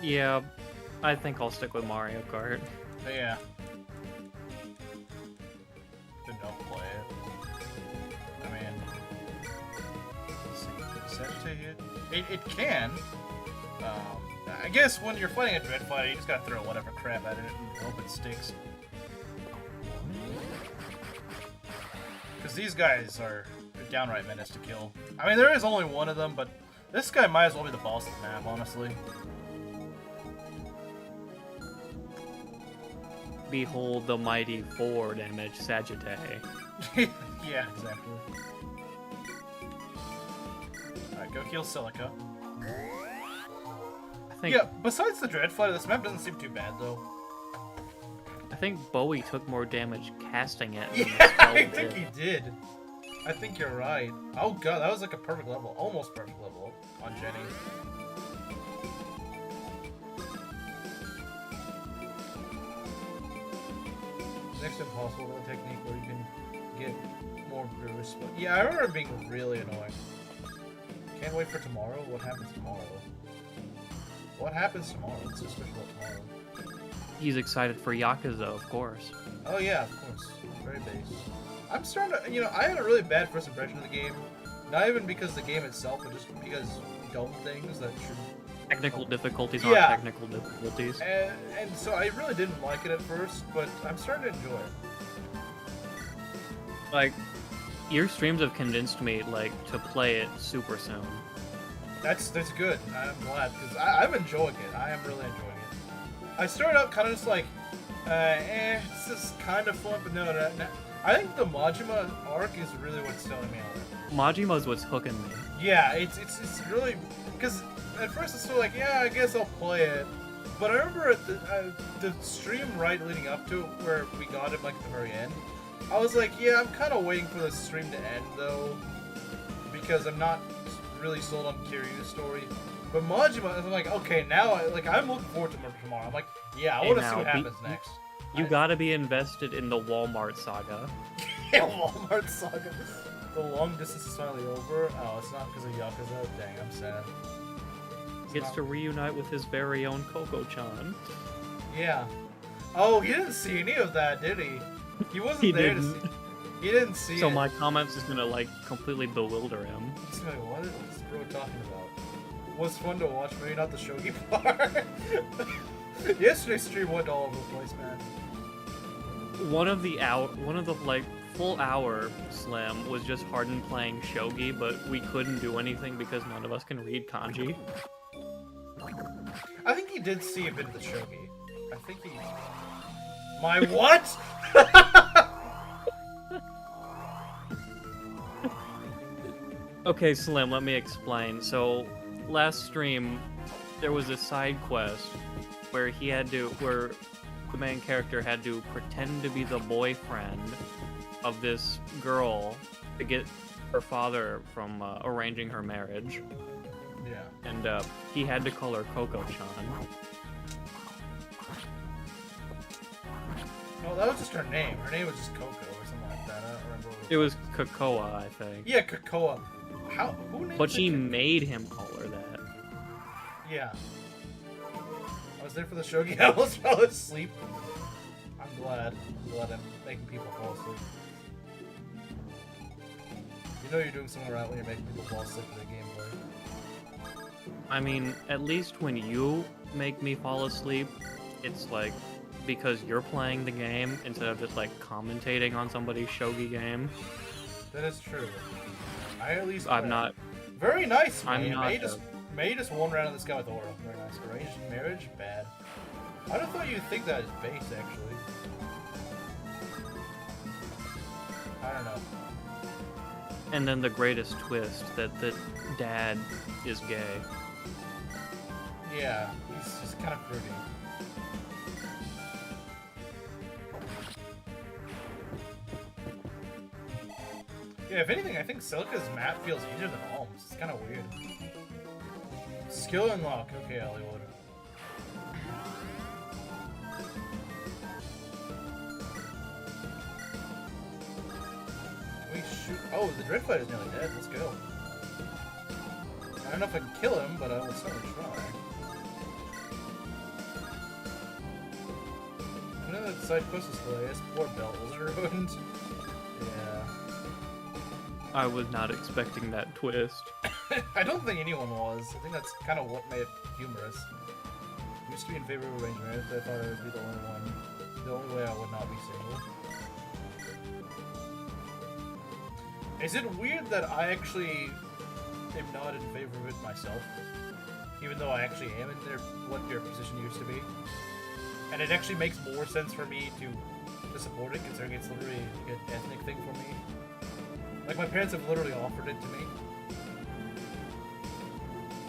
Yeah, I think I'll stick with Mario Kart.
But yeah. Then don't play it. I mean, let's see, set to hit. It can. I guess when you're fighting a Dread Fighter, you just gotta throw whatever crap at it and hope it sticks. Because these guys are a downright menace to kill. I mean, there is only one of them, but this guy might as well be the boss of the map, honestly.
Behold the mighty 4 damage Sagittae.
Yeah, exactly. Alright, go heal Celica.
I think,
Yeah, besides the Dread Fighter, this map doesn't seem too bad, though.
I think Bowie took more damage casting it. Than
Yeah,
the spell
I think
did.
he did. I think you're right. Oh god, that was like a perfect level. Almost perfect level on Jenny. Next impossible technique where you can get more boost. But yeah, I remember it being really annoying. Can't wait for tomorrow. What happens tomorrow? What happens tomorrow? What's so special about tomorrow?
He's excited for Yakuza, of course.
Oh yeah, of course. Very base. I'm starting to, you know, I had a really bad first impression of the game. Not even because of the game itself, but just because dumb things that should...
Technical difficulties
Yeah.
aren't technical difficulties.
And so I really didn't like it at first, but I'm starting to enjoy it.
Like, your streams have convinced me, like, to play it super soon.
That's good. I'm glad, because I'm enjoying it. I am really enjoying it. I started out kind of just like, it's just kind of fun, but no, I think the Majima arc is really what's selling me on it.
Majima's what's hooking me.
Yeah, it's really because at first it's still like, yeah, I guess I'll play it, but I remember at the stream right leading up to it where we got him like at the very end, I was like, yeah, I'm kind of waiting for the stream to end though, because I'm not really sold on Kiryu's story. But Majima, I'm like, okay, now I'm looking forward to tomorrow. I'm like, yeah, I want to see what happens next.
You gotta be invested in the Walmart saga.
Yeah, Walmart saga. The long distance is finally over. Oh, it's not because of Yakuza. Dang, I'm sad.
Gets to reunite with his very own Coco-chan.
Yeah. Oh, he didn't see any of that, did he? He wasn't there to see. He didn't see it.
So my comments is gonna like completely bewilder him.
He's like, what is this bro talking about? Was fun to watch, maybe not the shogi part. Yesterday's stream went all over the place, man.
One of the like full hour Slim was just Harden playing shogi, but we couldn't do anything because none of us can read kanji.
I think he did see a bit of the shogi. I think he. My what?
Okay, Slim, let me explain. So, last stream, there was a side quest where where the main character had to pretend to be the boyfriend of this girl to get her father from arranging her marriage.
Yeah.
And he had to call her Coco-chan.
No, that was just her name. Her name was just Coco or something like that. I don't remember.
It was Kokoa, I think.
Yeah, Cocoa. Who named
But she
it?
made him call her that.
Yeah. I was there for the shogi. I almost fell asleep. I'm glad I'm making people fall asleep. You know you're doing something right when you're making people fall asleep with a gameplay.
I mean, at least when you make me fall asleep, it's like because you're playing the game instead of just like commentating on somebody's shogi game.
That is true. I at least.
I'm not.
Very nice.
I'm not.
May just one round of this guy with aura. Very nice. Arranged marriage, bad. I don't thought you'd think that is base actually. I don't know.
And then the greatest twist that the dad is gay.
Yeah, he's just kind of fruity. Yeah, if anything, I think Celica's map feels easier than Alm's. It's kind of weird. Skill unlock. Okay, Hollywood. Can we shoot? Oh, the Dreadfight is nearly dead. Let's go. I don't know if I can kill him, but I will certainly try. I know that side quest is hilarious. Poor belt was ruined. Yeah.
I was not expecting that twist.
I don't think anyone was. I think that's kind of what made it humorous. I used to be in favor of arranged marriage, but I thought I would be the only one. The only way I would not be single. Is it weird that I actually am not in favor of it myself? Even though I actually am in what their position used to be? And it actually makes more sense for me to support it, considering it's literally an ethnic thing for me. Like, my parents have literally offered it to me.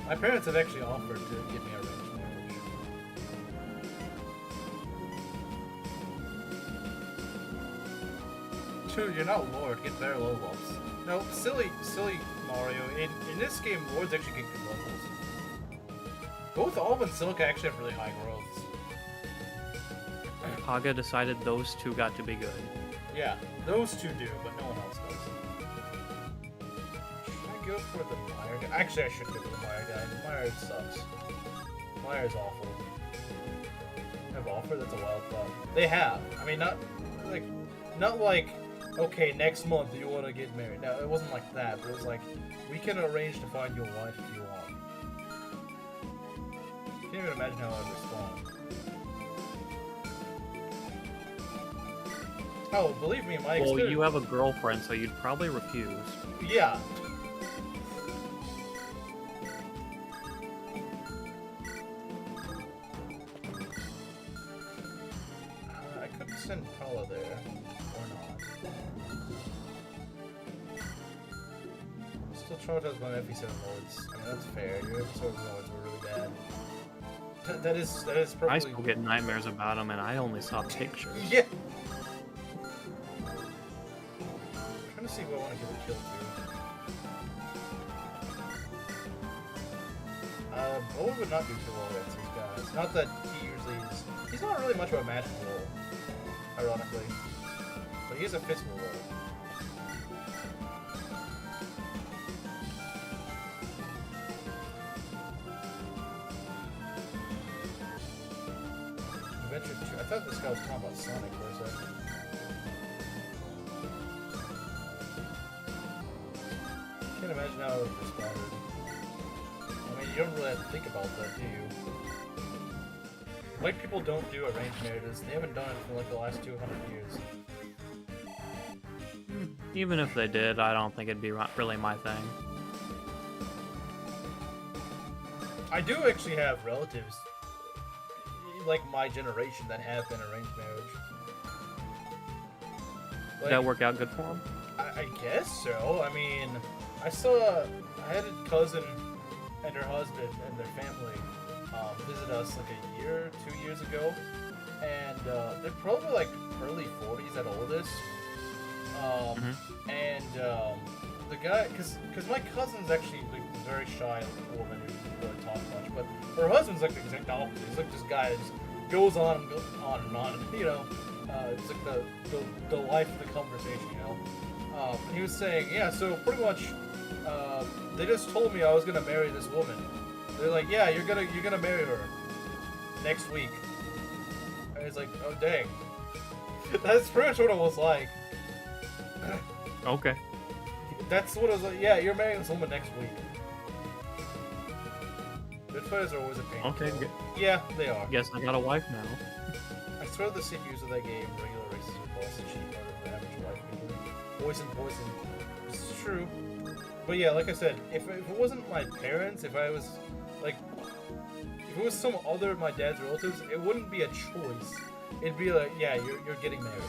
My parents have actually offered to get me arranged marriage. Dude, you're not Lord. Get better level ups. No, silly Mario. In this game, Lords actually get good levels. Both Alb and Silica actually have really high growths.
Haga decided those two got to be good.
Yeah, those two do, but no one else does. Should I go for the Meyer guy? Actually, I should go for the Meyer guy. The Meyer sucks. Meyer's awful. Have offer? That's a wild thought. They have. I mean, not like, okay, next month you want to get married. No, it wasn't like that. But it was like, we can arrange to find you a wife if you want. Can't even imagine how I'd respond. Oh, believe me, my experience...
Well, you have a girlfriend, so you'd probably refuse.
Yeah. I could send Paula there, or not. Still traumatized by my episode modes. I mean, that's fair. Your episode modes were really bad. That is probably.
I still get nightmares about them, and I only saw pictures.
Yeah. I'm trying to see who I want to give a kill to. Bowen would not do too well against these guys. Not that he usually is. He's not really much of a magic role, ironically. But he is a physical role. I thought this guy was talking about Sonic for a second. Can't imagine how it would have responded. I mean, you don't really have to think about that, do you? White people don't do arranged marriages. They haven't done it for like the last 200 years.
Even if they did, I don't think it'd be really my thing.
I do actually have relatives, like my generation, that have been arranged marriage.
Did that work out good for them?
I guess so. I mean, I had a cousin and her husband and their family visit us like a year, 2 years ago, and they're probably like early 40s at oldest. And the guy, because my cousin's actually like a very shy woman who doesn't really talk much, but her husband's like the exact opposite. He's like this guy that just goes on and goes on and on, and, you know, it's like the life of the conversation, you know. And he was saying, yeah, so pretty much, they just told me I was gonna marry this woman. They're like, yeah, you're gonna marry her next week. And he's like, oh dang. That's pretty much what it was like.
Okay.
That's what it was like. Yeah, you're marrying this woman next week. Good fighters are always a pain.
Okay.
Yeah, they are.
Guess I got a wife now.
I swear the CPUs of that game, regular races are boss and cheap harder than average wife people. Poison. This is true. But yeah, like I said, if it wasn't my parents, if I was like, if it was some other of my dad's relatives, it wouldn't be a choice. It'd be like, yeah, you're getting married.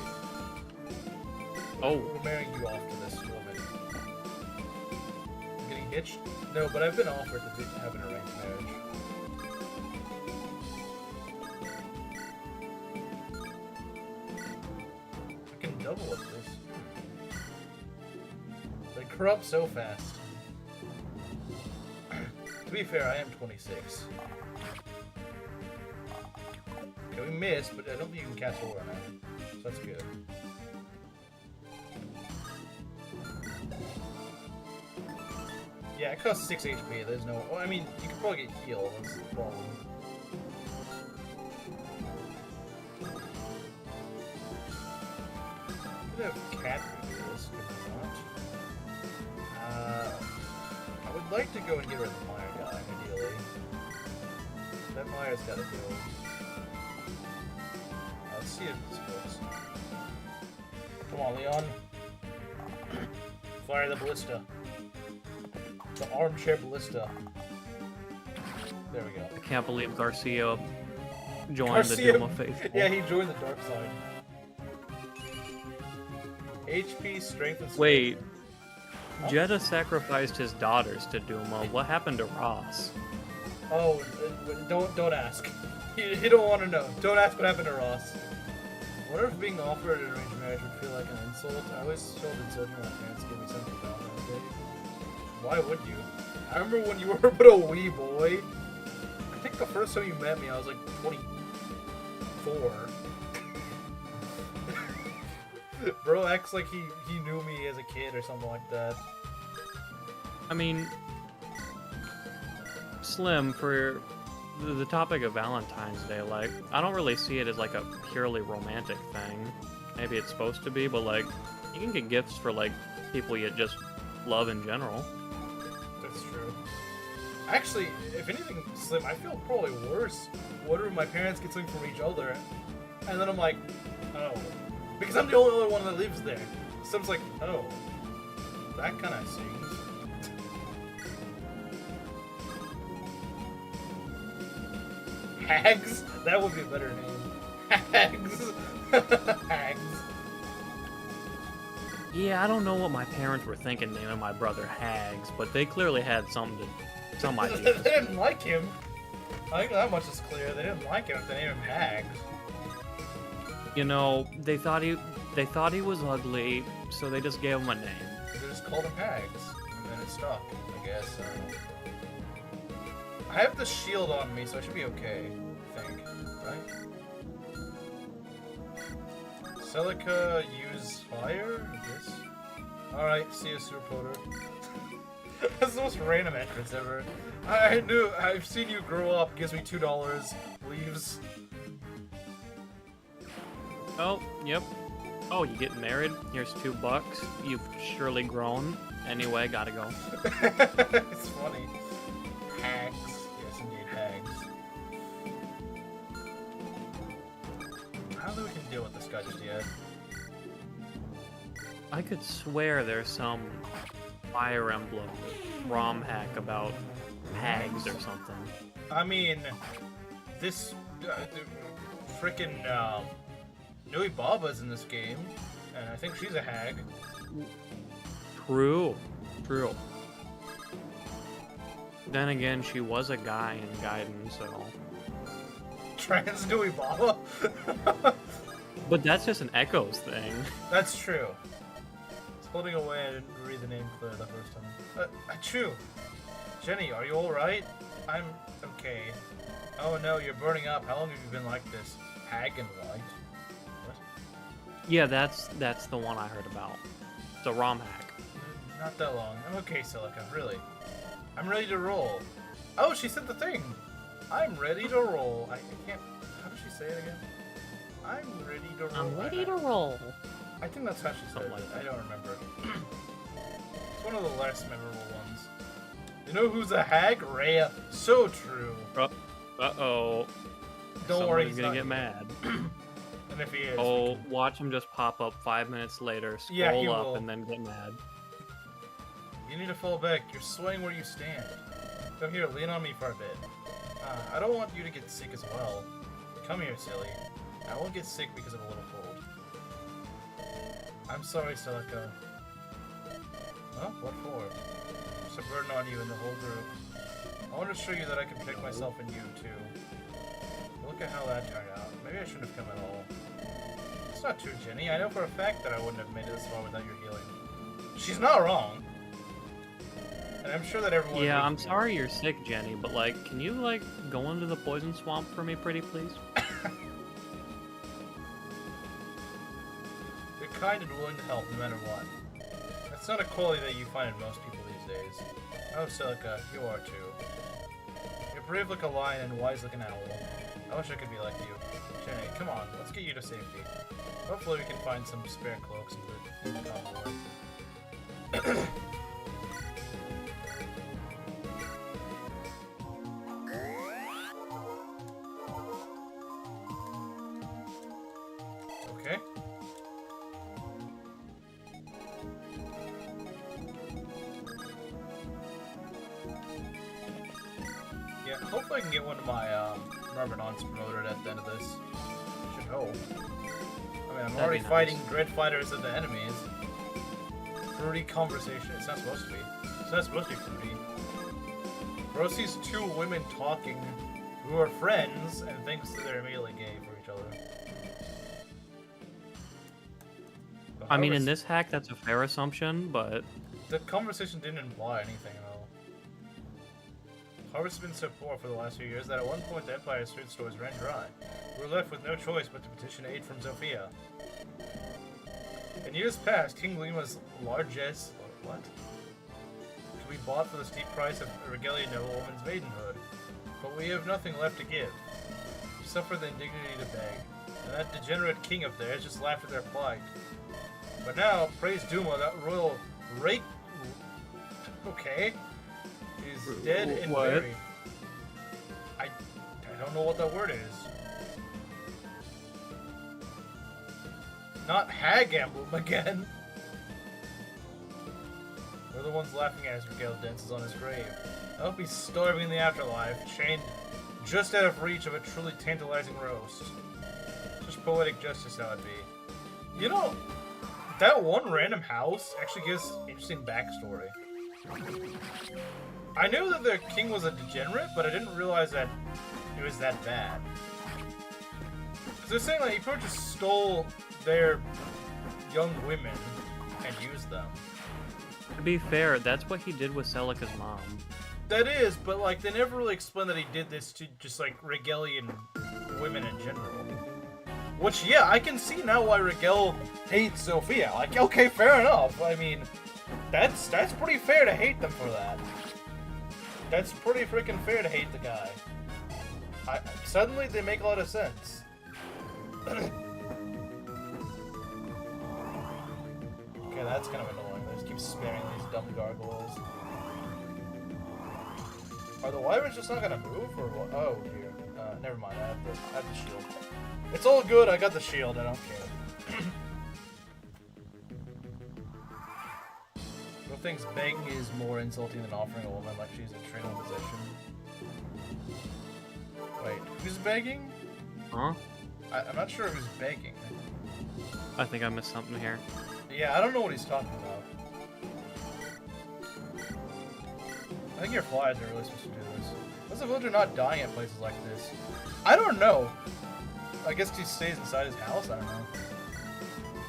Oh.
We're marrying you off to this woman. I'm getting hitched? No, but I've been offered to have an arranged marriage. I can double up this. They corrupt so fast. To be fair, I am 26. Okay, we missed, but I don't think you can cast Aura now. So that's good. Yeah, it costs 6 HP. There's no... Well, I mean, you could probably get healed. That's the problem. I could have cat this, could I not? I would like to go and get rid of the Mire guy, ideally. That Mire's gotta go. Let's see if this works. Come on, Leon. Fire the ballista. The armchair ballista. There we go.
I can't believe Garcia joined the Doom of Faithful.
Yeah, he joined the dark side. HP, strength, and strength.
Wait. Jeddah sacrificed his daughters to Duma. What happened to Ross?
Oh, don't ask. You don't want to know. Don't ask what happened to Ross. I wonder if being offered an arranged marriage would feel like an insult. I always felt insulting when my parents gave me something about that day. Why would you? I remember when you were but a wee boy. I think the first time you met me, I was like 24. Bro acts like he knew me as a kid or something like that.
I mean, Slim, for the topic of Valentine's Day, like, I don't really see it as like a purely romantic thing. Maybe it's supposed to be, but like, you can get gifts for like people you just love in general.
That's true. Actually, if anything, Slim, I feel probably worse. What if my parents get something from each other, and then I'm like, oh, because I'm the only other one that lives there. So it's like, oh, that kind of stings. Hags? That would be a better name. Hags. Hags.
Yeah, I don't know what my parents were thinking naming my brother Hags, but they clearly had some
They
ideas.
didn't like him. I think that much is clear. They didn't like him if they named him Hags.
You know, they thought he was ugly, so they just gave him a name.
They just called him Hags, and then it stuck. I guess. I have the shield on me, so I should be okay. I think, right? Celica use fire? I guess. Alright, see you, Super Potter. That's the most random entrance ever. I knew. I've seen you grow up. Gives me $2. Leaves.
Oh, yep. Oh, you getting married? Here's $2. You've surely grown. Anyway, gotta go.
It's funny. Hags. Yes, indeed, hags. I don't think we can deal with this guy just yet.
I could swear there's some Fire Emblem ROM hack about hags or something.
I mean, this frickin' Nui Baba's in this game, and I think she's a hag.
True. Then again, she was a guy in Gaiden, so...
Trans Nui Baba?
But that's just an Echoes thing.
That's true. It's holding away, I didn't read the name clear the first time. Achoo! Jenny, are you alright? I'm okay. Oh no, you're burning up. How long have you been like this? Hag and white? What?
Yeah, that's the one I heard about. It's a ROM hack.
Not that long. I'm okay, Celica, really. I'm ready to roll. Oh, she said the thing! I'm ready to roll. I can't... How did she say it again? I'm ready to roll.
I'm ready to roll.
I think that's how she said it.
Like
I don't remember. It's one of the less memorable ones. You know who's a hag? Rhea. So true.
Uh-oh.
Don't worry,
Somebody's
he's
gonna
not
get mad.
And if he is...
Oh, watch him just pop up 5 minutes later,
Yeah, he
scroll up,
will.
and then get mad.
You need to fall back. You're swaying where you stand. Come here, lean on me for a bit. I don't want you to get sick as well. Come here, silly. I won't get sick because of a little cold. I'm sorry, Celica. Huh? What for? It's a burden on you and the whole group. I want to show you that I can protect myself and you, too. Look at how that turned out. Maybe I shouldn't have come at all. It's not true, Jenny. I know for a fact that I wouldn't have made it this far without your healing. She's not wrong. And I'm sure that everyone...
Yeah, I'm sorry you're sick, Jenny, but, like, can you, like, go into the poison swamp for me, pretty please?
You're kind and willing to help no matter what. That's not a quality that you find in most people these days. Oh, Celica, you are too. You're brave like a lion and wise like an owl. I wish I could be like you. Jenny, come on, let's get you to safety. Hopefully we can find some spare cloaks in the convoy. Okay. Yeah, hopefully I can get one of my Revenants promoted at the end of this. Should hope. I mean, I'm
That'd
already
be nice.
fighting dread fighters of the enemies. Fruity conversation. It's not supposed to be. It's not supposed to be fruity. Bro sees two women talking who are friends and thinks that they're immediately gay for each other. But
I mean, in
however,
this hack, that's a fair assumption, but...
the conversation didn't imply anything at all. Harvest has been so poor for the last few years that at one point the Empire's food stores ran dry. We were left with no choice but to petition aid from Zofia. In years past, King Lima's largesse... what? Could be bought for the steep price of a regalia noblewoman's maidenhood. But we have nothing left to give. We suffer the indignity to beg. And that degenerate king up there has just laughed at their plight. But now, praise Duma, that royal rake... okay... is dead and
What?
buried. I don't know what that word is. Not hag emblem again. We're the ones laughing as Miguel dances on his grave. I hope he's starving in the afterlife, chained just out of reach of a truly tantalizing roast. Just poetic justice that would be. You know, That one random house actually gives interesting backstory. I knew that the king was a degenerate, but I didn't realize that it was that bad. So they're saying that he probably just stole their young women and used them.
To be fair, that's what he did with Celica's mom.
That is, but like they never really explained that he did this to just like Regelian women in general. Which, yeah, I can see now why Regel hates Sophia. Like, okay, fair enough. I mean, that's pretty fair to hate them for that. That's pretty freaking fair to hate the guy. Suddenly they make a lot of sense. Okay, that's kind of annoying. They just keep spamming these dumb gargoyles. Are the wyverns just not gonna move, or what? Oh, dear. Never mind, I have the shield. It's all good, I got the shield, I don't care. Who thinks begging is more insulting than offering a woman like she's a trainable possession? Wait, who's begging?
Huh?
I'm not sure who's begging.
I think I missed something here.
Yeah, I don't know what he's talking about. I think your flies are really supposed to do this. What's the villager not dying at places like this? I don't know. I guess he stays inside his house? I don't know.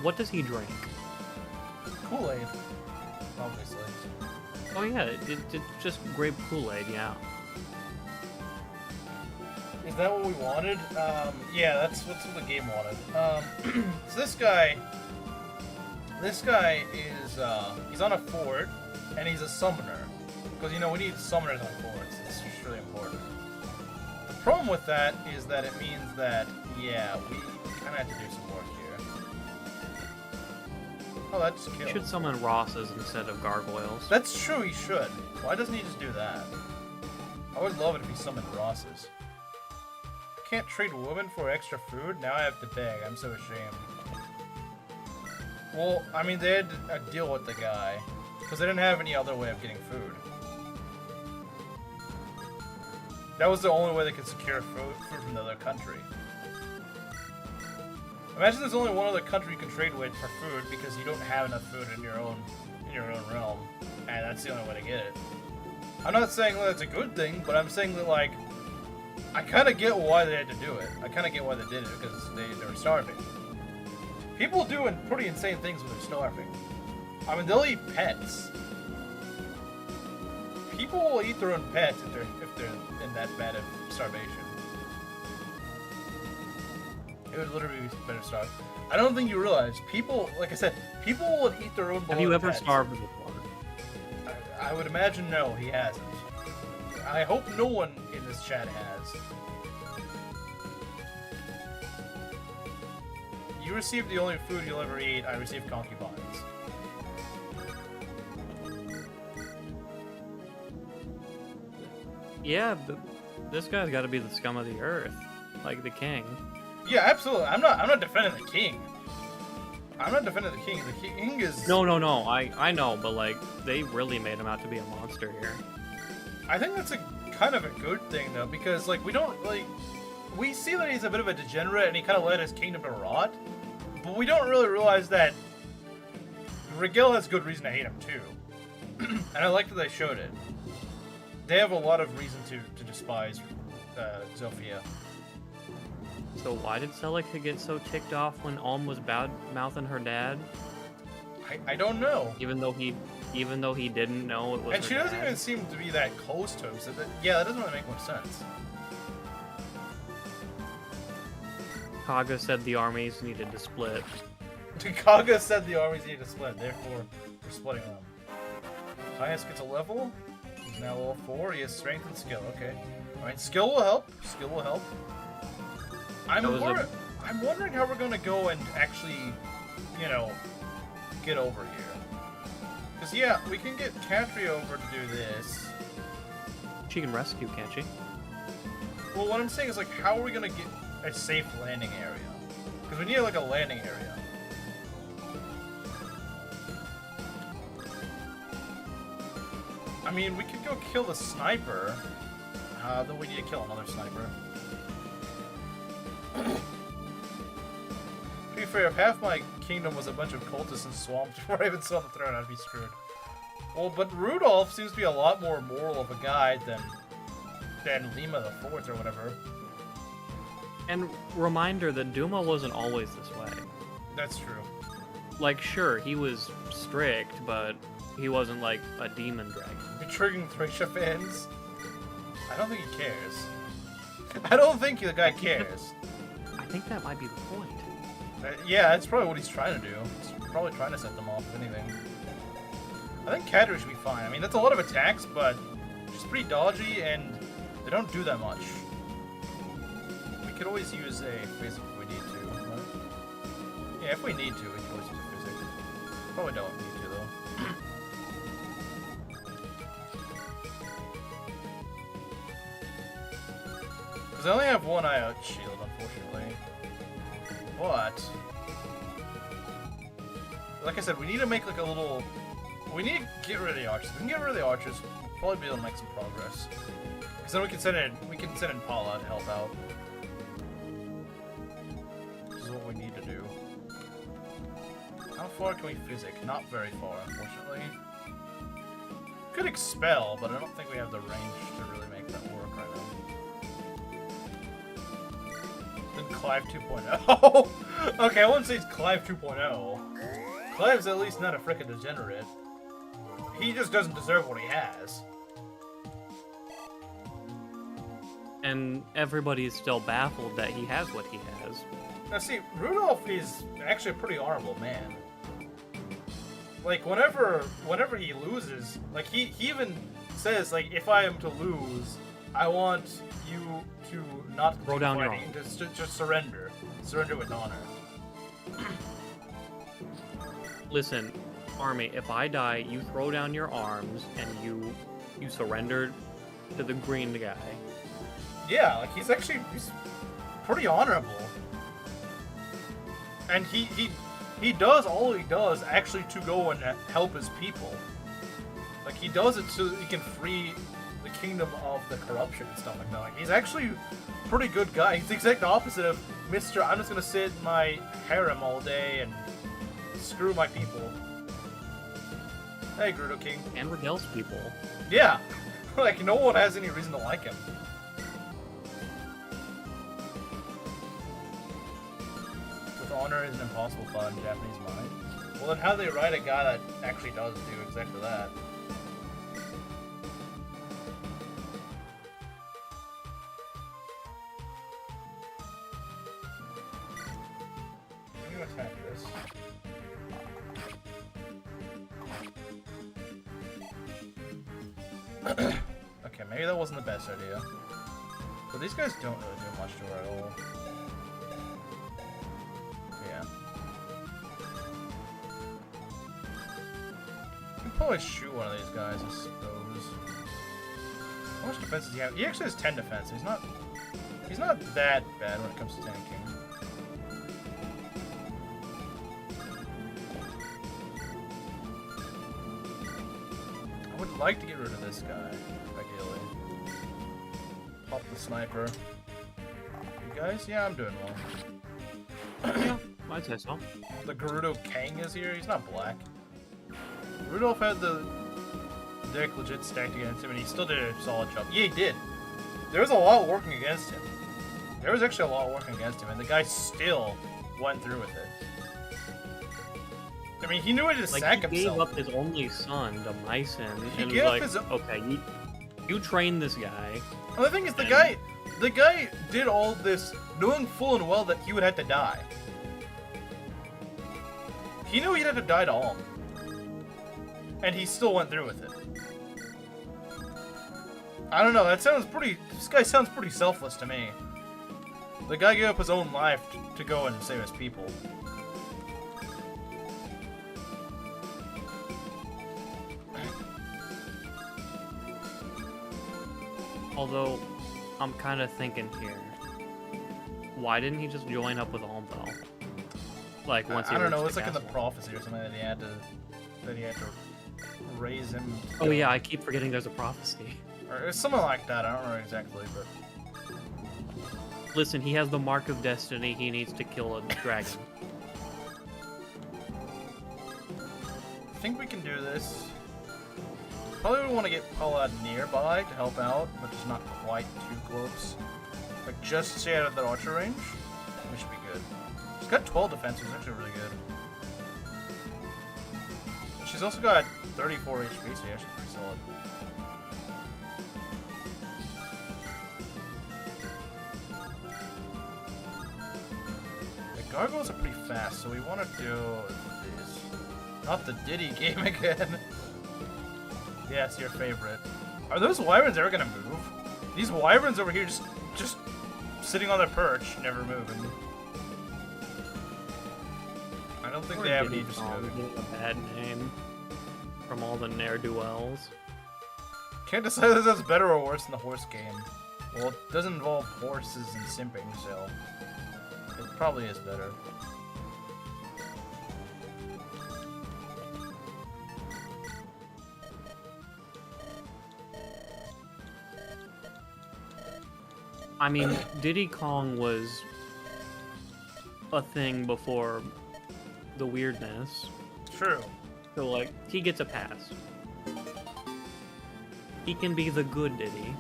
What does he drink?
Kool-Aid. Obviously.
Oh yeah, it's just grape Kool-Aid, yeah.
Is that what we wanted? Yeah, that's what the game wanted. So this guy is, he's on a fort, and he's a summoner. Because, you know, we need summoners on forts. It's just really important. The problem with that is that it means that, yeah, we kind of have to do some work here. Oh, that just killed.
He should summon Rosses instead of gargoyles.
That's true, he should. Why doesn't he just do that? I would love it if he summoned Rosses. Can't trade women for extra food? Now I have to beg. I'm so ashamed. Well, I mean, they had to deal with the guy. Because they didn't have any other way of getting food. That was the only way they could secure food from the other country. Imagine there's only one other country you can trade with for food because you don't have enough food in your own realm, and that's the only way to get it. I'm not saying that it's a good thing, but I'm saying that, like, I kind of get why they had to do it. I kind of get why they did it, because they were starving. People do pretty insane things when they're starving. I mean, they'll eat pets. People will eat their own pets if they're in that bad of starvation. It would literally be better starved. I don't think you realize, people, like I said, people will eat their own.
Have you ever
pets.
starved before?
I would imagine no, he hasn't. I hope no one in this chat has. You receive the only food you'll ever eat. I receive concubines.
Yeah, but this guy's got to be the scum of the earth, like the king.
Yeah, absolutely. I'm not defending the king. I'm not defending the king. The king is...
No. I know, but like they really made him out to be a monster here.
I think that's a kind of a good thing though, because like we see that he's a bit of a degenerate and he kind of let his kingdom to rot, but we don't really realize that Regel has good reason to hate him too. And I like that they showed it. They have a lot of reason to despise Zofia.
So why did Celica get so ticked off when Alm was bad-mouthing her dad?
I don't know.
Even though he didn't know it was.
And she doesn't even seem to be that close to him. So that doesn't really make much sense.
Kaga said the armies needed to split.
Kaga said the armies needed to split. Therefore, we're splitting them. Highest gets a level. He's now level 4. He has strength and skill. Okay. All right. Skill will help. Skill will help. I'm wondering how we're gonna go and actually, you know, get over here. Because, yeah, we can get Katri over to do this.
She can rescue, can't she?
Well, what I'm saying is, like, how are we gonna get a safe landing area? Because we need, like, a landing area. I mean, we could go kill the sniper. Then we need to kill another sniper. To be fair, fair, if half my kingdom was a bunch of cultists and swamps before I even saw the throne, I'd be screwed. Well, but Rudolph seems to be a lot more moral of a guy than Lima the Fourth or whatever.
And reminder that Duma wasn't always this way.
That's true.
Like, sure, he was strict, but he wasn't like a demon dragon.
You're triggering Thracia fans? I don't think he cares. I don't think the guy cares.
I think that might be the point.
Yeah, that's probably what he's trying to do. He's probably trying to set them off, if anything. I think Cadre should be fine. I mean, that's a lot of attacks, but she's pretty dodgy, and they don't do that much. We could always use a physic if we need to. But... yeah, if we need to, we can always use a physic. Probably don't need to, though. Because I only have one eye out shield, unfortunately. But... like I said, we need to make like a little... we need to get rid of the archers. If we can get rid of the archers, we'll probably be able to make some progress. Because then we can send in Paula to help out. This is what we need to do. How far can we physic? Not very far, unfortunately. Could expel, but I don't think we have the range to really make that work right now. Then Clive 2.0. Okay, I wouldn't say it's Clive 2.0. Clive's at least not a frickin' degenerate. He just doesn't deserve what he has.
And everybody is still baffled that he has what he has.
Now see, Rudolph is actually a pretty honorable man. Like, whenever he loses, like, he even says, like, if I am to lose, I want you to not
throw down your
fighting, just surrender. Surrender with honor.
Listen, Army, if I die, you throw down your arms and you surrender to the green guy.
Yeah, like he's pretty honorable. And he does all he does actually to go and help his people. Like he does it so that he can free the kingdom of the corruption and stuff like that. Like, he's actually a pretty good guy. He's the exact opposite of Mr. I'm just gonna sit in my harem all day and screw my people. Hey, Gerudo King.
And Rigel's people.
Yeah. Like, no one has any reason to like him. With honor is an impossible thought in Japanese mind. Well, then how do they write a guy that actually does do exactly that? I'm gonna attack this. Okay, maybe that wasn't the best idea. But these guys don't really do much to her at all. Yeah. You can probably shoot one of these guys, I suppose. How much defense does he have? He actually has 10 defense. He's not that bad when it comes to tanking. I would like to get rid of this guy, ideally. Pop the sniper. You guys? Yeah, I'm doing well.
Yeah, I'd say so.
The Gerudo Kang is here. He's not black. Rudolph had the deck legit stacked against him, and he still did a solid job. Yeah, he did. There was a lot working against him. There was actually a lot working against him, and the guy still went through with it. I mean, he knew he had to sack himself.
He gave up his only son to Mycen, and
gave
was
up
like,
his...
okay, you train this guy.
Well, the thing is, the guy did all this knowing full and well that he would have to die. He knew he'd have to die to Alm. And he still went through with it. I don't know, this guy sounds pretty selfless to me. The guy gave up his own life to go and save his people.
Although, I'm kind of thinking here, why didn't he just join up with Alm though? Like once he
I don't know.
reached
It's
the
like in the
castle?
prophecy or something that he had to raise him.
Oh yeah, I keep forgetting there's a prophecy.
Or something like that. I don't know exactly, but
Listen, he has the mark of destiny. He needs to kill a dragon.
think we can do this. Probably would want to get Paula nearby to help out, but just not quite too close. Like, just stay out of the archer range. We should be good. She's got 12 defense, which is actually really good. She's also got 34 HP, so yeah, she's pretty solid. The gargoyles are pretty fast, so we want to do this. Not the Diddy game again. Yeah, it's your favorite. Are those wyverns ever gonna move? These wyverns over here just sitting on their perch, never moving. I don't think they have any just moving.
A bad name from all the ne'er-do-wells.
Can't decide if that's better or worse than the horse game. Well, it doesn't involve horses and simping, so it probably is better.
I mean, Diddy Kong was a thing before the weirdness.
True.
So, like, he gets a pass. He can be the good Diddy.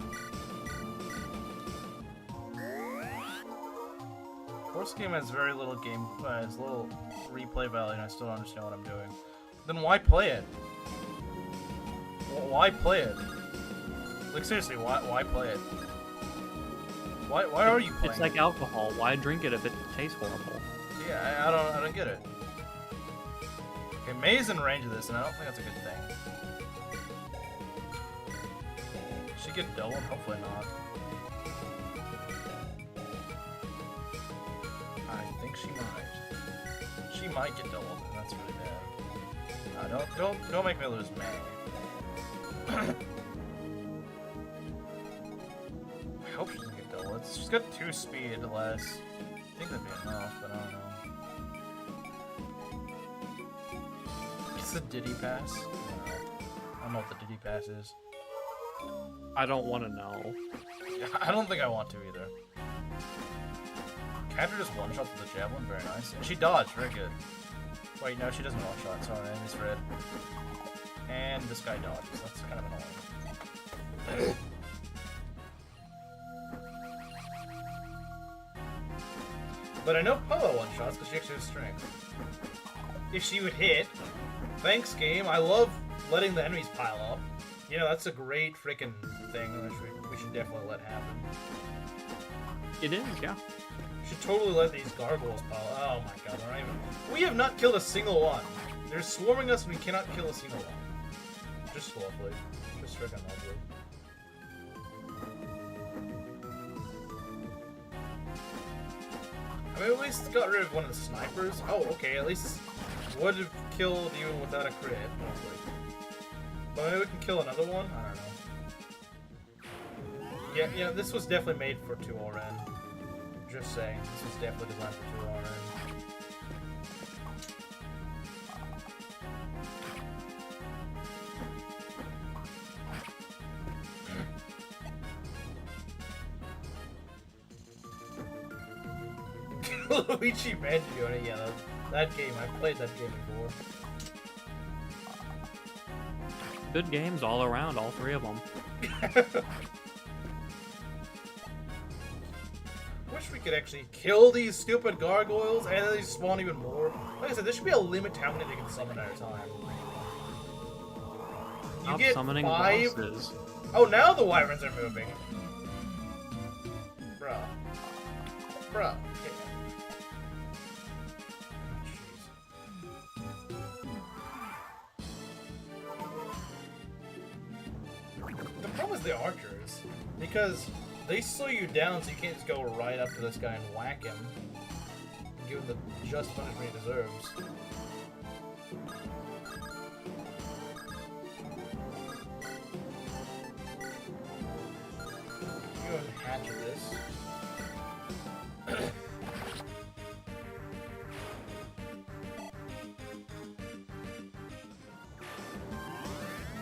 Horse game has very little has little replay value, and I still don't understand what I'm doing. Then why play it? Why play it? Like, seriously, why play it? Why are you playing?
It's like alcohol. Why drink it if it tastes horrible?
Yeah, I don't get it. Okay, May's in range of this, and I don't think that's a good thing. She get doubled? Hopefully not. I think she might. She might get doubled, and that's really bad. Don't make me lose May. I hope she doesn't get doubled. She's got 2 speed less. I think that'd be enough, but I don't know. It's the Diddy pass. I don't know what the Diddy pass is.
I don't want to know.
I don't think I want to either. Catcher just one-shot with the javelin, very nice. And she dodged, very good. Wait, no, she doesn't one-shot, sorry, I misread. And this guy dodges, that's kind of annoying. But I know Poa one-shots because she actually has strength. If she would hit, thanks game, I love letting the enemies pile up. You know, that's a great freaking thing which we should definitely let happen.
It is, yeah.
Should totally let these gargoyles pile up. Oh my god, we're not even... We have not killed a single one. They're swarming us and we cannot kill a single one. Just lovely. Just freaking lovely. I mean, at least got rid of one of the snipers. Oh, okay, at least would have killed even without a crit, hopefully. But maybe we can kill another one? I don't know. Yeah, this was definitely made for 2RN. Just saying, this was definitely designed for 2RN. Luigi Mangione, yeah, that game, I played that game before.
Good games all around, all 3 of them.
Wish we could actually kill these stupid gargoyles and then they spawn even more. Like I said, there should be a limit to how many they can summon at a time. You
Stop
get
summoning
5.
bosses.
Oh, now the wyverns are moving. Bruh. Bruh. Okay. The problem is the archers, because they slow you down so you can't just go right up to this guy and whack him and give him the just punishment he deserves. You and hatchet this.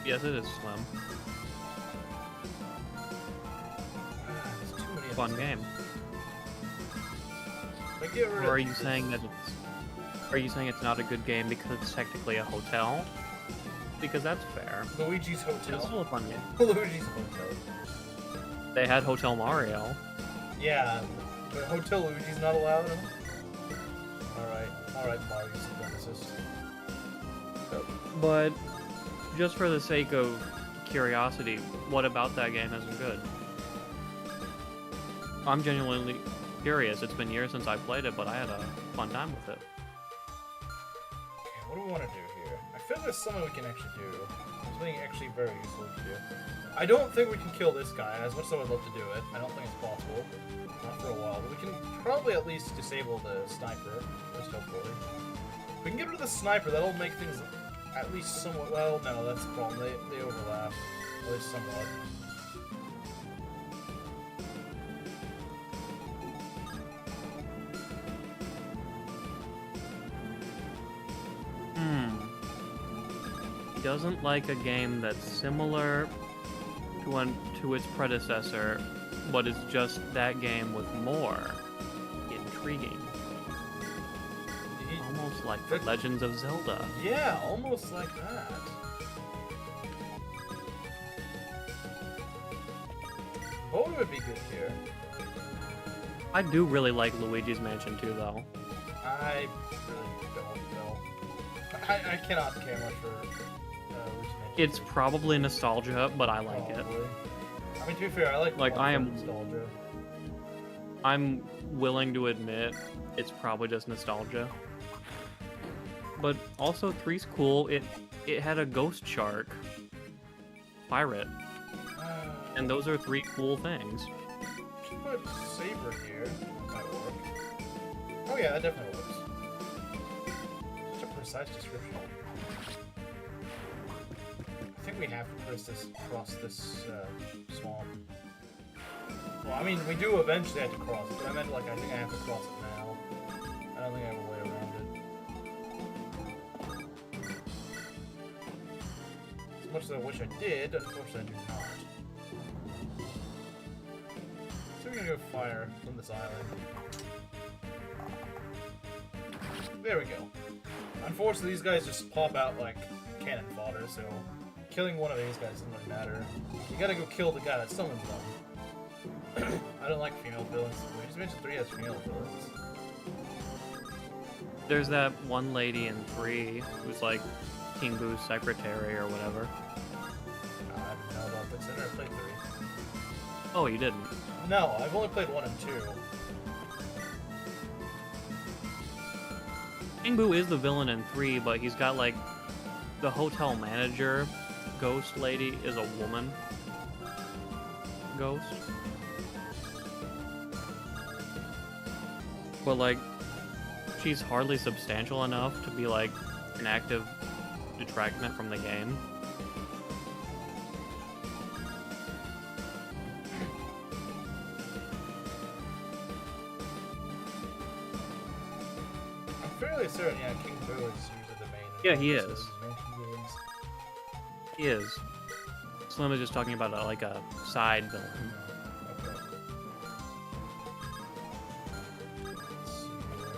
Yes, it is slim.
There's too many of
Fun
these.
game.
Like, get rid
Or are
of
you
this.
saying that it's... Are you saying it's not a good game because it's technically a hotel? because that's fair.
Luigi's
It's still
Hotel.
a fun game.
Luigi's Hotel.
They had Hotel Mario.
Yeah, but Hotel Luigi's not allowed. Alright, Mario supremacist.
But just for the sake of curiosity, what about that game isn't good? I'm genuinely curious. It's been years since I played it, but I had a fun time with it.
Okay, what do we want to do here? I feel there's something we can actually do. Something actually very useful to do. I don't think we can kill this guy, as much as I would love to do it. I don't think it's possible. Not for a while, but we can probably at least disable the sniper. Just hopefully. If we can get rid of the sniper, that'll make things at least somewhat... Well, no, that's the problem. They overlap. At least somewhat.
He doesn't like a game that's similar to its predecessor, but is just that game with more intriguing. Almost like The Legends of Zelda.
Yeah, almost like that. What would be good here?
I do really like Luigi's Mansion 2, though.
I really don't know. I cannot care much for Luigi's Mansion.
It's probably nostalgia, but I like it.
Probably. I mean, to be fair, I like
I am
nostalgia.
I'm willing to admit it's probably just nostalgia. But also 3's cool. It had a ghost shark pirate. And those are 3 cool things.
Should put Saber here. That might work. Oh yeah, that definitely works. Such a precise description. I think we have to cross this swamp. Well, I mean, we do eventually have to cross it, but I meant like I think I have to cross it now. I don't think I have a way around it. As much as I wish I did, unfortunately I do not. So we're gonna go fire from this island. There we go. Unfortunately, these guys just pop out like cannon fodder, so killing one of these guys doesn't really matter. You gotta go kill the guy that summons them. I don't like female villains. We just mentioned 3 has female villains.
There's that one lady in 3 who's like King Boo's secretary or whatever.
I don't know about this. I never played 3.
Oh, you didn't?
No, I've only played 1 and 2.
King Boo is the villain in 3, but he's got like the hotel manager ghost lady is a woman ghost. But like she's hardly substantial enough to be like an active detractment from the game.
I'm fairly certain, yeah, King Boo is usually the main.
Yeah, he
so
is.
his main villains.
He is. Slim is just talking about like a side villain.
Okay. Let's see here.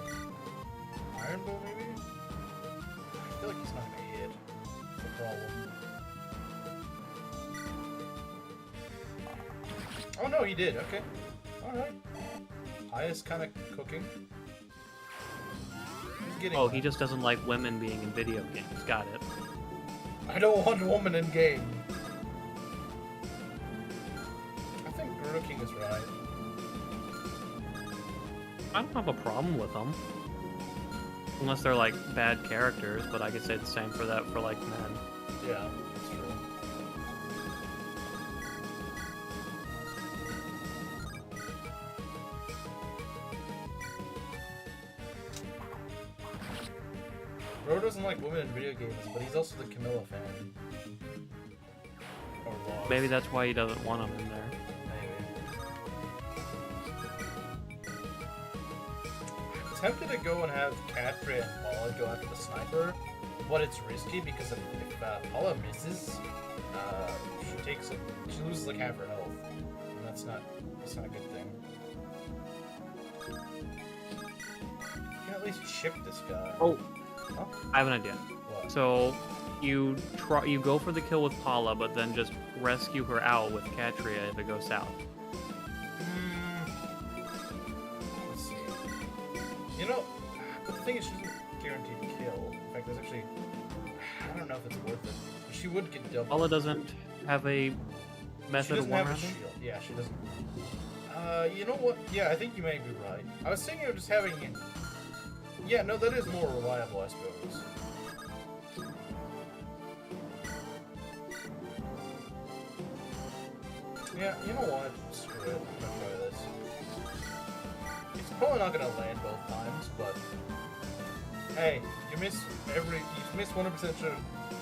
Iron Bow, maybe? I feel like he's not gonna hit. That's the problem. Oh no, he did. Okay. Alright. Highest kind of cooking. He's getting
Oh,
that.
he just doesn't like women being in video games. Got it.
I don't want a woman in game. I think Guru King is right.
I don't have a problem with them. Unless they're like bad characters, but I could say the same for that for like men.
Yeah, that's true. Ro doesn't like women in video games, but he's also the Camilla fan. Or was.
Maybe that's why he doesn't want them in there.
Maybe. I'm tempted to go and have Catfrey and Paula go after the sniper, but it's risky because if Paula misses, she loses like half her health, and that's not a good thing. You can at least chip this guy.
Oh,
Huh?
I have an idea.
What?
So you go for the kill with Paula, but then just rescue her out with Katria if it goes south.
Let's see. You know, but the thing is, she doesn't guaranteed kill. In fact, there's actually, I don't know if it's worth it. She would get double.
Paula doesn't have a
She
method of
doesn't have a
one-rounding?
shield. Yeah, she doesn't. You know what? Yeah, I think you may be right. I was thinking of just having. Yeah, no, that is more reliable, I suppose. Yeah, you know what? Screw it. I'm gonna try this. It's probably not gonna land both times, but hey, you miss 100%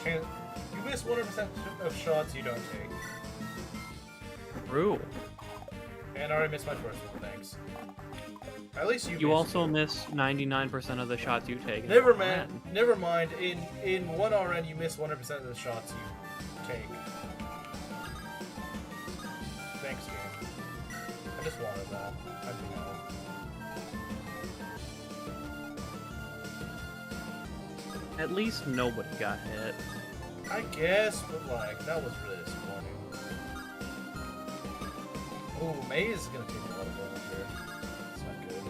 chance. You miss 100% of shots you don't take.
True.
And I already missed my first one. Thanks. At least you.
You
missed
also
it.
miss 99% of the shots you take. in
Never
one
mind.
run.
Never mind. In one RN, you miss 100% of the shots you take. Thanks, game. I just wanted that. I know.
At least nobody got hit.
I guess, but like that was really disappointing. Oh, May is gonna take a lot of damage here. It's not good.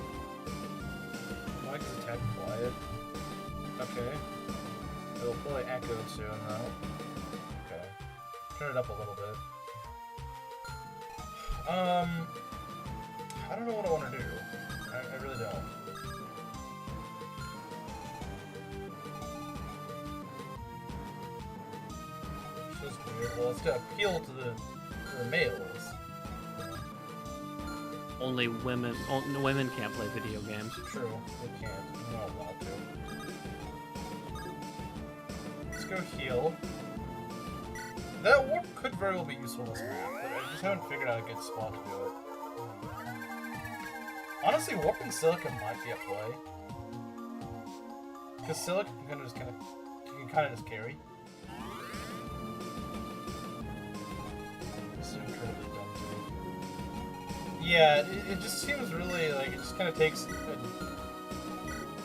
Mike's attack quiet. Okay. It'll probably echo soon though. Okay. Turn it up a little bit. I don't know what I want to do. I really don't. It's just weird. Well, it's to appeal to the males.
Women can't play video games.
True, we can't. We're not allowed to. Let's go heal. That warp could very well be useful in this map, but I just haven't figured out a good spot to do it. Honestly, warping Silica might be a play. Because Silica can kind of just carry. This is incredibly dumb too. Yeah, it just seems really like it just kind of takes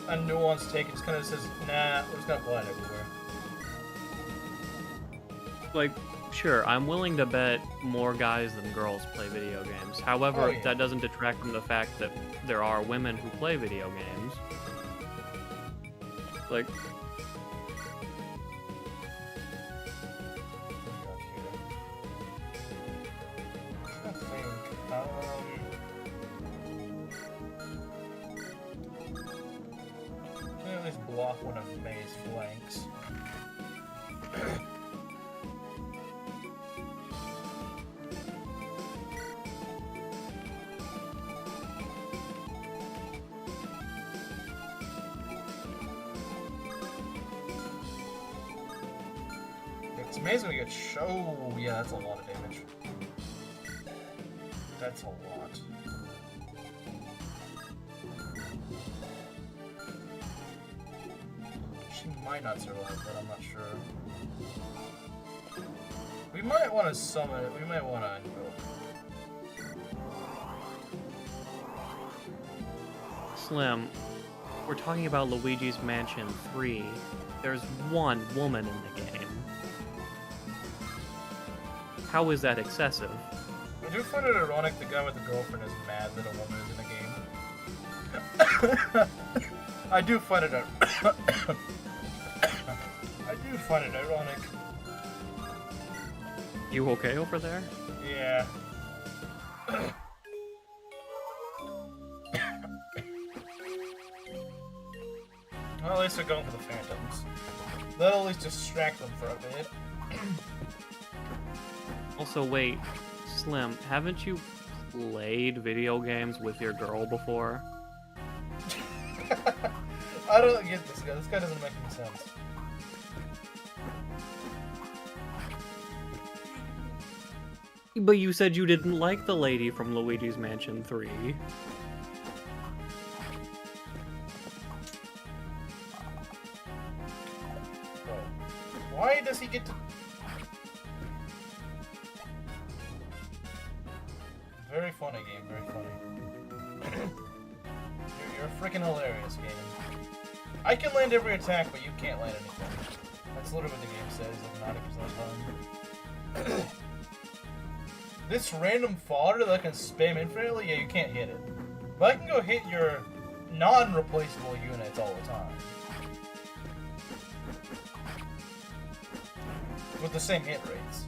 a nuanced take. It just kind of says, nah, we're just gonna apply it everywhere.
Like, sure, I'm willing to bet more guys than girls play video games. However,
Oh, yeah.
that doesn't detract from the fact that there are women who play video games. Like,
I think, can I at least block one of May's flanks? It's amazing we get show. Yeah, that's a lot of damage. That's a lot. She might not survive, but I'm not sure. We might want to summon it. We might want to invoke.
Slim, we're talking about Luigi's Mansion 3. There's one woman in the game. How is that excessive?
I do find it ironic the guy with the girlfriend is mad that a woman is in the game. I do find it ironic.
You okay over there?
Yeah. Well, at least they're going for the phantoms. That'll at least distract them for a bit.
Also, wait, Slim, haven't you played video games with your girl before?
I don't get this guy. This guy doesn't make any sense.
But you said you didn't like the lady from Luigi's Mansion 3.
Bro, why does he get to... Very funny game, very funny. You're freaking hilarious, game. I can land every attack, but you can't land anything. That's literally what the game says, like 90% of the time. This random fodder that can spam infinitely, yeah, you can't hit it. But I can go hit your non-replaceable units all the time. With the same hit rates.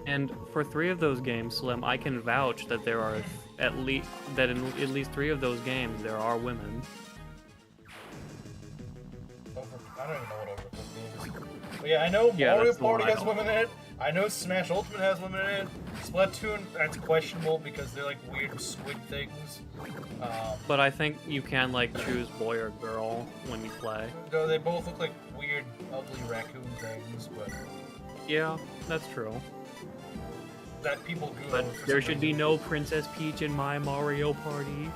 And for 3 of those games, Slim, I can vouch that there are at least in at least 3 of those games there are women.
I don't even know what Overcooked is. But yeah, I know Mario Party has women in it. I know Smash Ultimate has women in it. Splatoon, that's questionable because they're like weird squid things.
But I think you can like choose boy or girl when you play.
Though they both look like weird, ugly raccoon things, but
yeah, that's true.
That people Google.
But there should be no Princess Peach in my Mario Party.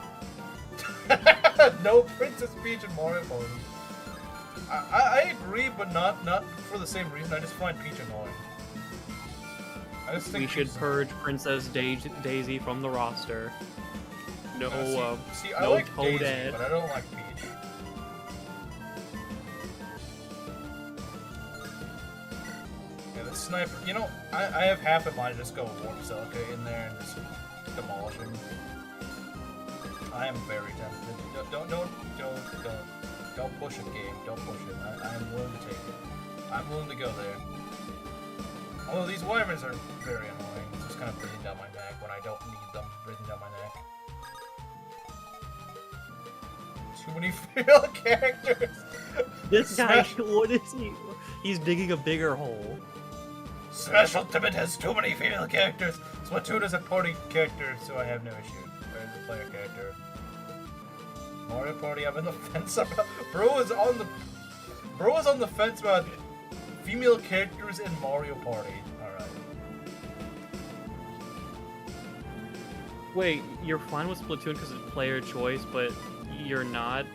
No Princess Peach in Mario Party. I agree, but not for the same reason. I just find Peach annoying. I just think
we should purge Princess Daisy from the roster. No,
see, I
no
like Daisy,
Toadette.
but I don't like Peach. Yeah, the sniper. You know, I have half in mind to just go Warp Celica in there and just demolish him. I am very tempted. Don't push it, game. Don't push it. I am willing to take it. I'm willing to go there. Although these wyverns are very annoying. It's just kind of breathing down my neck when I don't need them breathing down my neck. Too many female characters!
This guy, what is he? He's digging a bigger hole.
Smash Ultimate has too many female characters! Splatoon is a party character, so I have no issue. Or the player character. Mario Party, I'm in the fence about. Bro is on the fence about female characters in Mario Party. Alright.
Wait, you're fine with Splatoon because it's player choice, but you're not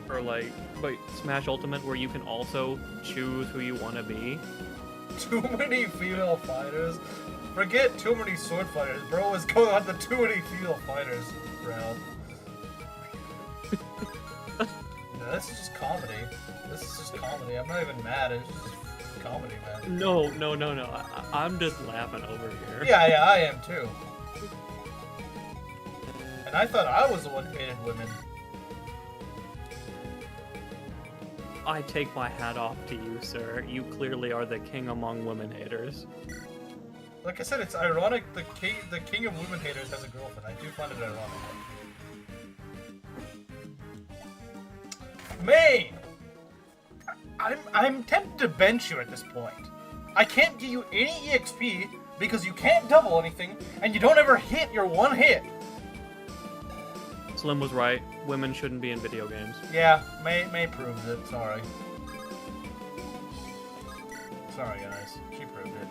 for like, wait, Smash Ultimate where you can also choose who you want to be?
Too many female fighters? Forget too many sword fighters. Bro is going on the too many female fighters route. No, this is just comedy. This is just comedy. I'm not even mad. It's just comedy, man.
No. I'm just laughing over here.
Yeah, I am too. And I thought I was the one who hated women.
I take my hat off to you, sir. You clearly are the king among women haters.
Like I said, it's ironic the king of women haters has a girlfriend. I do find it ironic. May! I'm tempted to bench you at this point. I can't give you any EXP because you can't double anything and you don't ever hit your one hit.
Slim was right. Women shouldn't be in video games.
Yeah, May proves it. Sorry. Sorry, guys. She proved it.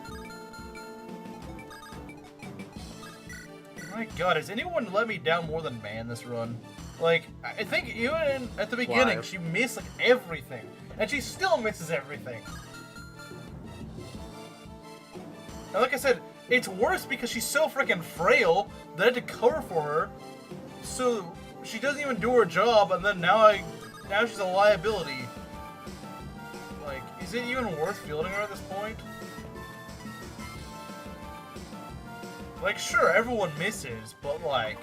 My god, has anyone let me down more than May in this run? Like, I think even at the beginning, she missed like everything. And she still misses everything. And like I said, it's worse because she's so freaking frail that I had to cover for her. So she doesn't even do her job, and then now she's a liability. Like, is it even worth fielding her at this point? Like, sure, everyone misses, but like,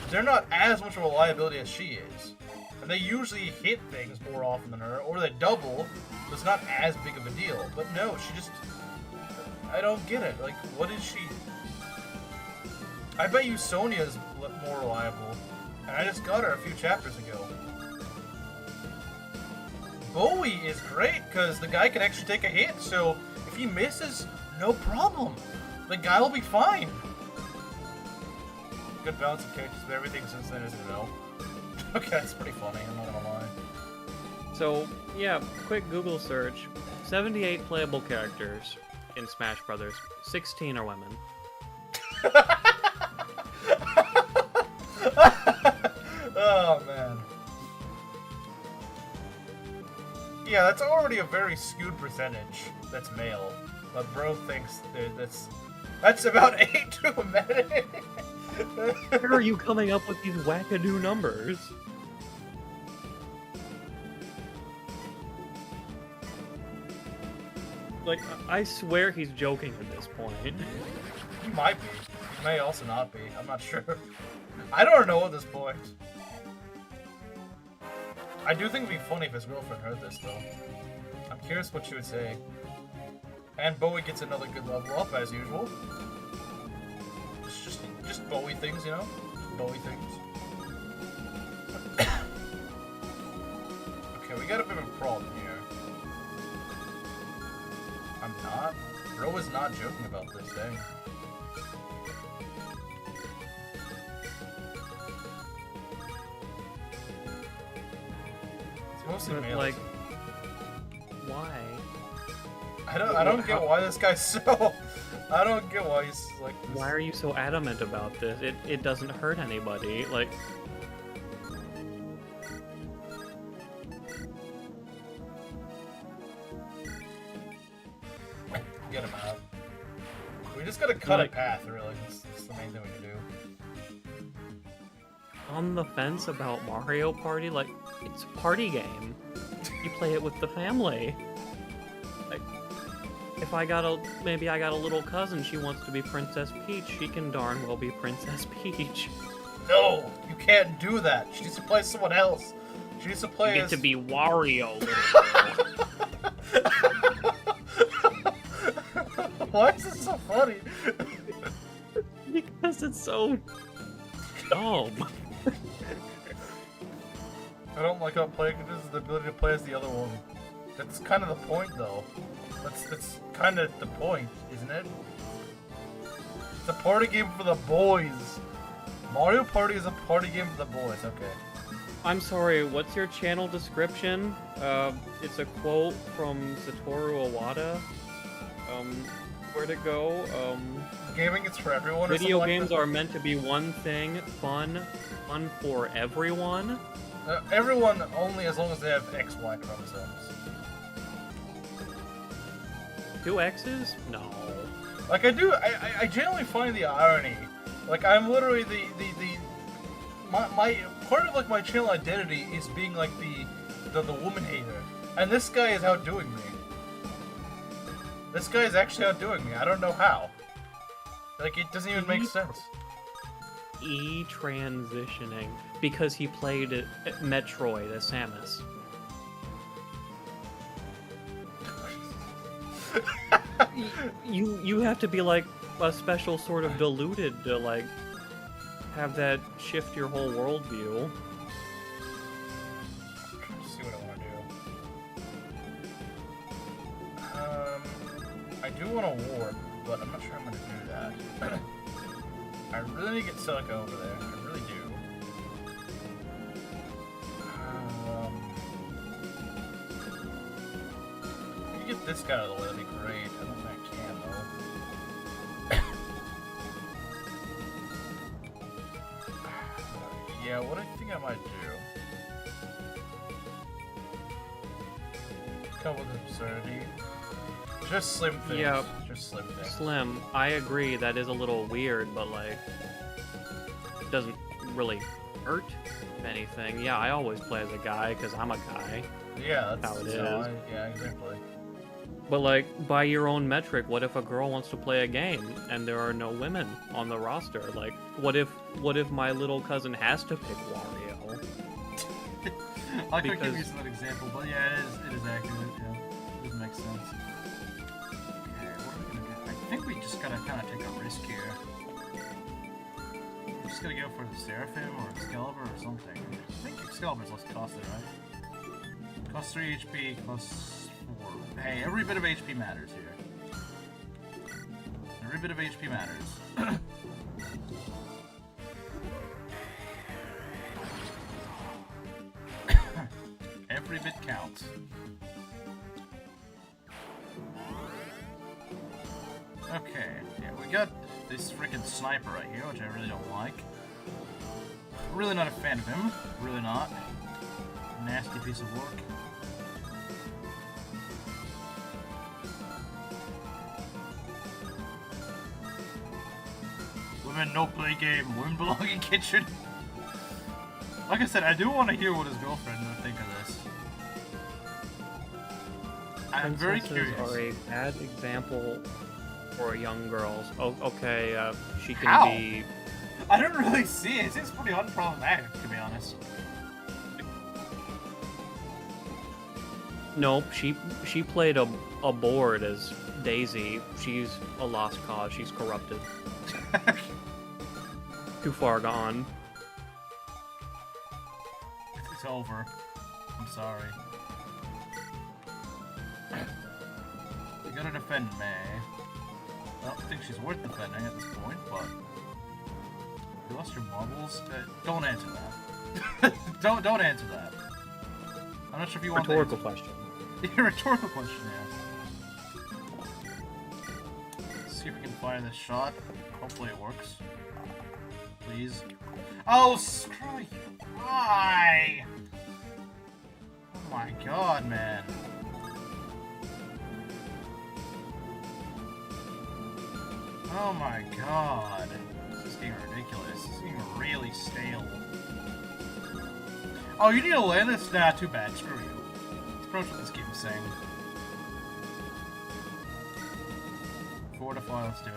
they're not as much of a liability as she is. And they usually hit things more often than her, or they double, but it's not as big of a deal. But no, she just... I don't get it. Like, what is she... I bet you Sonia's more reliable. And I just got her a few chapters ago. Bowie is great, because the guy can actually take a hit, so if he misses, no problem. The guy will be fine. Good balance of characters, but everything since then isn't no. Okay, that's pretty funny, I'm not gonna lie.
So, yeah, quick Google search. 78 playable characters in Smash Brothers. 16 are women.
Oh, man. Yeah, that's already a very skewed percentage. That's male. But bro thinks that's about 8 to a medic.
Where are you coming up with these wackadoo numbers? Like, I swear he's joking at this point.
He might be. He may also not be. I'm not sure. I don't know at this point. I do think it'd be funny if his girlfriend heard this, though. I'm curious what she would say. And Bowie gets another good level up, as usual. Just Bowie things, you know? Just Bowie things. Okay, we got a bit of a problem here. I'm not. Bro is not joking about this, dang. It's mostly males.
Like, why?
I don't get why this guy's so... I don't get why he's like this.
Why are you so adamant about this? It doesn't hurt anybody. Like,
Get him out. We just gotta cut a path, really. That's the main thing we can do.
on the fence about Mario Party, like, it's a party game. You play it with the family. Like, if maybe I got a little cousin, she wants to be Princess Peach, she can darn well be Princess Peach.
No! You can't do that! She needs to play someone else! She needs to play
You get
as...
to be Wario.
Why is this so funny?
Because it's so dumb.
I don't like how playing it is the ability to play as the other one. That's kind of the point, though. That's kind of the point, isn't it? It's a party game for the boys. Mario Party is a party game for the boys. Okay.
I'm sorry, what's your channel description? It's a quote from Satoru Iwata. Where'd it go?
Gaming is for everyone.
Video
or something
games
like
are meant to be one thing, fun for everyone.
everyone only as long as they have XY chromosomes.
2 X's? No.
Like I genuinely find the irony. Like I'm literally my part of like my channel identity is being like the woman hater, and this guy is outdoing me. This guy is actually outdoing me. I don't know how. Like it doesn't even make sense.
Transitioning because he played Metroid as Samus. You have to be like a special sort of deluded to like have that shift your whole worldview.
I'm trying to see what I want to do. I do want to warp, but I'm not sure I'm going to do that. I really need to get Celica over there. I really do. If you get this guy out of the way, that'd be great. I don't think I can, though. Yeah, what I think I might do... Come with absurdity. Just slim things.
Yep.
Just slim things.
Slim, I agree that is a little weird, but like it doesn't really hurt anything. Yeah, I always play as a guy because I'm a guy.
Yeah, that's
how it
so
is.
yeah, exactly.
But like by your own metric, what if a girl wants to play a game and there are no women on the roster? Like what if my little cousin has to pick Wario?
I could
Because-
give you that example, but yeah, it is accurate. Yeah, it makes sense. Okay, what are we gonna do? I think we just gotta kind of take a risk here. We're just gonna go for the Seraphim or Excalibur or something. I think Excalibur's less costly, right? Costs 3 HP, costs 4. Hey, every bit of HP matters here. Every bit of HP matters. Every bit counts. Okay, yeah, we got this freaking sniper right here, which I really don't like. Really not a fan of him. Really not. Nasty piece of work. women, no play game, women belong in kitchen. Like I said, I do want to hear what his girlfriend would think of this. I'm very
Princesses
curious.
are a bad example for young girls. Oh, okay, she can
How?
be...
I don't really see it. It seems pretty unproblematic, to be honest.
Nope, she played a board as Daisy. She's a lost cause. She's corrupted. Too far gone.
It's over. I'm sorry. You gotta defend May. I don't think she's worth defending at this point, but... You lost your marbles? Don't answer that. don't answer that. I'm not sure if you want
Rhetorical question.
Rhetorical question, yeah. Let's see if we can fire this shot. Hopefully it works. Please. Oh, screw you. Why? Oh my god, man. Oh my god. This is getting ridiculous. This is getting really stale. Oh, you need to land this? Nah, too bad. Screw you. That's pretty much what this game is saying. Fortify, let's do it.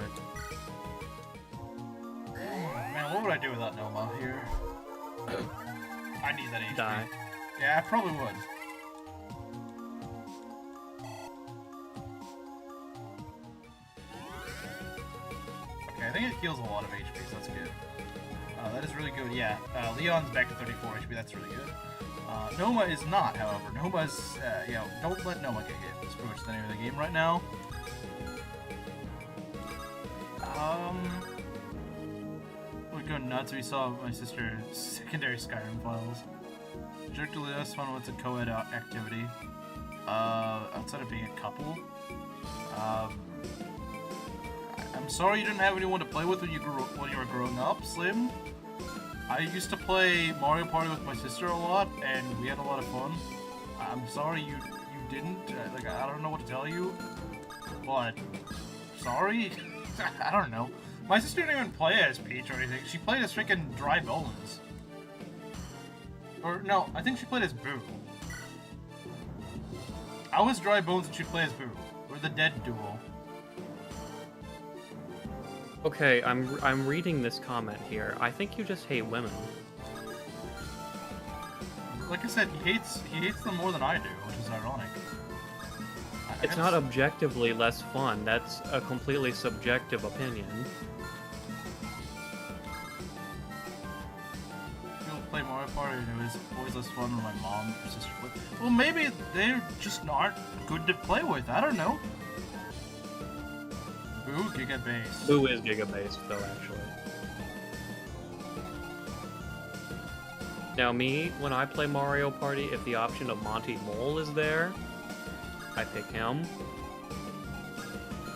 Man, what would I do without Noma here? I need that HP.
Die.
Yeah, I probably would. Okay, I think it heals a lot of HP, so that's good. That is really good, yeah. Leon's back to 34 HP, that's really good. Noma is not, however. Noma's, don't let Noma get hit. That's pretty much the name of the game right now. We're going nuts. We saw my sister's secondary Skyrim files. Objectively, less fun with a co-ed activity. Outside of being a couple. I'm sorry you didn't have anyone to play with when you were growing up, Slim. I used to play Mario Party with my sister a lot, and we had a lot of fun. I'm sorry you didn't. Like, I don't know what to tell you, but sorry. I don't know. My sister didn't even play as Peach or anything. She played as freaking Dry Bones. Or no, I think she played as Boo. I was Dry Bones and she played as Boo. We're the dead duo.
Okay, I'm reading this comment here. I think you just hate women.
Like I said, he hates them more than I do, which is ironic.
It's not objectively less fun. That's a completely subjective opinion.
People play Mario Party and it was always less fun when my mom or sister played. Well, maybe they're just not good to play with. I don't know. Boo, Giga Base.
Boo is Giga-based, though, actually. Now, me, when I play Mario Party, if the option of Monty Mole is there, I pick him.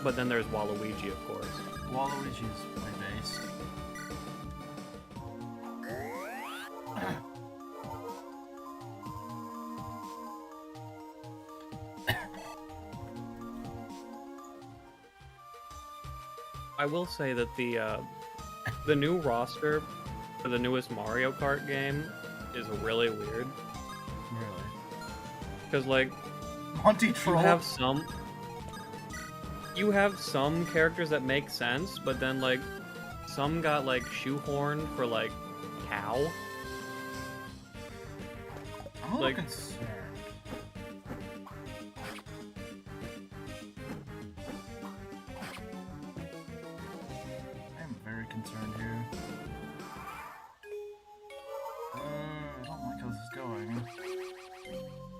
But then there's Waluigi, of course.
Waluigi's my base.
I will say that the new roster for the newest Mario Kart game is really weird.
Really?
Because, like,
Monty Troll?
you have some characters that make sense, but then, like, some got, like, shoehorned for, like, cow.
I'm a little
like-
concerned. I'm very concerned here. I don't like how this is going.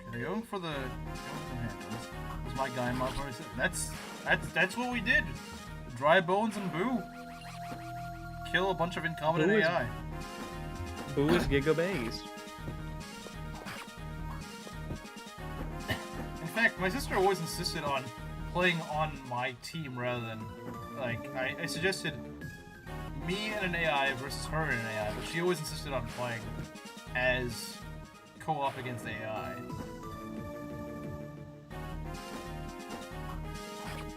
Okay, going for the handles. Was my guy my person? That's what we did. Dry Bones and Boo. Kill a bunch of incompetent
Boo is-
AI.
Boo is Giga-based.
In fact, my sister always insisted on playing on my team rather than, like, I suggested me and an AI versus her and an AI, but she always insisted on playing as co-op against AI.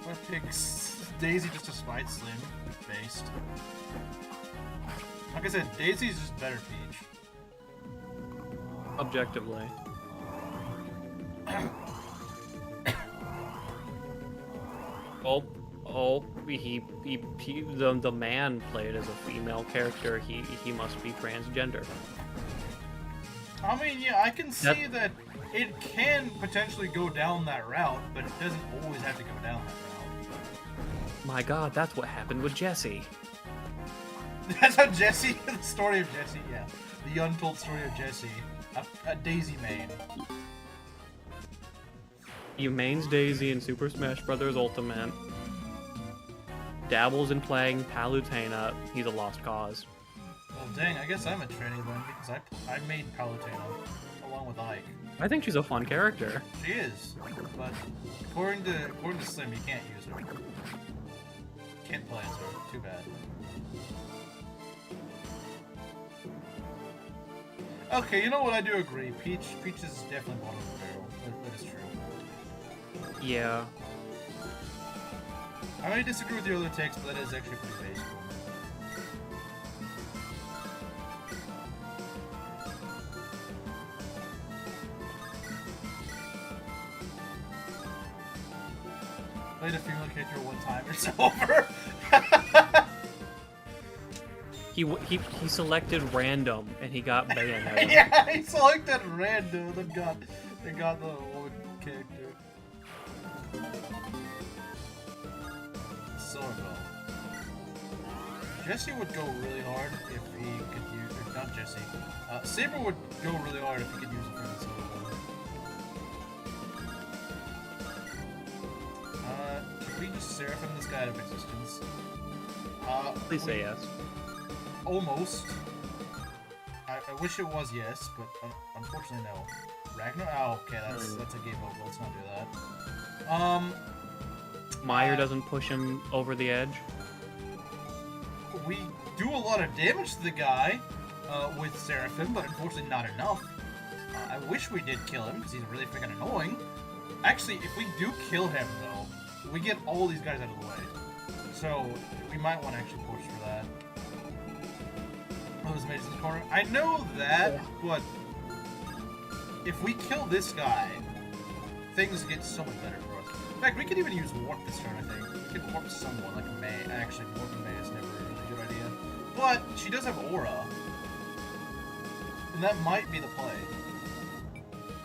What picks Daisy just to spite Slim based? Like I said, Daisy's just better Peach.
Objectively. The man played as a female character. He must be transgender.
I mean, yeah, I can see that it can potentially go down that route, but it doesn't always have to go down that route.
My God, that's what happened with Jesse.
That's how Jesse, the story of Jesse, yeah. The untold story of Jesse. A Daisy main.
He mains Daisy in Super Smash Bros. Ultimate. Dabbles in playing Palutena. He's a lost cause.
Well, dang, I guess I'm a tranny then, because I made Palutena, along with Ike.
I think she's a fun character.
She is, but according to Slim, you can't use her. Can't play as her. Too bad. Okay, you know what? I do agree. Peach is definitely bottom of the barrel. That is true.
Yeah.
I may disagree with your other takes, but that is actually pretty basic. Played a female character one time, it's over.
He selected random and he got bayoneted.
Yeah, he selected random and got the woman character. So annoying. Jesse would go really hard if he could use, or not Jesse. Saber would go really hard if he could use it for the solo mode. Can we just Seraphim this guy out of existence?
Please say yes.
Almost. I wish it was yes, but unfortunately no. Ragnar? Oh, okay, that's a game over. Let's not do that.
Meyer doesn't push him over the edge.
We do a lot of damage to the guy with Seraphim, but unfortunately not enough. I wish we did kill him, because he's really freaking annoying. Actually, if we do kill him, though, we get all these guys out of the way. So, we might want to actually push for that. Oh, there's mages in the corner. I know that, but if we kill this guy, things get so much better for us. In fact, we could even use Warp this turn, I think. We could Warp someone, like a May. Actually, Warping May is never a really good idea. But she does have Aura. And that might be the play.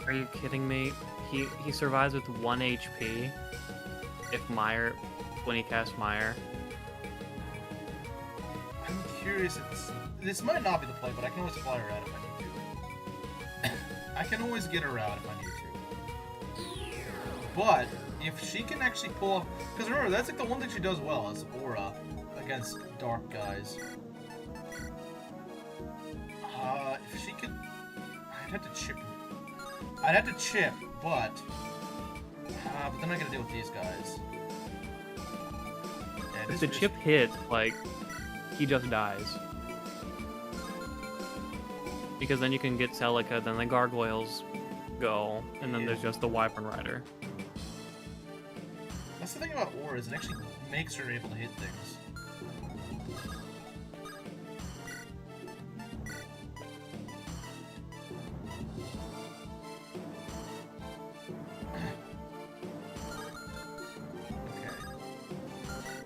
Are you kidding me? He survives with 1 HP when he casts Meyer.
I'm curious if this might not be the play, but I can always fly her out if I need to. I can always get her out if I need to. But if she can actually pull off, because remember, that's like the one thing she does well is Aura against dark guys. If she could, I'd have to chip. But then I gotta deal with these guys. Yeah,
If the chip hits, like, he just dies. Because then you can get Celica, then the gargoyles go, and then there's just the Wyvern Rider.
That's the thing about Aura, is it actually makes her able to hit things.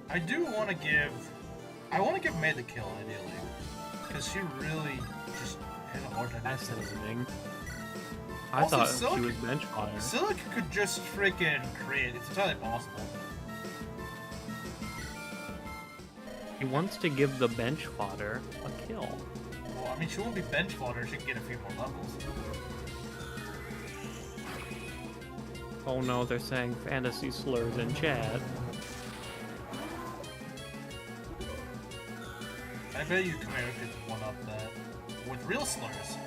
I do want to give... I want to give May the kill, ideally. Because she really just has a hard time.
Fascinating. I
Also,
thought
Silica,
she was bench fodder.
Silica could just freaking create. It's entirely possible.
He wants to give the bench fodder a kill.
Well, I mean, she won't be bench fodder. She can get a few more levels.
Oh no, they're saying fantasy slurs in chat.
I bet you Chimera could one-up that with real slurs.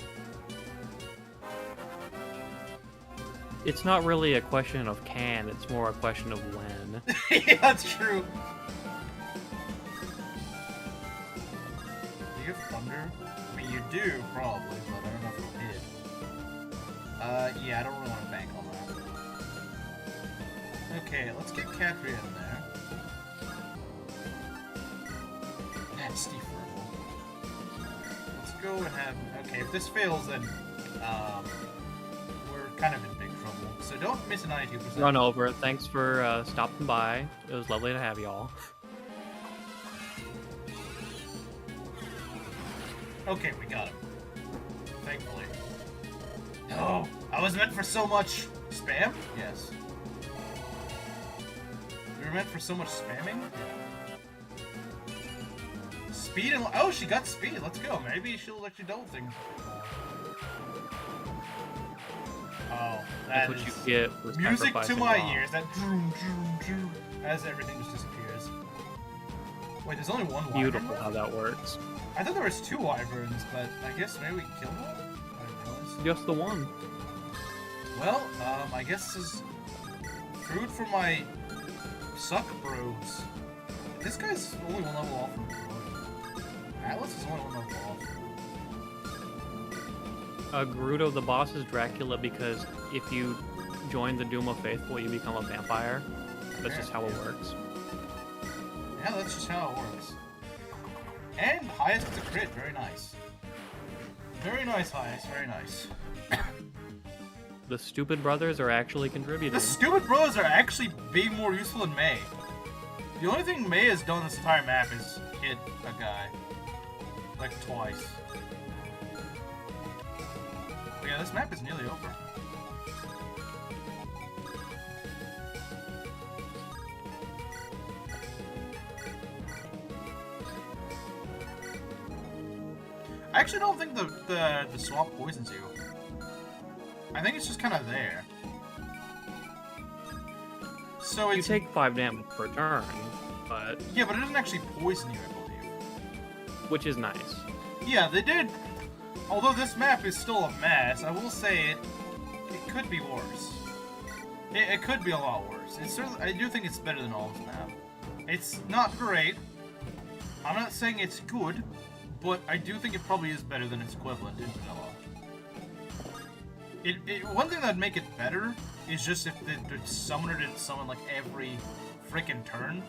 It's not really a question of can, it's more a question of when.
Yeah, that's true. Do you have thunder? I mean, you do, probably, but I don't know if it'll hit. Yeah, I don't really want to bank on that. Okay, let's get Catria in there. Nasty Fergal. go and have... Okay, if this fails, then we're kind of in big trouble. So don't miss a 92%.
Run over. Thanks for stopping by. It was lovely to have y'all.
Okay, we got him. Thankfully. No! I was meant for so much... Spam? Yes. We were meant for so much spamming? Speed and... Oh, she got speed. Let's go. Maybe she'll let you double things. Oh,
That's what you get for
music to
sacrificing
my
Raw.
ears. That droom, droom, droom, as everything just disappears. Wait, there's only one wyvern
Beautiful
left?
how that works.
I thought there was 2 wyverns, but I guess maybe we killed one? I didn't realize.
Just the one.
Well, I guess this is food for my suck bros. This guy's only 1 level off from Bro. Atlas is only 1 level off.
Gerudo, the boss, is Dracula because if you join the Doom of Faithful, you become a vampire. That's just how it works.
Yeah, that's just how it works. And highest is a crit, very nice. Very nice, highest, very nice.
The stupid brothers are actually contributing.
The stupid bros are actually being more useful than May. The only thing May has done this entire map is hit a guy. Like twice. But yeah, this map is nearly over. I actually don't think the swamp poisons you. I think it's just kind of there. So
You
it's...
take 5 damage per turn, but
Yeah, but it doesn't actually poison you, I believe.
which is nice.
Yeah, they did. Although this map is still a mess, I will say it could be worse. It could be a lot worse. It's certainly, I do think it's better than Olive's map. It's not great. I'm not saying it's good, but I do think it probably is better than its equivalent in vanilla. One thing that'd make it better is just if the summoner didn't summon like every freaking turn.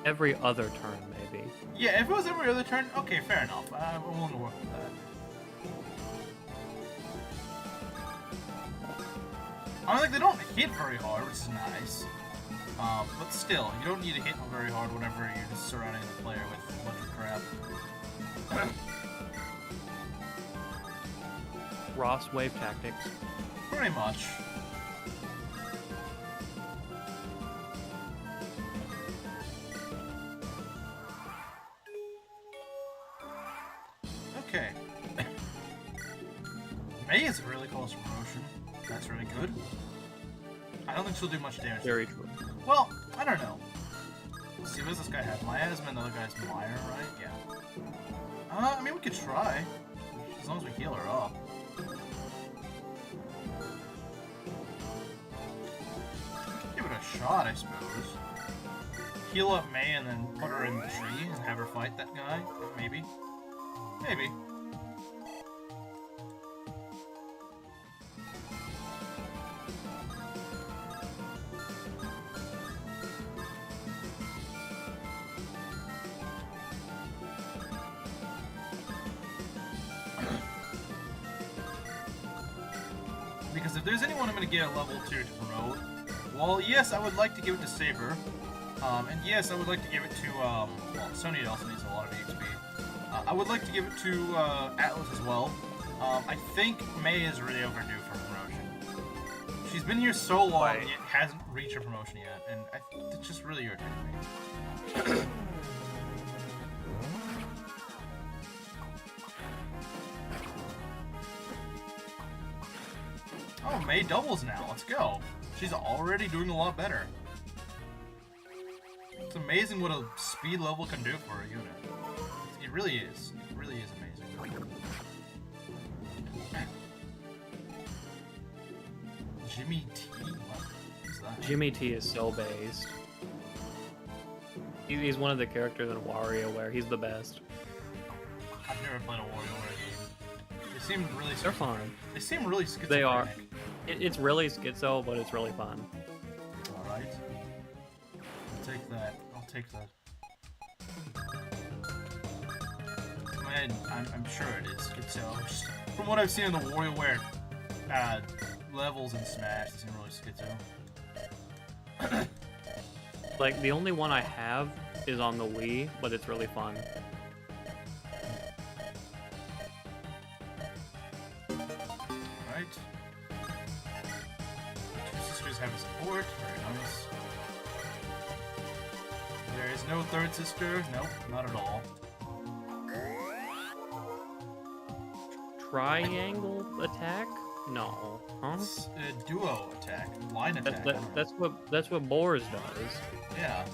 Every other turn, maybe.
Yeah, if it was every other turn, okay, fair enough. I'm willing to work with that. I don't think they don't hit very hard, which is nice. But still, you don't need to hit them very hard whenever you're just surrounding the player with a bunch of crap.
Ross wave tactics.
Pretty much. Okay. May is really close to promotion. That's really good. I don't think she'll do much damage.
Very true.
Well, I don't know. Let's see, what does this guy have? Miasma and the other guy's Meyer, right? Yeah. I mean, we could try. As long as we heal her up. Give it a shot, I suppose. Heal up May and then put her in the tree and have her fight that guy? Maybe. Maybe. Because if there's anyone I'm going to get a level 2 to promote, well, yes, I would like to give it to Saber. And yes, I would like to give it to, well, Sonya also needs a lot of HP. I would like to give it to Atlas as well. I think May is really overdue for promotion. She's been here so long, yet hasn't reached her promotion yet, and it's just really irritating me. Oh, May doubles now. Let's go. She's already doing a lot better. It's amazing what a speed level can do for a unit. It really is. It really is amazing. Jimmy T? What is that?
Jimmy T is so based. He's one of the characters in WarioWare. He's the best.
I've never played a WarioWare game. They seem really...
They're fun.
They seem really schizophrenic.
They are. It's really schizo, but it's really fun.
Alright. I'll take that. I'll take that. and I'm sure it is. So, from what I've seen in the WarioWare levels in Smash, it seems really schizo.
Like, the only one I have is on the Wii, but it's really fun.
Alright. Two sisters have a support. Very nice. There is no third sister. Nope, not at all.
Triangle attack? No. Huh?
It's a duo attack. Line attack.
That's what Boars does.
Yeah.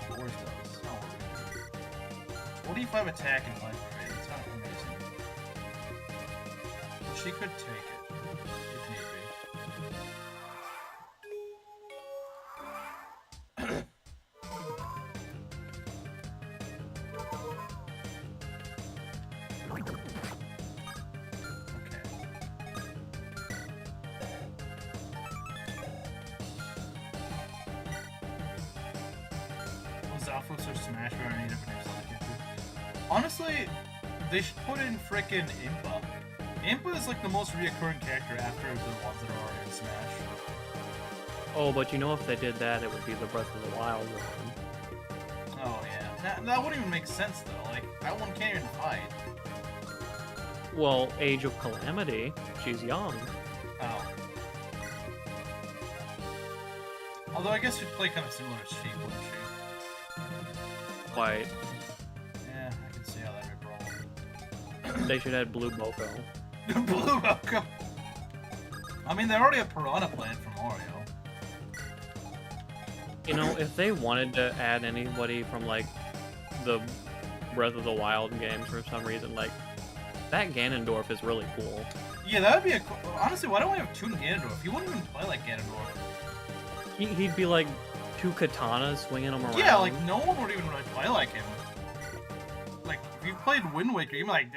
Boars does. Oh. 45 attack and life crit. It's not amazing. But she could take it. If need be. Alphas or Smash or any different names like it. Honestly, they should put in frickin' Impa. Impa is like the most reoccurring character after the ones that are already in Smash.
Oh, but you know if they did that, it would be the Breath of the Wild one.
Oh yeah. That wouldn't even make sense though. Like, that one can't even fight.
Well, Age of Calamity, she's young.
Oh. Although I guess she'd play kind of similar to Sheep, wouldn't she?
White.
Yeah, I can see how that'd be a problem.
They should add Blue Boko.
Blue Boko! I mean, they already have Piranha Plant from Mario.
You know, if they wanted to add anybody from, like, the Breath of the Wild games for some reason, like, that Ganondorf is really cool.
Yeah, that would be a cool... Honestly, why don't we have Toon Ganondorf? He wouldn't even play like Ganondorf.
He'd be like 2 katanas swinging them around.
Yeah, like, no one would even really play like him. Like, if you've played Wind Waker, you'd be like,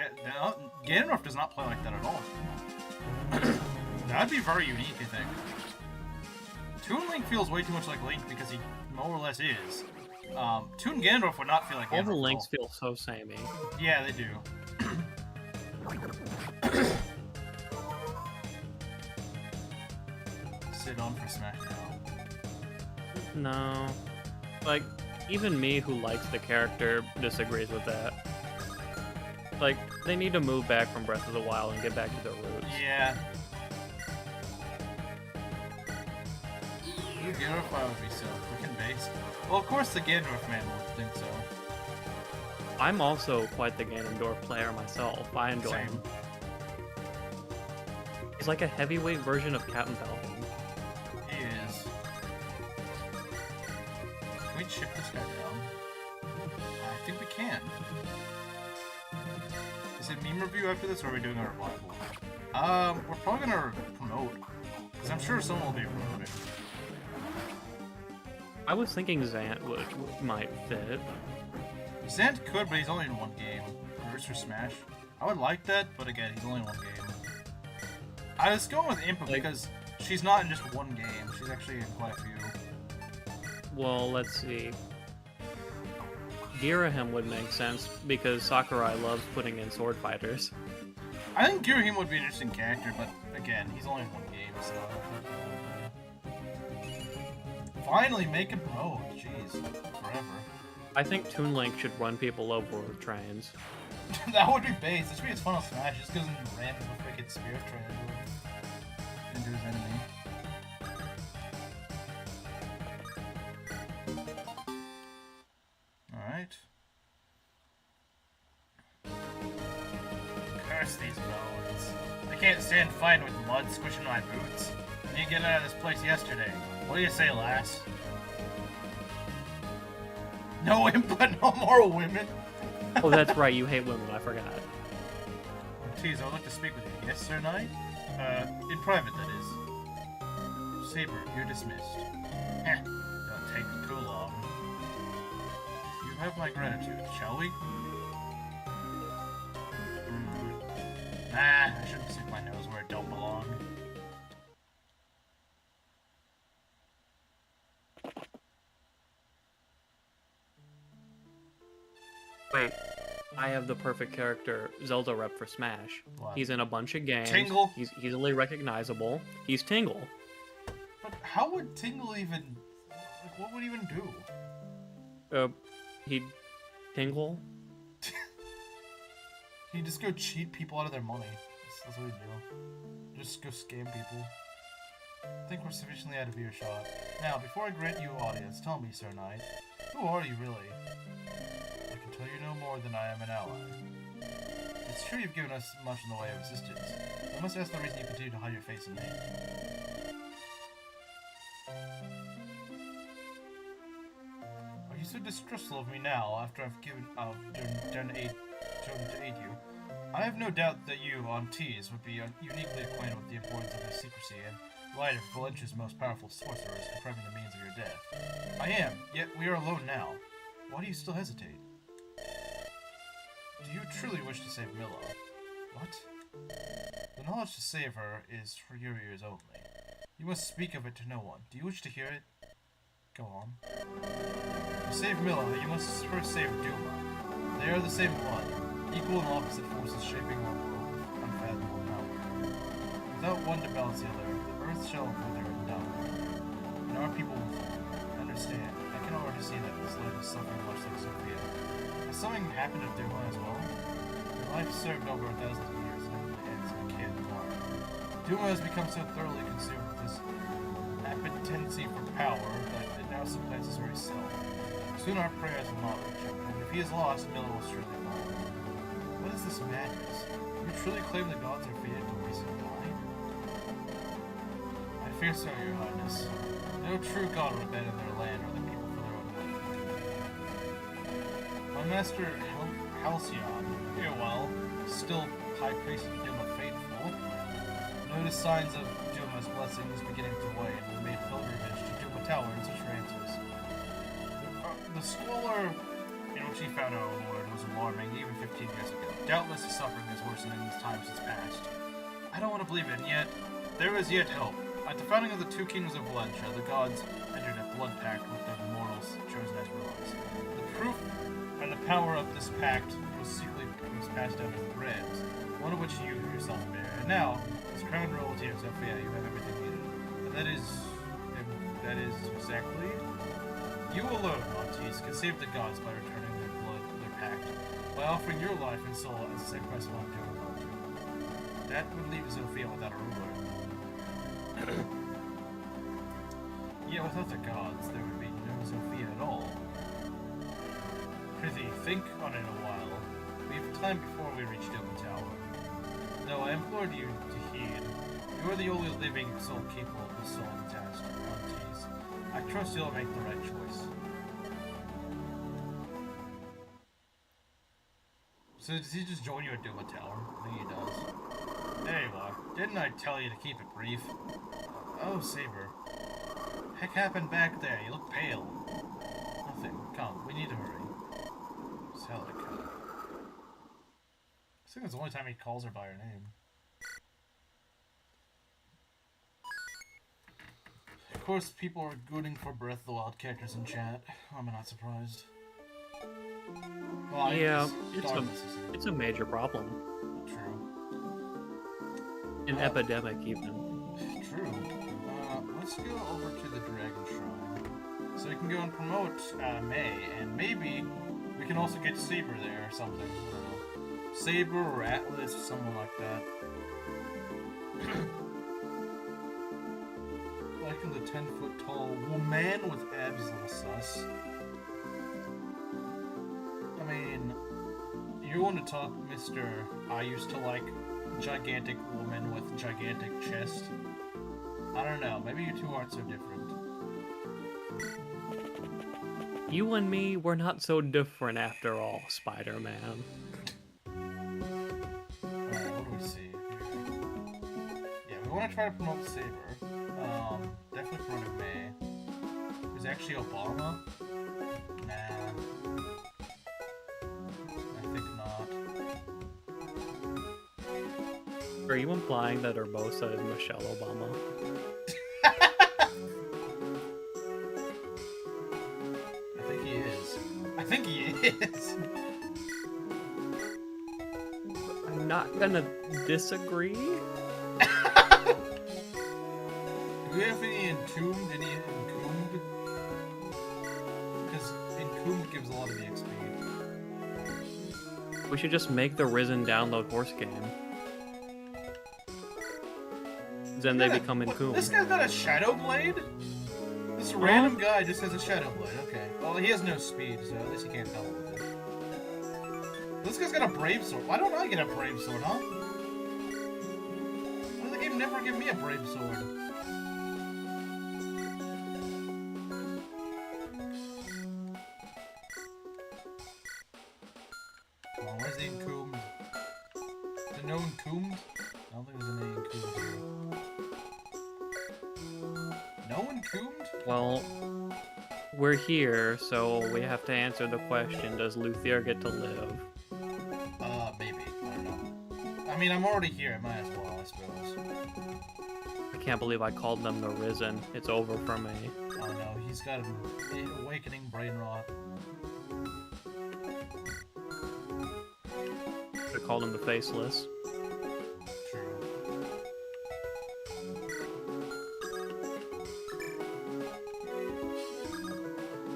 Ganondorf does not play like that at all. That'd be very unique, I think. Toon Link feels way too much like Link because he more or less is. Toon Ganondorf would not feel like Ganondorf.
All the Links feel so samey.
Yeah, they do. Sit on for Smash now.
No. Like, even me who likes the character disagrees with that. Like, they need to move back from Breath of the Wild and get back to their roots.
Yeah. New Ganondorf would be so freaking base. Well, of course the Ganondorf man would think so.
I'm also quite the Ganondorf player myself. I enjoy
Same.
him. He's like a heavyweight version of Captain Falcon.
He is. Can we chip this guy down? I think we can. Is it meme review after this, or are we doing a revival? We're probably gonna promote. Because I'm sure someone will be promoting.
I was thinking Zant might fit.
Zant could, but he's only in one game. Reverse for Smash. I would like that, but again, he's only in one game. I was going with Impa because she's not in just one game. She's actually in quite a few.
Well, let's see. Girahim would make sense because Sakurai loves putting in sword fighters.
I think Girahim would be an interesting character, but again, he's only in one game, so... Finally, make him promote. Jeez, forever.
I think Toon Link should run people over with trains.
That would be base. This would be as fun as Smash. Just goes and ran with a freaking Spirit Train into his enemy. Alright. Curse these bones. I can't stand fighting with mud squishing my boots. I need to get out of this place yesterday. What do you say, lass? No input, no more women.
Oh, that's right, you hate women, I forgot.
Tease, I would like to speak with you. Yes, sir, knight? In private, that is. Saber, you're dismissed. Heh, don't take too long. You have my gratitude, shall we? Nah, I shouldn't stick my nose where it don't belong.
Wait, I have the perfect character Zelda rep for Smash.
What?
He's in a bunch of games.
Tingle?
He's easily recognizable. He's Tingle.
But how would Tingle even... Like, what would he even do?
He'd Tingle.
He'd just go cheat people out of their money. That's what he'd do. Just go scam people. I think we're sufficiently out of earshot. Now, before I grant you audience, tell me, Sir Knight, who are you really? I can tell you no more than I am an ally. It's true you've given us much in the way of assistance. I must ask the reason you continue to hide your face and name. Are you so distrustful of me now, after I've done to aid you? I have no doubt that you, on Tees, would be uniquely acquainted with the importance of his secrecy and light of Valencia's most powerful sorcerers confirming the means of your death. I am, yet we are alone now. Why do you still hesitate? Do you truly wish to save Milla? What? The knowledge to save her is for your ears only. You must speak of it to no one. Do you wish to hear it? Go on. To save Milla, you must first save Duma. They are the same one, equal and opposite forces shaping our world with unfathomable power. Without one to balance the other, the earth shall wither and die. And our people will understand. I can already see that this life is suffering much like Sophia. Has something happened to Duma as well? Her life served over 1,000 years and it ends in a can't tomorrow. Duma has become so thoroughly consumed with this appetency for power that it now supplants his very self. Soon our prayers will not reach him, and if he is lost, Milla will surely fall. What is this madness? You truly claim the gods are fated to waste and die? I fear so, your highness. No true god would abandon their land or the people for their own will. My master Halcyon, here well, still high priest of Duma faithful, noticed signs of Duma's blessings beginning to wane and made pilgrimage to Duma Tower in search for answers. The squalor in which he found our lord was alarming even 15 years ago. Doubtless his suffering has worsened in these times since past. I don't want to believe it, and yet there is yet hope. At the founding of the two kingdoms of Valencia, the gods entered a blood pact with the mortals chosen as rulers. The proof and the power of this pact was passed down in threads, one of which you yourself bear. And now, as crowned royalty of Sophia, you have everything needed. And that is exactly... You alone, Montes, can save the gods by returning their blood, their pact, by offering your life and soul as a sacrifice of Duma. That would leave Sophia without a ruler. Yet without the gods, there would be no Sophia at all. Prithee, think on it a while. We have time before we reach Duma Tower. Though I implored you to heed, you are the only living soul capable of the soul of the task, Montes. I trust you'll make the right choice. So does he just join you at Duma Tower? I think he does. There you are. Didn't I tell you to keep it brief? Oh, Saber. Heck happened back there? You look pale. Nothing. Come, we need to hurry. Celica. I think that's the only time he calls her by her name. Of course, people are rooting for Breath of the Wild characters in chat. I'm not surprised. Well,
Yeah, it's a major problem.
True.
An epidemic, even.
True. Let's go over to the Dragon Shrine. So we can go and promote May, and maybe we can also get Saber there or something. I don't know. Saber or Atlas or someone like that. Liking the 10-foot-tall woman with abs, little sus. I mean, you want to talk, Mr. I used to like gigantic woman with gigantic chest. I don't know, maybe you two aren't so different.
You and me, we're not so different after all, Spider-Man.
Alright, what do we see here? Yeah, we want to try to promote Saber. Definitely promote May. Is actually Obama? Nah. I think not.
Are you implying that Urbosa is Michelle Obama?
I think he is.
not gonna disagree.
Do we have any entombed? Any entombed? Because entombed gives a lot of EXP.
We should just make the Risen download horse game. Then they become entombed.
This guy's got a Shadow Blade? This random guy just has a Shadow Blade, okay. Well, he has no speed, so at least he can't double with it. This guy's got a Brave Sword. Why don't I get a Brave Sword, huh? Why did the game never give me a Brave Sword? Come on, where's the entombed? Is there no entombed? I don't think there's any entombed here. No entombed?
Well, we're here, so we have to answer the question, does Luthier get to live?
Maybe. I don't know. I mean, I'm already here. I might as well, I suppose.
I can't believe I called them the Risen. It's over for me.
Oh no, he's got an awakening brain rot.
Should've called him the Faceless.
True.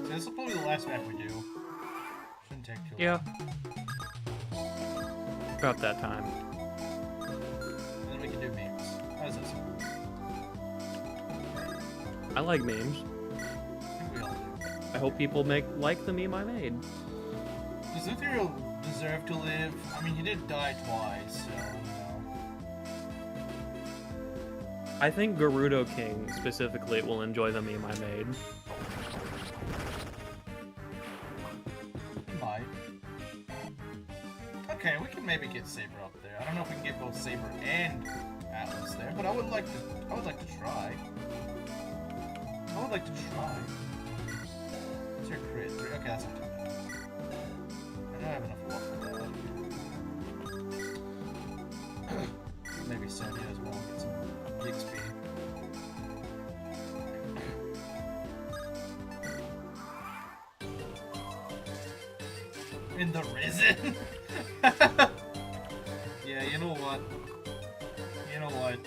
So this will probably be the last match we do. Shouldn't take too long.
Yeah. About that time.
And then we can do memes. How does that sound?
I like memes.
I think we all do.
I hope people like the meme I made.
Does Luthier deserve to live? I mean, he did die twice, so,
I think Gerudo King, specifically, will enjoy the meme I made.
He might. Okay, we can maybe get Saber up there. I don't know if we can get both Saber and Atlas there, but I would like to try. I would like to try. What's your crit? Okay, that's not too bad. I don't have enough luck for that. Maybe Sonya as well. Get some EXP. In the Risen? Yeah, you know what? You know what?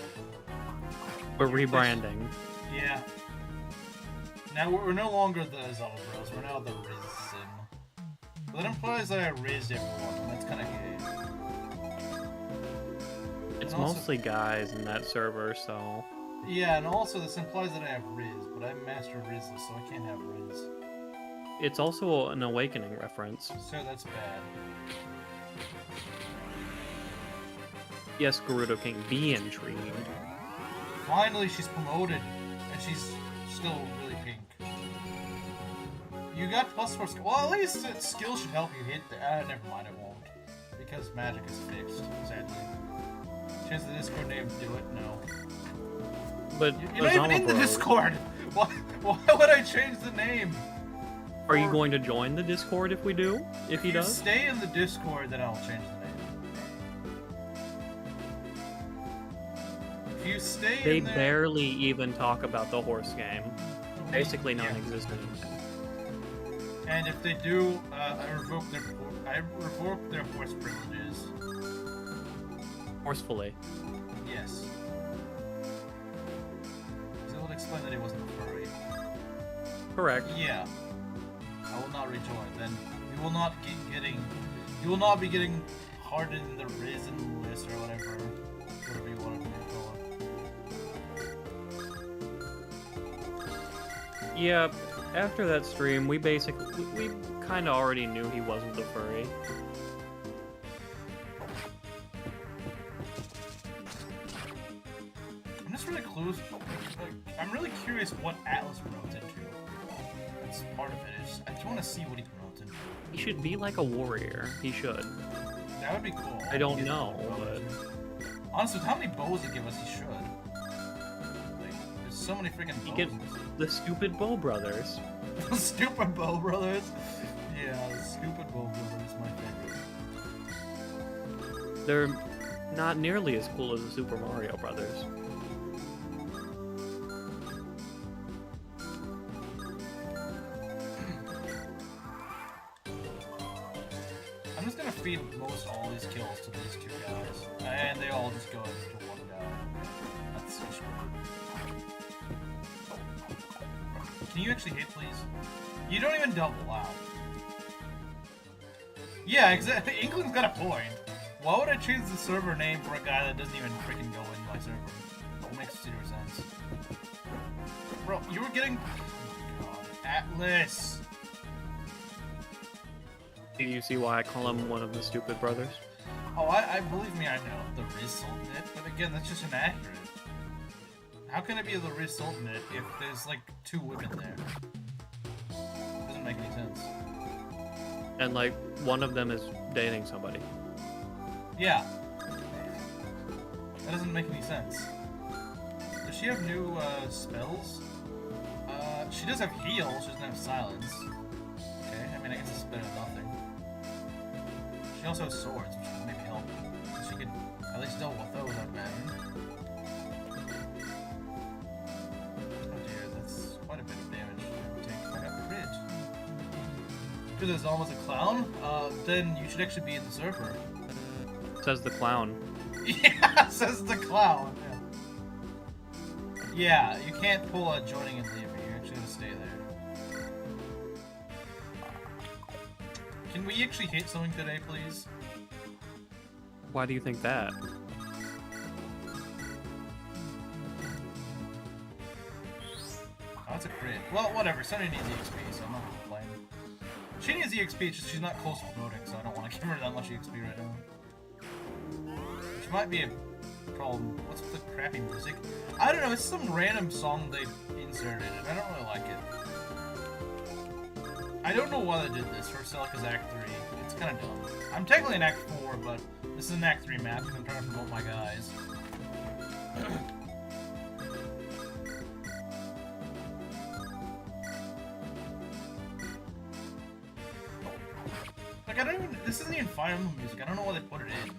We're rebranding.
Yeah. Now we're no longer the Zelda Bros, we're now the Risen. But that implies that I rizzed everyone, and that's kinda gay.
It's
And also-
mostly guys in that server, so...
Yeah, and also this implies that I have Riz, but I'm Master Rizless, so I can't have Riz.
It's also an Awakening reference.
So that's bad.
Yes, Gerudo King, be intrigued.
Finally, she's promoted, and she's still really pink. You got +4 skill. Well, at least skill should help you hit the. Never mind, it won't. Because magic is fixed, sadly. Chance the Discord name to do it? No.
But
You're not even in the
Azama Bro,
Discord! Why would I change the name?
are you going to join the Discord if we do? If he
If you
does?
stay in the Discord, then I'll change the name. If you stay
They
in there...
barely even talk about the horse game. Basically
Yeah.
non-existent.
And if they do, I revoke their force privileges.
Forcefully.
Yes. So it would explain that he wasn't a furry.
Correct.
Yeah. I will not rejoin. Then you will not you will not be getting hardened in the Risen list or whatever you want to call it.
Yeah, after that stream, we kind of already knew he wasn't the furry.
I'm just really I'm really curious what Atlas promotes into. That's part of it. I just want to see what he promotes into.
He should be like a warrior. He should.
That would be cool.
I don't
Get
know,
more bows.
but
Honestly, with how many bows they give us, he should. Like, there's so many freaking bows.
he get
in this.
the stupid Bow Brothers.
The Stupid Bow Brothers? Yeah, the Stupid Bow Brothers is my favorite.
They're not nearly as cool as the Super Mario Brothers.
I'm just gonna feed most all these kills to these 2 guys, and they all just go into 1 guy. That's so screwed. Can you actually hit, please? You don't even double, wow. Yeah, exactly. England's got a point. Why would I change the server name for a guy that doesn't even freaking go in my server? It makes 0 sense. Bro, you were getting... Oh my god. Atlas!
Do you see why I call him one of the stupid brothers?
Oh, I believe me, I know the result it, but again, that's just inaccurate. How can it be the result it if there's like 2 women there? Doesn't make any sense.
And like one of them is dating somebody.
Yeah. That doesn't make any sense. Does she have new spells? She does have heal, she doesn't have silence. Okay, I mean I guess it's better than nothing. She also has swords, which would maybe help. So she could at least deal with those, I'd imagine. Oh dear, that's quite a bit of damage to take. I got crit. Because it's almost a clown? Then you should actually be in the server.
Says the clown.
Yeah, says the clown. Yeah, you can't pull a joining and leaving. You actually have to stay there. Can we actually hit something today, please?
Why do you think that?
Oh, that's a crit. Well, whatever. Sonny needs EXP, so I'm not gonna complain. She needs EXP, it's just she's not close to promoting, so I don't want to give her that much EXP right now. Which might be a problem. What's with the crappy music? I don't know, it's some random song they inserted, and I don't really like it. I don't know why they did this for Celica's Act 3. It's kind of dumb. I'm technically in Act 4, but this is an Act 3 map because I'm trying to promote my guys. Like, I don't even... This isn't even Fire Emblem music. I don't know why they put it in.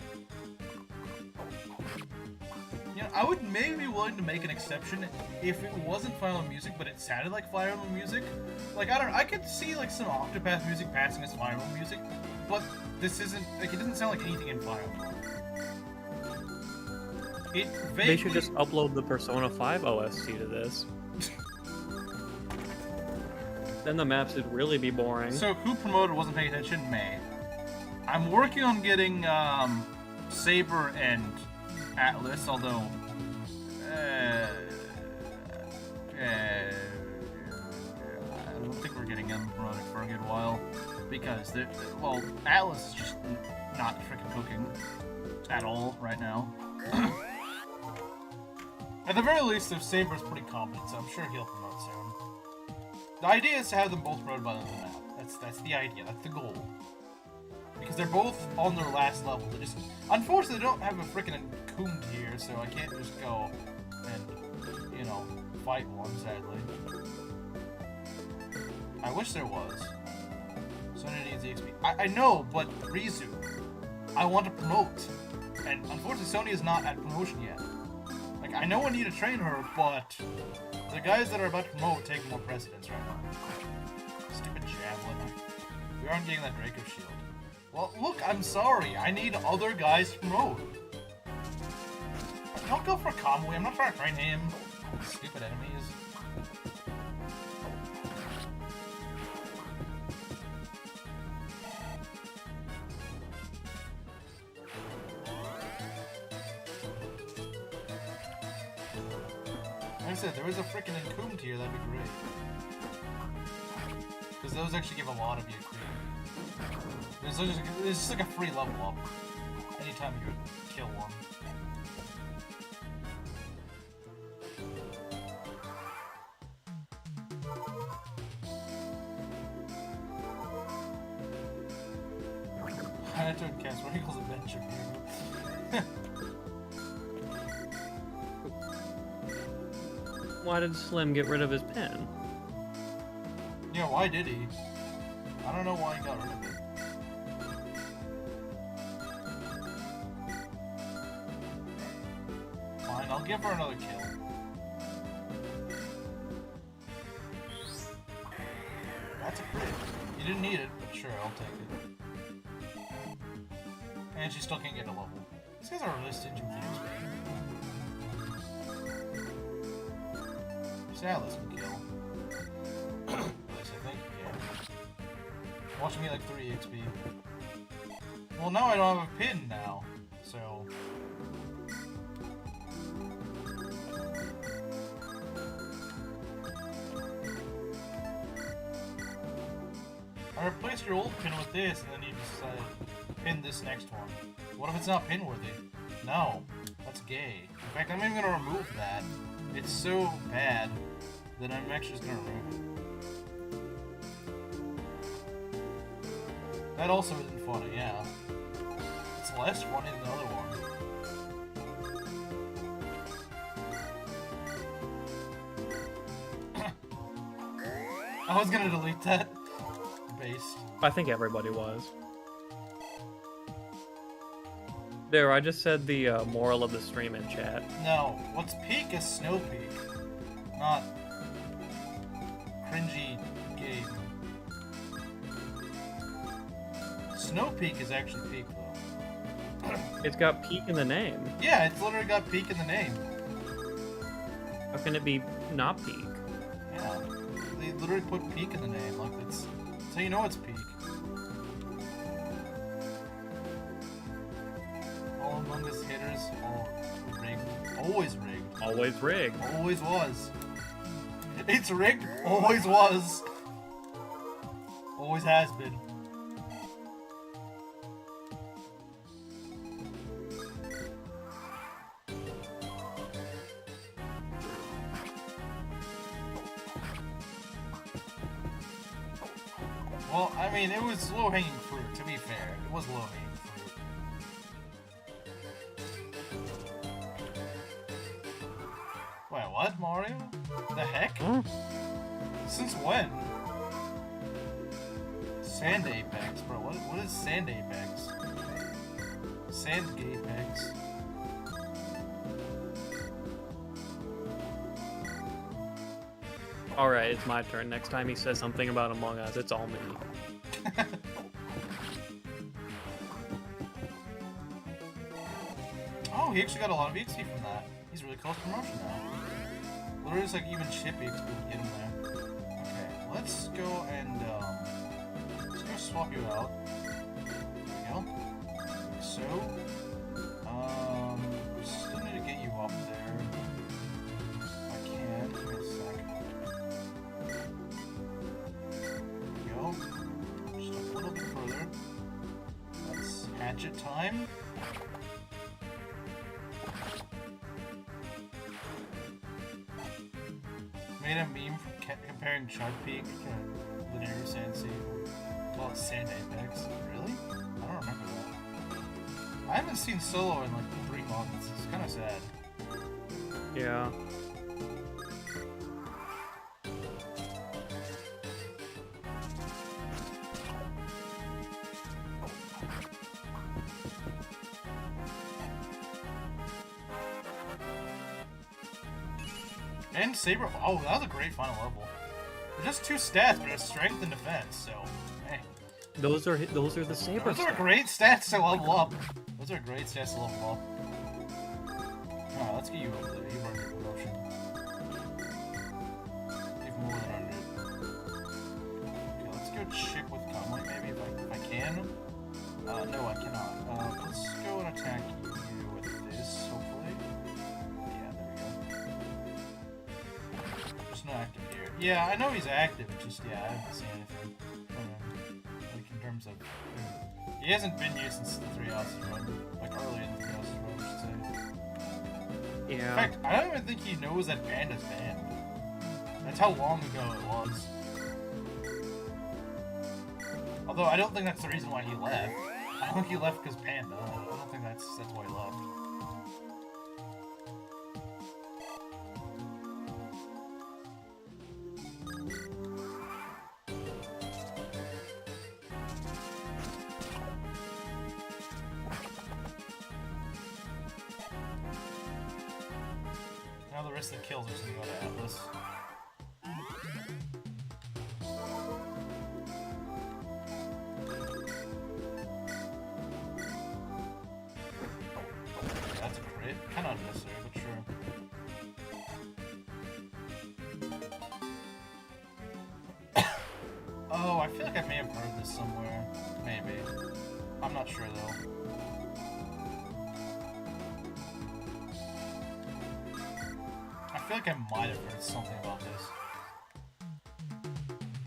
You know, I would maybe be willing to make an exception if it wasn't Fire Emblem music, but it sounded like Fire Emblem music. Like, I don't know, I could see, like, some Octopath music passing as Fire Emblem music, but this isn't, like, it doesn't sound like anything in Fire Emblem. It vaguely...
They should just upload the Persona 5 OST to this. Then the maps would really be boring.
So, who promoted wasn't paying attention? May. I'm working on getting, Saber and Atlas, although... I don't think we're getting them promoted for a good while. Because, well, Atlas is just not freaking cooking at all right now. At the very least, their Saber's pretty competent, so I'm sure he'll promote soon. The idea is to have them both promoted by the end of the map. That's the idea, that's the goal. Because they're both on their last level. They just, unfortunately, they don't have a freaking Encombed here, so I can't just go and, you know, fight one, sadly. I wish there was. Sonya needs EXP. I know, but Rizu, I want to promote. And unfortunately, Sonya is not at promotion yet. Like, I know I need to train her, but the guys that are about to promote take more precedence right now. Stupid Javelin. We aren't getting that Draco Shield. Well, look, I'm sorry. I need other guys to promote. Don't go for Kamui. I'm not trying to train him. Stupid enemies. Like I said, there was a freaking Encombed here. That'd be great. Because those actually give a lot of EXP. It's just like a free level up. Anytime you kill one. I don't cast Wrinkle's Adventure here.
Why did Slim get rid of his pen?
Yeah, why did he? I don't know why he got rid of it. Fine, I'll give her another kill. That's a crit. You didn't need it, but sure, I'll take it. And she still can't get a level. These guys are really stingy with XP. Salus can kill. At least I think he can. Watching me like 3 XP. Well, now I don't have a pin now, so... I replaced your old pin with this, and then you decided pin this next one. What if it's not pin worthy? No, that's gay. In fact, I'm even gonna remove that. It's so bad that I'm actually just gonna remove it. That also isn't funny, yeah. It's less funny than the other one. I was gonna delete that. Based.
I think everybody was. There, I just said the moral of the stream in chat.
No, what's peak is Snow Peak, not cringy game. Snow Peak is actually peak though.
It's got peak in the name.
Yeah, it's literally got peak in the name.
How can it be not peak?
Yeah, they literally put peak in the name. Like that's how you know it's peak. All Among Us hitters, all rigged, always rigged.
Always rigged.
Always was. It's rigged, always was. Always has been. Well, I mean, it was low-hanging fruit, to be fair. It was low-hanging fruit. Wait, what, Mario? The heck?
Huh?
Since when? Sand Apex, bro. What is Sand Apex? Sand Apex.
Alright, it's my turn. Next time he says something about Among Us, it's all me.
Oh, he actually got a lot of XP from that. He's really close to promotion now. Literally, it's like even Chippy XP to get him there. Okay, let's go and, let's go swap you out. There we go. So, we still need to get you up there. If I can, give me a sec. There we go. Just a little bit further. That's hatchet time. Made a meme from comparing Chud Peak to Linear Sensei. Well, Sand Apex. Really? I don't remember that. I haven't seen Solo in like 3 months. It's kind of sad.
Yeah.
And Saber. Oh, that was a great final level. They're just 2 stats, but it's strength and defense. So, hey,
Those are the saber
those are
stats.
great stats to level up. Those are great stats to level up. Alright, let's get you over there. You've earned your promotion. Even more than 100. Okay, let's go chick with Conway maybe if I can. No, I cannot. Let's go and attack you with this, hopefully. Yeah, there we go. There's no active here. Yeah, I know he's active, it's just, yeah, I haven't seen anything from him. Like, in terms of... He hasn't been used since the 3 houses run. Like, early in the 3 houses run, I should say. In
Yeah.
fact, I don't even think he knows that Panda's banned. That's how long ago it was. Although, I don't think that's the reason why he left. I don't think he left because Panda. I don't think that's why he left. Now the rest of the kills are just gonna go to Atlas. not necessary, but sure. Oh, I feel like I may have heard this somewhere. Maybe. I'm not sure though. I feel like I might have heard something about this.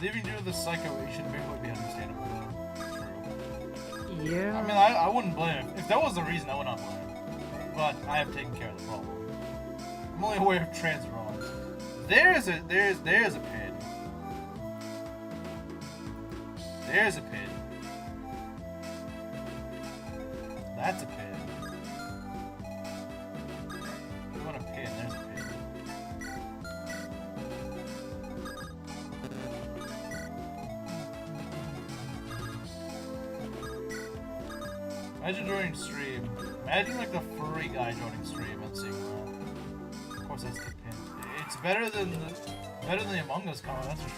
Leaving due to the psycho-Asian maybe would be understandable though. True.
Yeah.
I mean, I wouldn't blame him. If that was the reason, I would not blame him. But I have taken care of the problem. I'm only aware of trans wrongs. There's a pin. There's a pin. That's a pin. If you want a pin, there's a pin. Imagine joining stream. Imagine like the furry guy joining stream and seeing that. Of course, that's the pin. It's better than the Among Us comment, that's for sure.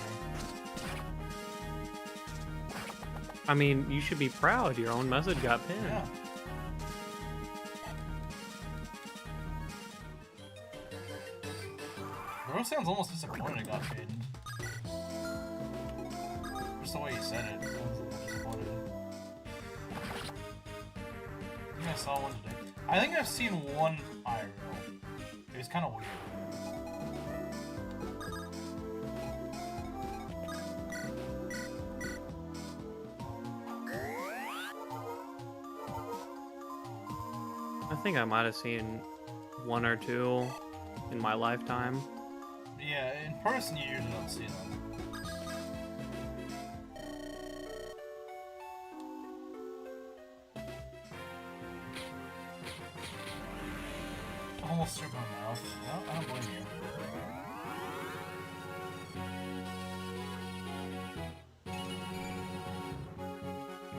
I mean, you should be proud. Your own message got pinned.
Yeah. Bro sounds almost disappointed it got pinned. Just the way he said it. Sounds a little disappointed. I think I saw one today. I think I've seen one IRL. It was kind of weird.
I think I might have seen one or two in my lifetime.
Yeah, in person you usually don't see them. Almost through my mouth. No, I don't blame you.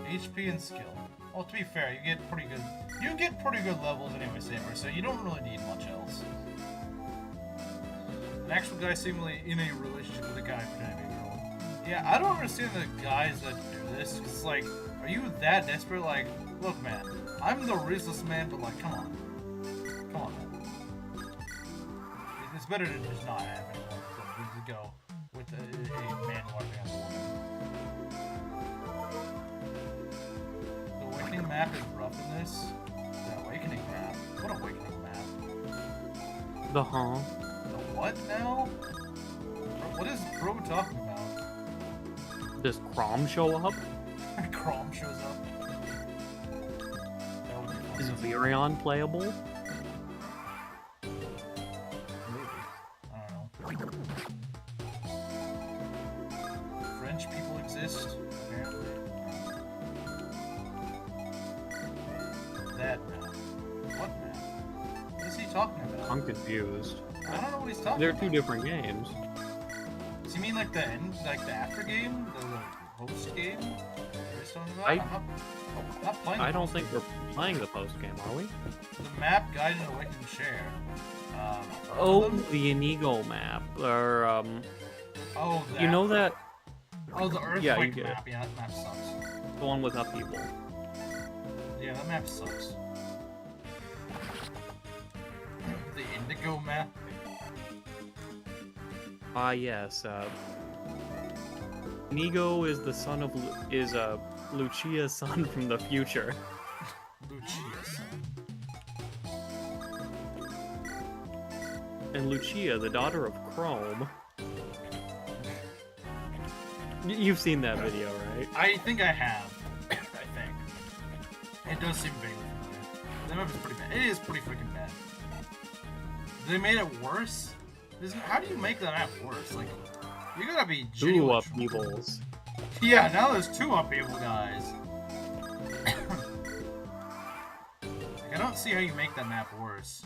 HP and skill. Well, to be fair, you get pretty good levels anyway, Saber, so you don't really need much else. An actual guy seemingly in a relationship with a guy pretending to be a girl. Yeah, I don't understand the guys that do this. It's like, are you that desperate? Like, look, man, I'm the ruthless man, but like, come on. Come on, man. It's better to just not have anyone than to go with a man walking on a woman. The Awakening map is rough in this. The Awakening map? What Awakening map?
The huh?
The what now? What is Bro talking about?
Does Crom show up?
Crom shows up. That would be fun.
Is Virion playable?
Maybe. I don't know. French people exist, apparently. That map. What map? What is he talking about?
I'm confused.
I don't know what he's talking
They're
about.
two different games.
Does he mean like the end, like the after game? The post game? What he's talking about? I'm not playing the
I don't
post
think
game.
we're playing the post game, are we?
The map guide and awakened share.
Oh, the Inigo map, or
Oh, that.
you know that
Oh, the earthquake
Yeah, you get
map. Yeah, that map sucks.
the one with upheaval.
Yeah, that map sucks. The indigo map.
Ah, yes. Inigo is the son of Lucia's son from the future.
Lucius.
And Lucia, the daughter of Chrome. You've seen that video, right?
I think I have. I think. It does seem vaguely familiar. That map is pretty bad. It is pretty freaking bad. They made it worse? How do you make that map worse? Like, you gotta be
Two
genuine.
upheavals.
Yeah, now there's two upheaval guys. Like, I don't see how you make that map worse.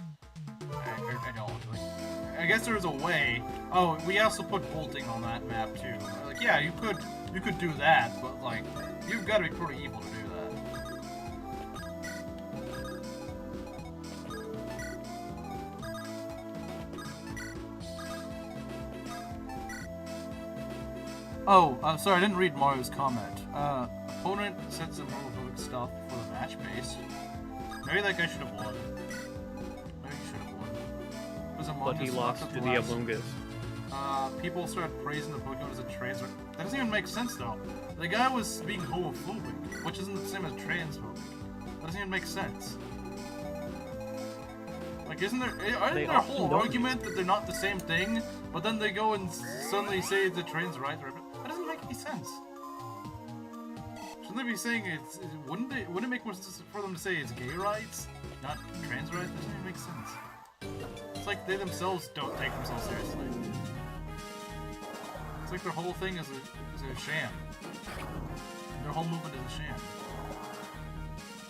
I don't. Like, I guess there's a way. Oh, we also put bolting on that map too. Like, yeah, you could do that, but like, you've got to be pretty evil to do that. Oh, sorry, I didn't read Mario's comment. Opponent sets some homophobic stuff for the match base. Maybe that guy should have won. Maybe he should was Among
but
Us
he lost
up
to the
last-
Abungus.
People started praising the Pokemon as a trans. That doesn't even make sense though. The guy was being homophobic, which isn't the same as transphobic. That doesn't even make sense. Like, isn't there a whole
don't.
argument that they're not the same thing, but then they go and suddenly say it's a trans rights? That doesn't make any sense. Shouldn't they be saying wouldn't it make more sense for them to say it's gay rights, not trans rights? That doesn't even make sense. It's like they themselves don't take themselves seriously. It's like their whole thing is a sham. Their whole movement is a sham.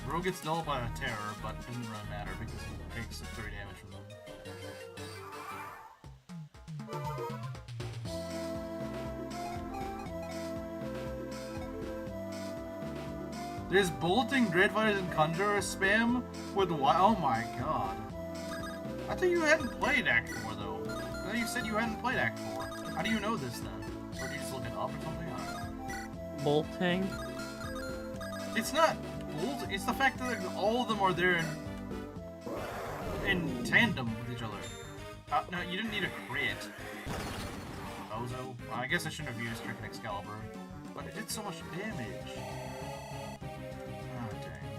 Bro gets dulled by a terror, but it doesn't really matter because he takes 3 damage from them. There's bolting, Dread Fighters, and Conjurer spam with oh my god. I thought you hadn't played Act 4 though. I thought you said you hadn't played Act 4. How do you know this then? Or do you just look it up or something? I don't know.
Bolting?
It's not bolt, it's the fact that like, all of them are there in tandem with each other. No, you didn't need a crit. Bozo. I guess I shouldn't have used Trick and Excalibur. But it did so much damage. Oh, dang.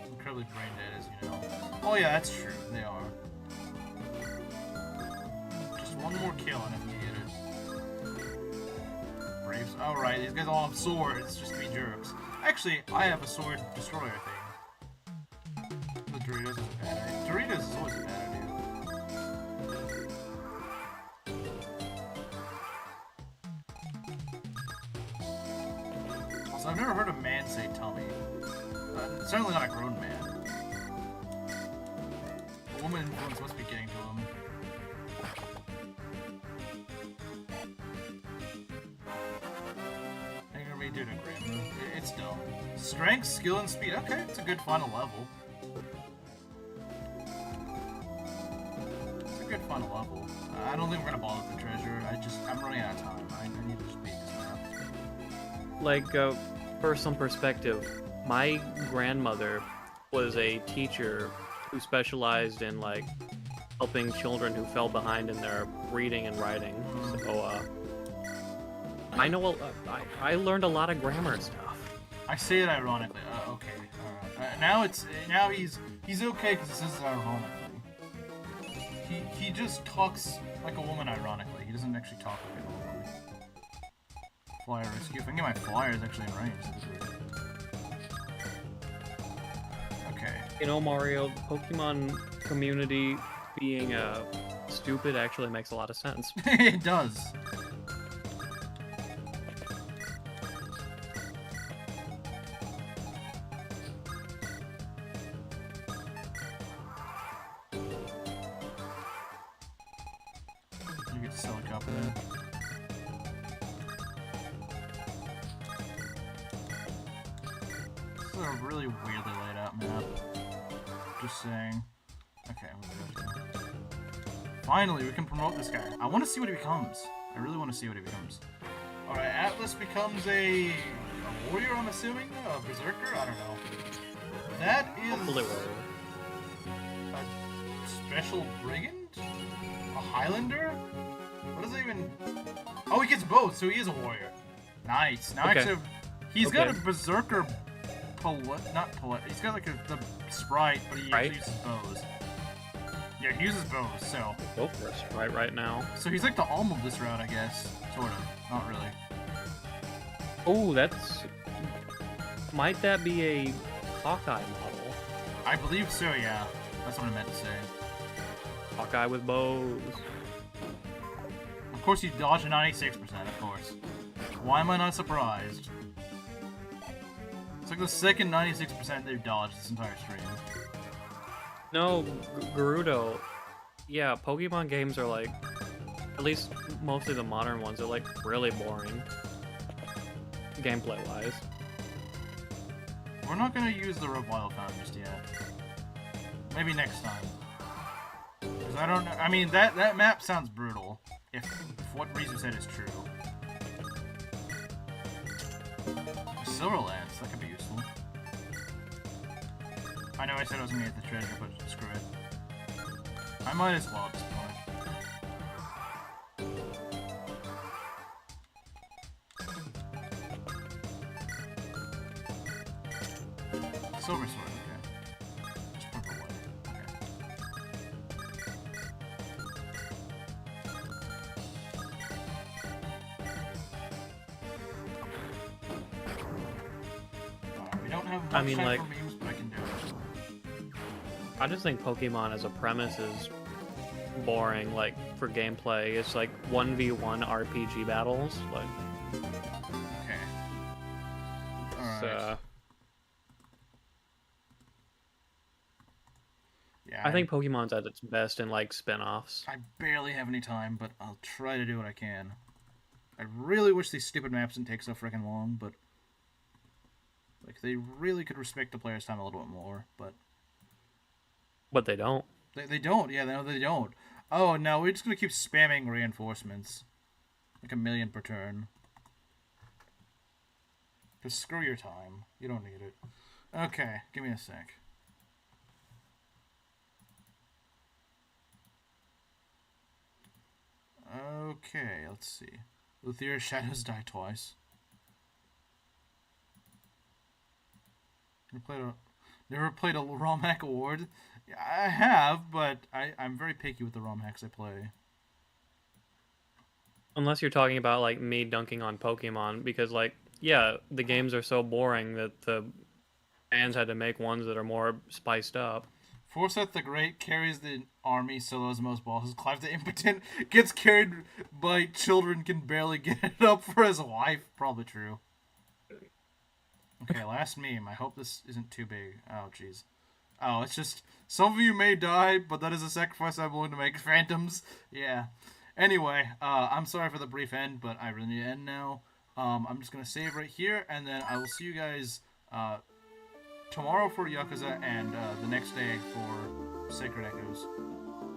Incredibly brain dead, as you know. Oh yeah, that's true. They are. Just one more kill and if you get it. Braves. Alright, these guys all have swords, just to be jerks. Actually, I have a sword destroyer thing. The Doritos is a bad idea. Doritos is always a bad idea. Also, I've never heard a man say tummy. Certainly not a grown man. A woman influence must be getting to him. Dude, it's dumb. Strength, skill, and speed. Okay, it's a good final level. It's a good final level. I don't think we're gonna bother with the treasure. I'm running out of time. I need to just beat this map.
Like, for some perspective, my grandmother was a teacher who specialized in, like, helping children who fell behind in their reading and writing. So, I know I learned a lot of grammar stuff.
I say it ironically. Okay. Alright. Now he's okay because this is ironically. He just talks like a woman ironically. He doesn't actually talk like a woman. Flyer rescue. If I can get my flyers actually in range. Okay.
You know, Mario, Pokemon community being stupid actually makes a lot of sense.
It does. Really weirdly laid out map. Just saying. Okay, finally, we can promote this guy. I want to see what he becomes. I really want to see what he becomes. Alright, Atlas becomes a warrior, I'm assuming? A berserker? I don't know. That is a special brigand? A Highlander? What does that even... Oh, he gets both, so he is a warrior. Nice. Now actually, he's got a berserker... He's got like the sprite, but he usually uses bows. Yeah, he uses bows, so...
Go for a sprite right now.
So he's like the Alm of this route, I guess. Sort of. Not really.
Oh, that's... Might that be a Hawkeye model?
I believe so, yeah. That's what I meant to say.
Hawkeye with bows.
Of course you dodge a 96%, of course. Why am I not surprised? It's like the second 96% they've dodged this entire stream.
No, Gerudo. Yeah, Pokemon games are like, at least mostly the modern ones, are like really boring. Gameplay-wise.
We're not gonna use the Revival Fountain just yet. Maybe next time. Because I don't know. I mean, that map sounds brutal. If what Rizu said is true. Silver Lance, that could be useful. I know I said I was gonna get the treasure, but screw it. I might as well at this point. Silver sword, okay. Just purple one. Okay. We don't have much
I mean,
time
like-
for memes, but I can do it.
I just think Pokemon as a premise is boring. Like for gameplay, it's like 1v1 RPG battles. Like,
Okay.
it's,
Alright. Yeah,
I think Pokemon's at its best in like spin-offs.
I barely have any time, but I'll try to do what I can. I really wish these stupid maps didn't take so freaking long, but like they really could respect the player's time a little bit more, but
But they don't.
they don't. Yeah, no, they don't. Oh no, we're just gonna keep spamming reinforcements, like a million per turn. Cause screw your time, you don't need it. Okay, give me a sec. Okay, let's see. Luthier's shadows die twice. Never played a ROM hack award? Yeah, I have, but I'm very picky with the ROM hacks I play.
Unless you're talking about like me dunking on Pokemon, because like, yeah, the games are so boring that the fans had to make ones that are more spiced up.
Forsyth the Great carries the army, solos most bosses. Clive the Impotent gets carried by children, can barely get it up for his wife. Probably true. Okay, last meme. I hope this isn't too big. Oh, jeez. Oh, it's just, some of you may die, but that is a sacrifice I'm willing to make. Phantoms. Yeah. Anyway, I'm sorry for the brief end, but I really need to end now. I'm just going to save right here, and then I will see you guys tomorrow for Yakuza, and the next day for Sacred Echoes.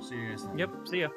See you guys then.
Yep, see ya.